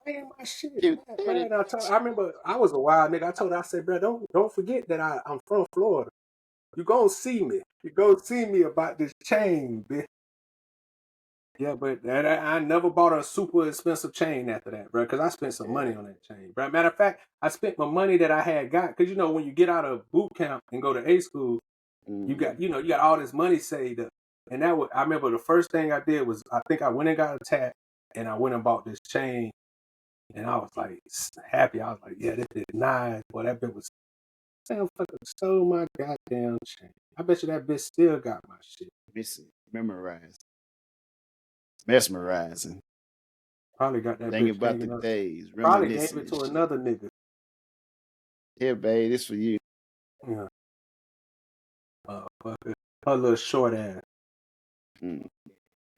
Ain't my shit, You man. did Bro, it. and I remember I was a wild nigga. I told her, I said, bro, don't forget that I'm from Florida. You gonna see me. You gonna see me about this chain, bitch. Yeah, but I never bought a super expensive chain after that, bro, because I spent some money on that chain, bro. Matter of fact, I spent my money that I had got, because you know when you get out of boot camp and go to A school, you got all this money saved up, and I remember the first thing I did was I think I went and got a tap, and I went and bought this chain, and I was like happy. I was like, yeah, this is nice. Boy, that bitch was Sam fucking stole my goddamn chain. I bet you that bitch still got my shit. Missing, memorized, mesmerizing. Probably got that Thinking bitch about the hanging up. days, Probably gave reminiscing it and to shit. another nigga. Here, babe, this for you. Yeah. Fucker. Her little short ass. It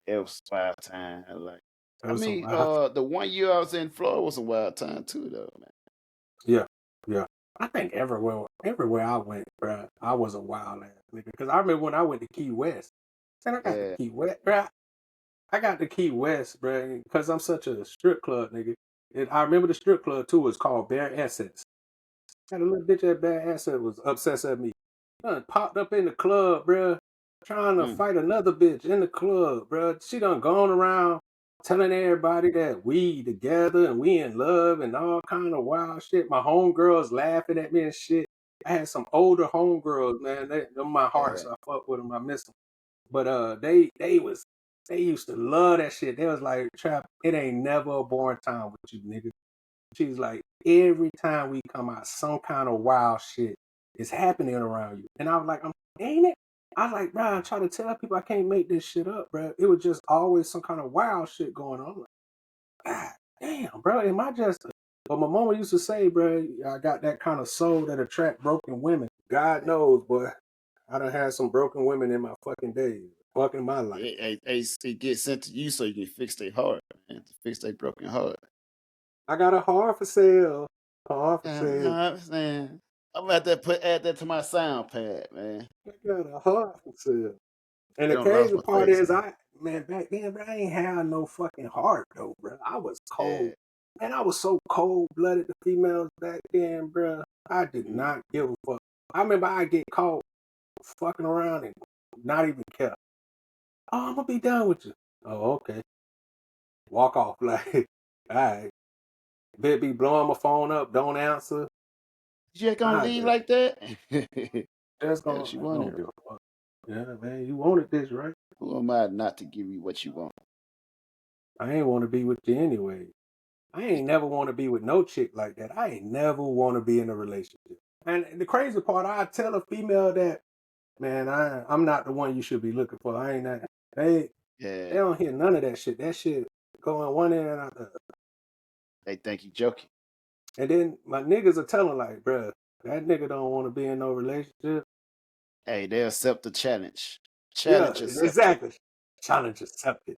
was wild time. That was some The 1 year I was in Florida was a wild time too, though, man. Yeah. I think everywhere I went, bro, I was a wild ass nigga. Because I remember when I went to Key West. And I got Yeah. to Key West, bro. I got to Key West, bro, because I'm such a strip club nigga. And I remember the strip club too was called Bare Assets. Had a little bitch at Bare Assets was obsessed with me. Done popped up in the club, bro, trying to fight another bitch in the club, bro. She done gone around telling everybody that we together and we in love and all kind of wild shit. My homegirls laughing at me and shit. I had some older homegirls, man. They're my heart, so I fuck with them. I miss them. But they used to love that shit. They was like, Trap, it ain't never a boring time with you, nigga. She's like, every time we come out, some kind of wild shit is happening around you. And I was like, ain't it? I was like, bro, I try to tell people I can't make this shit up, bro. It was just always some kind of wild shit going on. I'm like, God damn, bro, am I just... But my mama used to say, bro, I got that kind of soul that attract broken women. God knows, boy. I done had some broken women in my fucking days. Fucking my life. It gets sent to you so you can fix their heart, man. To fix their broken heart. I got a heart for sale. Heart for You sale. know what I'm saying? I'm about to add that to my sound pad, man. I got a heart for sale. And They the don't lost crazy my part face. is, back then, bro, I ain't have no fucking heart, though, bro. I was cold. Yeah. Man, I was so cold-blooded to females back then, bro. I did not give a fuck. I remember I get caught fucking around and not even care. Oh, I'm gonna be done with you. Oh, okay. Walk off. Like, all right. Bitch be blowing my phone up, don't answer. You just gonna leave like that? Just That's gonna, what you I wanted. don't give a fuck. Yeah, man, you wanted this, right? Who am I not to give you what you want? I ain't want to be with you anyway. I ain't never want to be with no chick like that. I ain't never want to be in a relationship. And the crazy part, I tell a female that, man, I'm not the one you should be looking for. I ain't that. They don't hear none of that shit. That shit going one end and out the other. They think you joking. And then my niggas are telling like, bruh, that nigga don't want to be in no relationship. Hey, they accept the challenge. Challenge accepted. Exactly. Challenge accepted.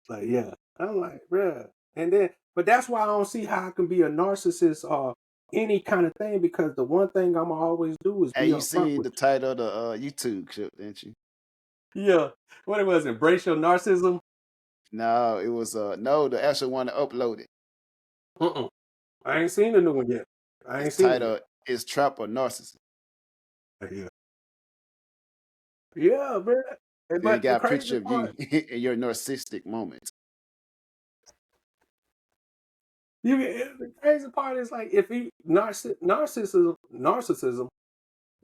Like, yeah. I'm like, bruh. And then, but that's why I don't see how I can be a narcissist or any kind of thing, because the one thing I'm always do is be you upfront seen with the title of the YouTube clip, didn't you? Yeah. What it was, Embrace Your Narcissism? No, it was the actual one that uploaded. I ain't seen the new one yet. I ain't seen it yet. Is Trap or Narcissist? Yeah, man. But you got a picture of you in your narcissistic moments. The crazy part is like, if narcissism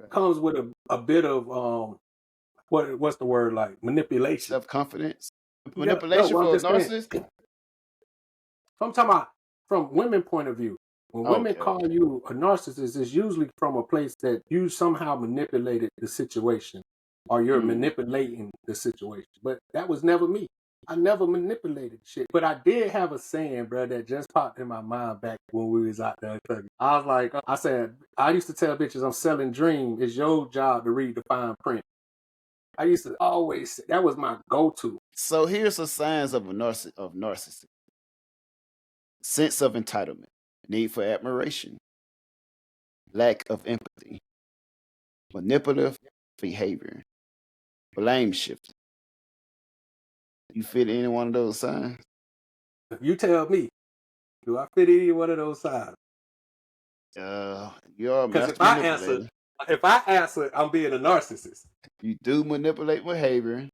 comes with a bit of what's the word like? Manipulation. Self-confidence. Yeah, no, Manipulation well, I'm for a just saying. narcissist? I'm talking about from women point of view. When women Okay, call okay. you a narcissist, it's usually from a place that you somehow manipulated the situation or you're Mm. manipulating the situation. But that was never me. I never manipulated shit. But I did have a saying, bro, that just popped in my mind back when we was out there. I was like, I said, I used to tell bitches I'm selling dream. It's your job to read the fine print. I used to always say, that was my go-to. So here's the signs of narcissism. Sense of entitlement, need for admiration, lack of empathy, manipulative behavior, blame shifting. You fit any one of those signs? You tell me, do I fit any one of those signs? You're a Because master manipulator. if I answer, I'm being a narcissist. You do manipulate behavior.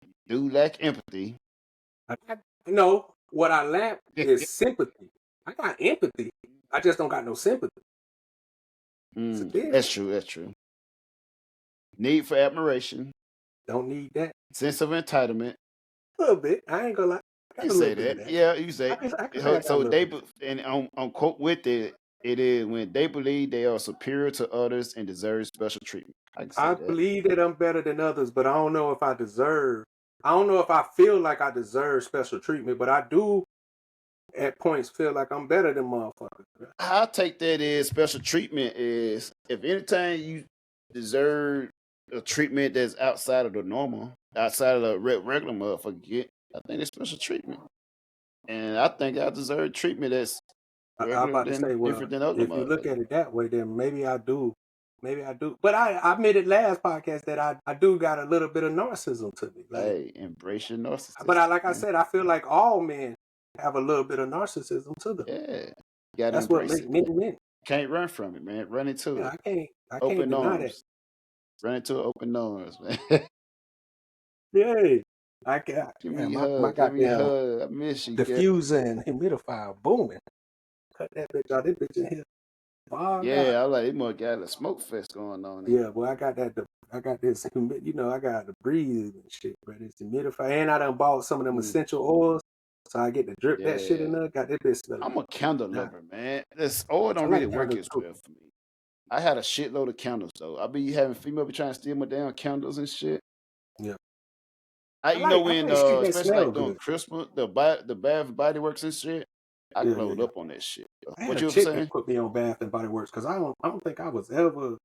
You do lack empathy. No, what I lack is sympathy. I got empathy. I just don't got no sympathy. That's true. That's true. Need for admiration. Don't need that. Sense of entitlement. A little bit. I ain't gonna lie. You say that. Yeah, you say. So they and on quote with it, it is when they believe they are superior to others and deserve special treatment. I believe that I'm better than others, but I don't know if I deserve. I don't know if I feel like I deserve special treatment, but I do at points feel like I'm better than motherfuckers. I take that as special treatment is if anytime you deserve a treatment that's outside of the normal, outside of the regular motherfucker, I think it's special treatment. And I think I deserve treatment that's I'm about to say, well, different than other if you look at it that way, then maybe I do. Maybe I do. But I admitted last podcast that I do got a little bit of narcissism to me. Like, hey, embrace your narcissism. But I said, I feel like all men have a little bit of narcissism to them. Yeah. That's what makes men. Can't run from it, man. Run into it. I can't deny that. Run into it, open arms, man. Yeah. I got give me a hug. I miss you. Diffuser and humidifier booming. Cut that bitch out. This bitch in here. Oh, yeah, I like it. More got a smoke fest going on. Yeah, well, I got that. I got this. You know, I got the breeze and shit, but it's humidifier, and I done bought some of them essential oils, so I get to drip that shit in there. Got that bitch smelling. I'm a candle lover, man. This oil don't really work as well for me. I had a shitload of candles though. I be having female be trying to steal my damn candles and shit. Yeah. You know when especially like during Christmas, the Bath and Body Works and shit. I glowed up on that shit. What you saying? Put me on Bath and Body Works because I don't think I was ever.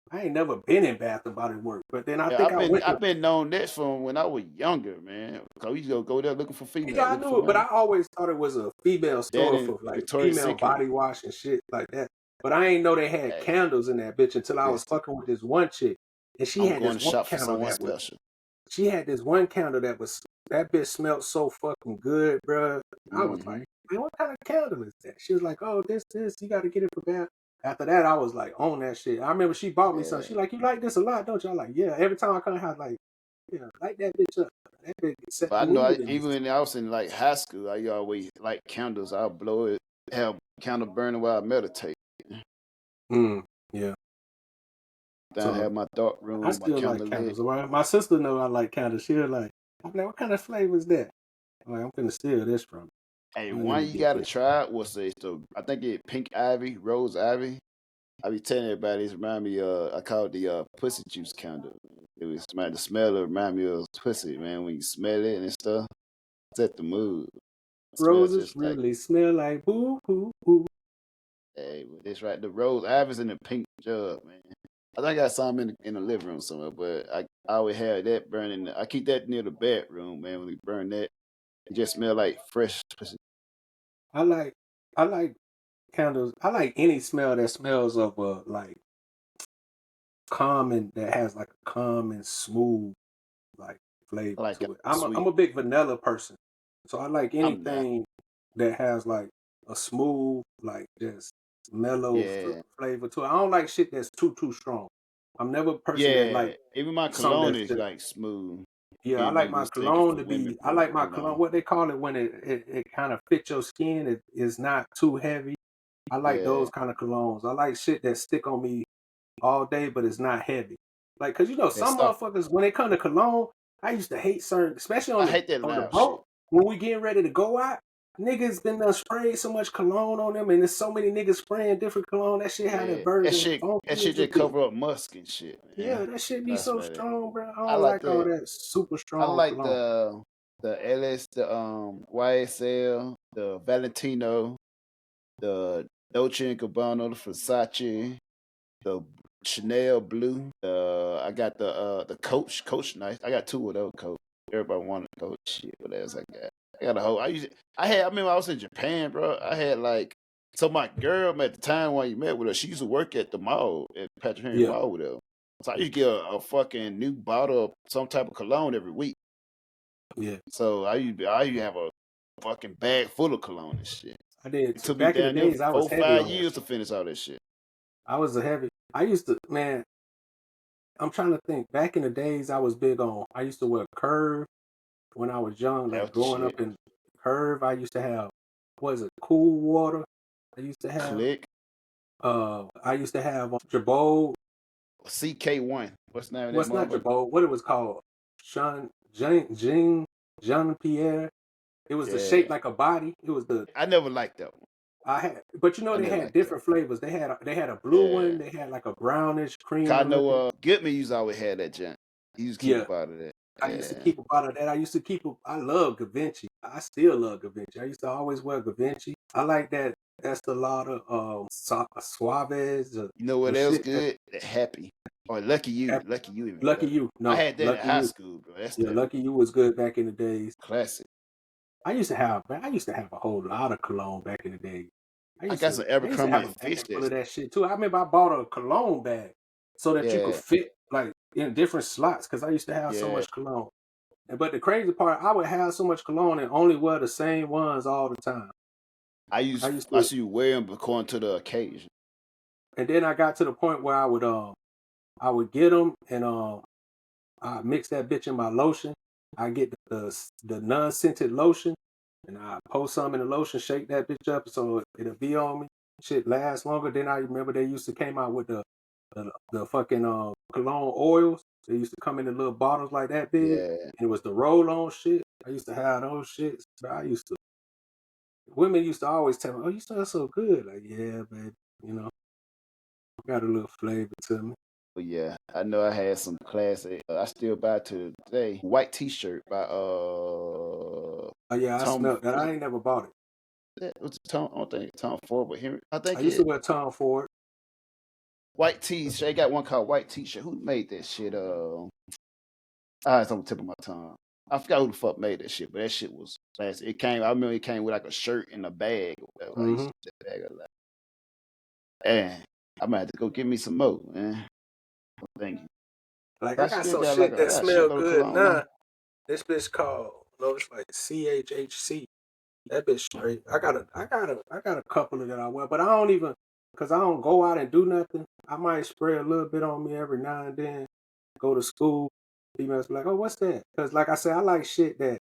I ain't never been in Bath and Body Works, but then I've been known that from when I was younger, man. Cause we used to go there looking for female. Yeah, I knew it, but I always thought it was a female store for like Victoria's female body wash and shit like that. But I ain't know they had candles in that bitch until I was fucking with this one chick, and she had this one candle that was. She had this one candle that bitch smelled so fucking good, bro. I was like, man, what kind of candle is that? She was like, oh, this, you got to get it for Bath. After that, I was like, on that shit. I remember she bought me some. She like, you like this a lot, don't you? I'm like, yeah. Every time I come out, like, yeah, light that bitch up. That bitch set I know, even when I was in like high school, I always like candles. I'll blow it, have candle burning while I meditate. Yeah. Then I have my dark room. I still like candles. My sister know I like candles. She was like, I'm like, what kind of flavor is that? I'm like, I'm finna steal this from. Hey, one you gotta try was I think it pink ivy, rose ivy. I be telling everybody this remind me I call it the pussy juice candle. It was the smell remind me of pussy, man. When you smell it and stuff, set the mood. Roses really smell like boo boo boo. Hey, that's right. The rose ivy's in the pink jug, man. I think I got some in the living room somewhere, but I always have that burning. I keep that near the bedroom, man. When we burn that, it just smell like fresh pussy. I like candles. I like any smell that smells of like calm and that has like a calm and smooth like flavor like to it. I'm a big vanilla person, so I like anything that has like a smooth, like just mellow flavor to it. I don't like shit that's too strong. I'm never a person that like. Even my cologne is like smooth. Yeah, I like my cologne to be. I like my cologne. What they call it when it kind of fits your skin. It is not too heavy. I like those kind of colognes. I like shit that stick on me all day, but it's not heavy. Like, cause That some stuff. motherfuckers when they come to cologne, I used to hate certain, especially I hate that on the loud boat shit. when we getting ready to go out. Niggas been sprayed so much cologne on them, and there's so many niggas spraying different cologne. That shit had that Yeah, burger that funky shit as a just bitch. cover up musk and shit, Yeah, man. that shit be That's so what it. strong, bro. I I don't like like all the that super I strong like cologne. the LS, the YSL, the Valentino, the Dolce and Gabbana, the Versace, the Chanel Blue. I got the Coach nice. I got two of those Coach. Everybody wanted Coach. Shit, what else I got? I got a whole. I remember I was in Japan, bro. I had like. So my girl at the time when you met with her, she used to work at the mall at Patrick Henry Yeah, Mall with her. So I used to get a fucking new bottle of some type of cologne every week. yeah. So I used to have a fucking bag full of cologne and shit. I did It too. took me Back in the down there days, I was 4 heavy 5 on that years to shit. finish all this shit. I was a heavy. I used to, man. I'm trying to think. Back in the days, I was big on. I used to wear Curve when I was young, That like was the growing shit. up in Curve. I used to have, what is it, Cool Water. I used to have. Click. I used to have Jabot. CK1. What's the name of that What's not motherfucker? Jabot? What it was called? Jean Pierre. It was the shape Yeah. like a body. It was the I never liked that one. I had, but I they never had liked that. different flavors. They had a blue one. Yeah. They had like a brownish creamy I looking. know Goodman used to always had that junk. He used to keep Yeah, up out of that. I used to Yeah. keep a part of that. I used to keep. I love Gavinci. I still love Gavinci. I used to always wear Gavinci. I like that Estee Lauder, Suaves. You know what the else shit that good? That Happy. Or Lucky You. Happy- Lucky You even Lucky better. You. I No, had that in Lucky high You. school, bro. That's Yeah, the Lucky You was good back in the days. classic. I used to have a whole lot of cologne back in the day. I got some Abercrombie have a and bag Fitch full of that's that shit too. I remember I bought a cologne bag so that you could yeah, fit like in different slots because I used to have so yeah. much cologne. But the crazy part, I would have so much cologne and only wear the same ones all the time. I used to, used to wear them according to the occasion. and then I got to the point where I would get them and I mix that bitch in my lotion. I get the non-scented lotion, and I pour some in the lotion, shake that bitch up so it'll be on me. Shit lasts longer. Then I remember they used to came out with the fucking cologne oils. They used to come in the little bottles like that big. Yeah. And it was the roll-on shit. I used to have those shits. But women used to always tell me, "Oh, you smell so good." Like, yeah, baby, got a little flavor to me. But yeah, I know I had some classic. I still buy to today. White T-shirt by Oh yeah, I Tom. smelled that. I ain't never bought it. Was it Tom? I don't think Tom Ford, but Henry. I think I used to wear Tom Ford. White T-shirt. They got one called White T-shirt. Who made that shit? It's on the tip of my tongue. I forgot who the fuck made that shit, but that shit was classic. It came. I remember it came with like a shirt and a bag. Or whatever. I used to use that bag a lot. And I might have to go get me some more, man. Thank you. Like But I got some shit that smell good now. This bitch called, it's like CHHC. That bitch straight. I got a couple of that I wear, but I don't even, cause I don't go out and do nothing. I might spray a little bit on me every now and then. Go to school, females be like, "Oh, what's that?" Cause like I said, I like shit that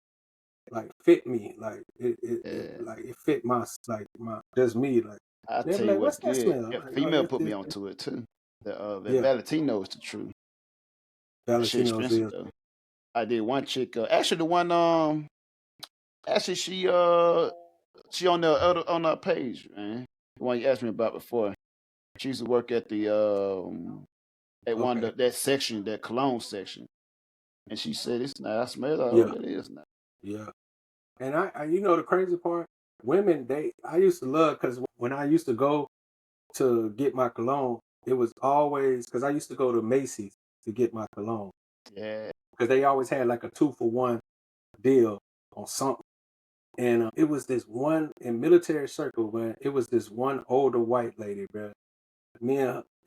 like fit me, like it fit my just me. Like I'll they be tell you like, what's "What's that good. smell?" Yeah, I'm like, female this, put me this, onto it too. The Yeah. Valentino is the truth. That shit Valentino's expensive is. though. I did one chick. Actually, the one actually she on the other on our page, man. The one you asked me about before. She used to work at the at one Okay. of that section, that cologne section, and she said it's nice. I smell it. Yeah. Oh, it is nice. Yeah. And I the crazy part, women, I used to love, because when I used to go to get my cologne, it was always, because I used to go to Macy's to get my cologne, Yeah. because they always had like a 2-for-1 deal on something. And it was this one in Military Circle, man. It was this one older white lady, bro.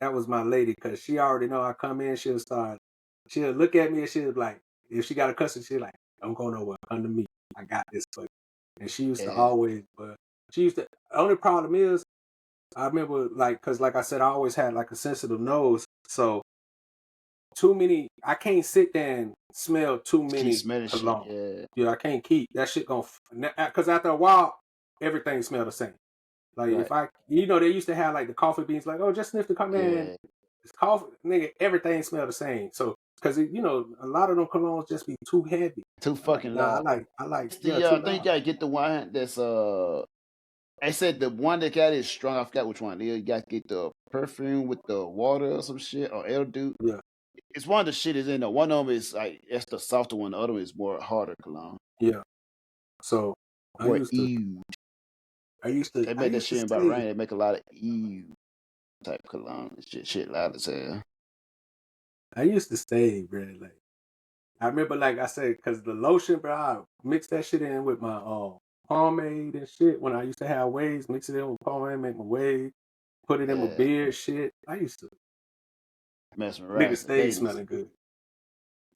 That was my lady, because she already know I come in, she'll look at me and she'll like, if she got a customer, she'll like, "Don't go nowhere, come to me. I got this for you." And she used to always, but the only problem is, I remember because like I said, I always had like a sensitive nose. So I can't sit there and smell too many cologne. Shit, Yeah, I can't keep that shit going, because after a while, everything smell the same. Like if they used to have like the coffee beans, like, "Oh, just sniff the coffee," man. It's coffee, nigga. Everything smell the same. So, because you know, a lot of them colognes just be too heavy. Too fucking Nah, loud. I like, It's yeah, the too I think you loud. gotta get the one that's I said the one that got it strong. I forgot which one. You got to get the perfume with the water or some shit or elder. Yeah, It's one of the shit is in there. One of them is like it's the softer one. The other one is more harder cologne. yeah. So I More used to, ew. I used to, They I make that used to shit about stay. rain. They make a lot of ew type cologne. Shit loud as hell. I used to stay, bro. Like I remember, like I said, because the lotion, bro, I mix that shit in with my pomade and shit. When I used to have waves, mix it in with pomade, make my wave, put it in my Yeah. beard, shit. I used to. Messing Nigga around. stayed Ladies. smelling good.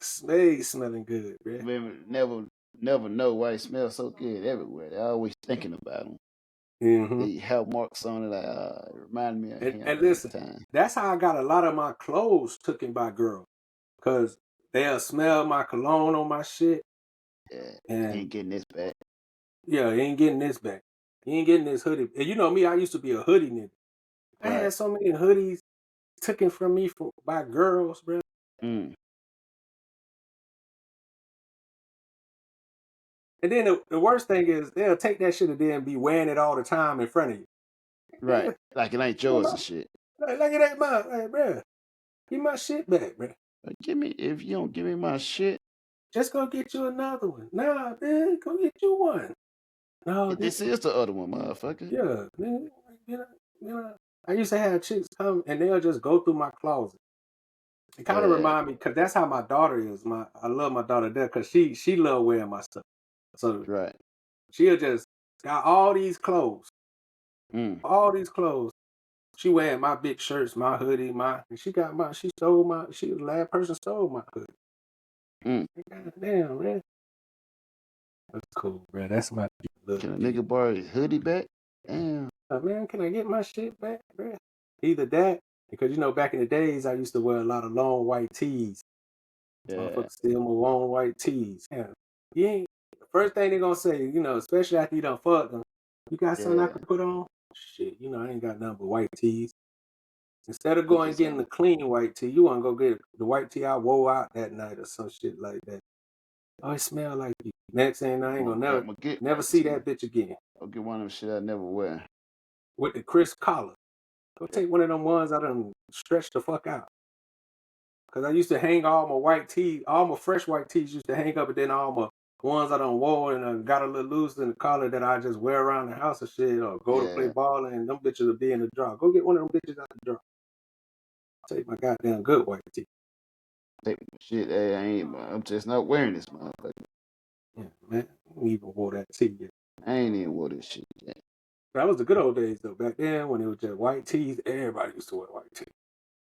Stayed smelling good, bro. Never know why it smells so good everywhere. They're always thinking about them. Mm-hmm. They have marks on it. Like, it remind me of him And every listen, time. that's how I got a lot of my clothes taken by girls. Because they'll smell my cologne on my shit. Yeah, And ain't getting this back. yeah, you ain't getting this back. You ain't getting this hoodie. And you know me, I used to be a hoodie nigga. I Right. had so many hoodies taken from me by girls, bro. Mm. And then the worst thing is they'll take that shit and then be wearing it all the time in front of you. Right. Yeah, Like it ain't yours and shit. like it ain't mine. Like, bro, give my shit back, bro. Like, if you don't give me my shit, Just go get you another one. Nah, man, go get you one. No, this is the other one, motherfucker. yeah, man. You know, I used to have chicks come and they'll just go through my closet. It kind of Yeah. remind me because that's how my daughter is. I love my daughter there because she love wearing my stuff. So Right. she'll just got all these clothes, Mm. all these clothes. She wearing my big shirts, my hoodie, she stole she was the last person stole my hoodie. Mm. God damn, man. That's cool, bro. That's my Can a nigga borrow his hoodie back? Damn. Man, can I get my shit back, bro? Either that, because you know, back in the days, I used to wear a lot of long white tees. Yeah. Motherfuckers still my long white tees. Yeah. You ain't, the first thing they're gonna say, you know, especially after you done fucked them, you got something I Yeah. can put on? Shit, you know, I ain't got nothing but white tees. Instead of You going and just getting the clean white tee, you want to go get the white tee I wore out that night or some shit like that. Oh, it smell like you. Next thing I ain't gonna never see that bitch again. I'll get one of them shit I never wear. With the Chris collar. Go take one of them ones I done stretched the fuck out. Cause I used to hang all my white tees, all my fresh white tees used to hang up, and then all my ones I done wore and I got a little loose in the collar that I just wear around the house and shit, or go to play ball and them bitches will be in the drawer. Go get one of them bitches out the drawer. Take my goddamn good white tee. Take my shit. Hey, I'm just not wearing this motherfucker. Yeah, man. I ain't even wore that tee yet. I ain't even wore this shit yet. That was the good old days though. Back then when it was just white tees, everybody used to wear white tees.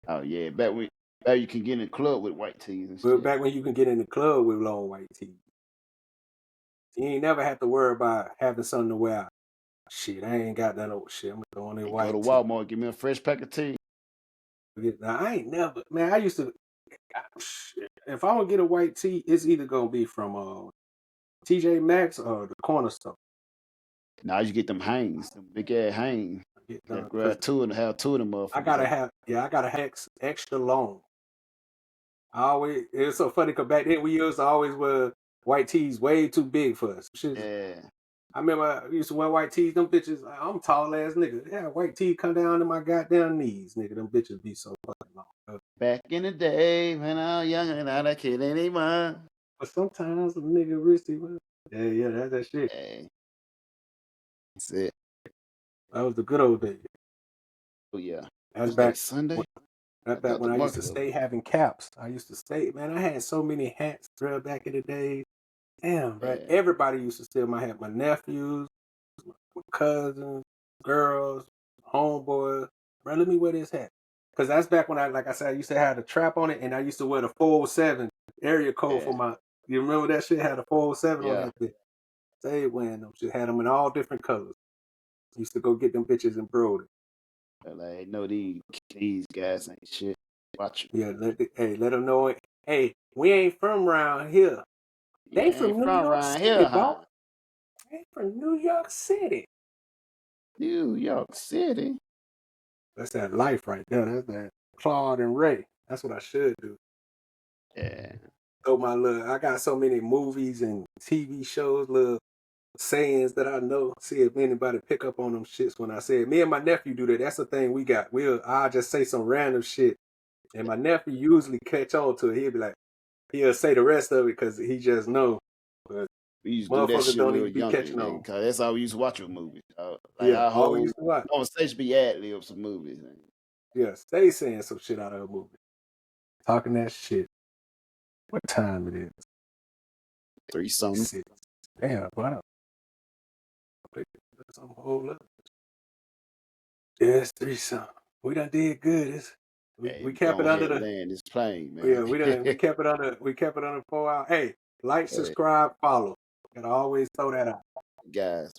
Oh yeah, back you can get in the club with white tees and But shit. back when you can get in the club with long white tees. You ain't never have to worry about having something to wear. Shit, I ain't got that old shit. I'm going in white. Go to Walmart, give me a fresh pack of tea. Now, I ain't never, man. I used to, if I would get a white tee, it's either gonna be from TJ Maxx or the corner store. Now you get them Hanes, them big ass Hanes. Grab two and have two of them motherfuckers. I gotta have extra long. It's so funny because back then we used to always wear white tees way too big for us. Yeah. I remember I used to wear white tees. Them bitches, I'm tall ass nigga. Yeah, white tee come down to my goddamn knees, nigga. Them bitches be so fucking long. Back in the day when I was young and not a kid anymore. But sometimes a nigga wristy. Yeah, that's that shit. Hey. That's it. That was the good old days. Oh yeah. That's back Sunday. That's back when I used to stay having caps. I used to stay, man. I had so many hats, bro, back in the day. Damn, bro. Yeah. Everybody used to steal my hat. My nephews, my cousins, girls, homeboys. Bro, let me wear this hat. Because that's back when like I said, I used to have the trap on it, and I used to wear the 407 area code for my. You remember that shit had a 407 on that bitch? Stayed wearing them shit. Had them in all different colors. Used to go get them bitches embroidered. Like, no, these guys ain't shit. Watch you. Yeah, let them know it. Hey, we ain't from around here. They from New York City, bro. They from New York City. New York City. That's that life right there. That's that. Claude and Ray. That's what I should do. Yeah. Throw my little. I got so many movies and TV shows, little sayings that I know. See if anybody pick up on them shits when I say it. Me and my nephew do that. That's the thing we got. I'll just say some random shit, and my nephew usually catch on to it. He'll be like, he'll say the rest of it because he just know. But We used to do that motherfuckers shit when don't we even were be younger, catching on. because that's how we used to watch with movies. Like Yeah, our all we whole used to watch. conversation be ad libs of movies. Man. Yeah, stay saying some shit out of a movie. Talking that shit. What time it is? 3 something. 6. Damn, wow. Some whole up. Yeah, it's 3 something. We done did good. We kept it under the land this plane, man. yeah, we kept it under 4 hours. Hey, like, subscribe, follow. Gotta always throw that out. Guys.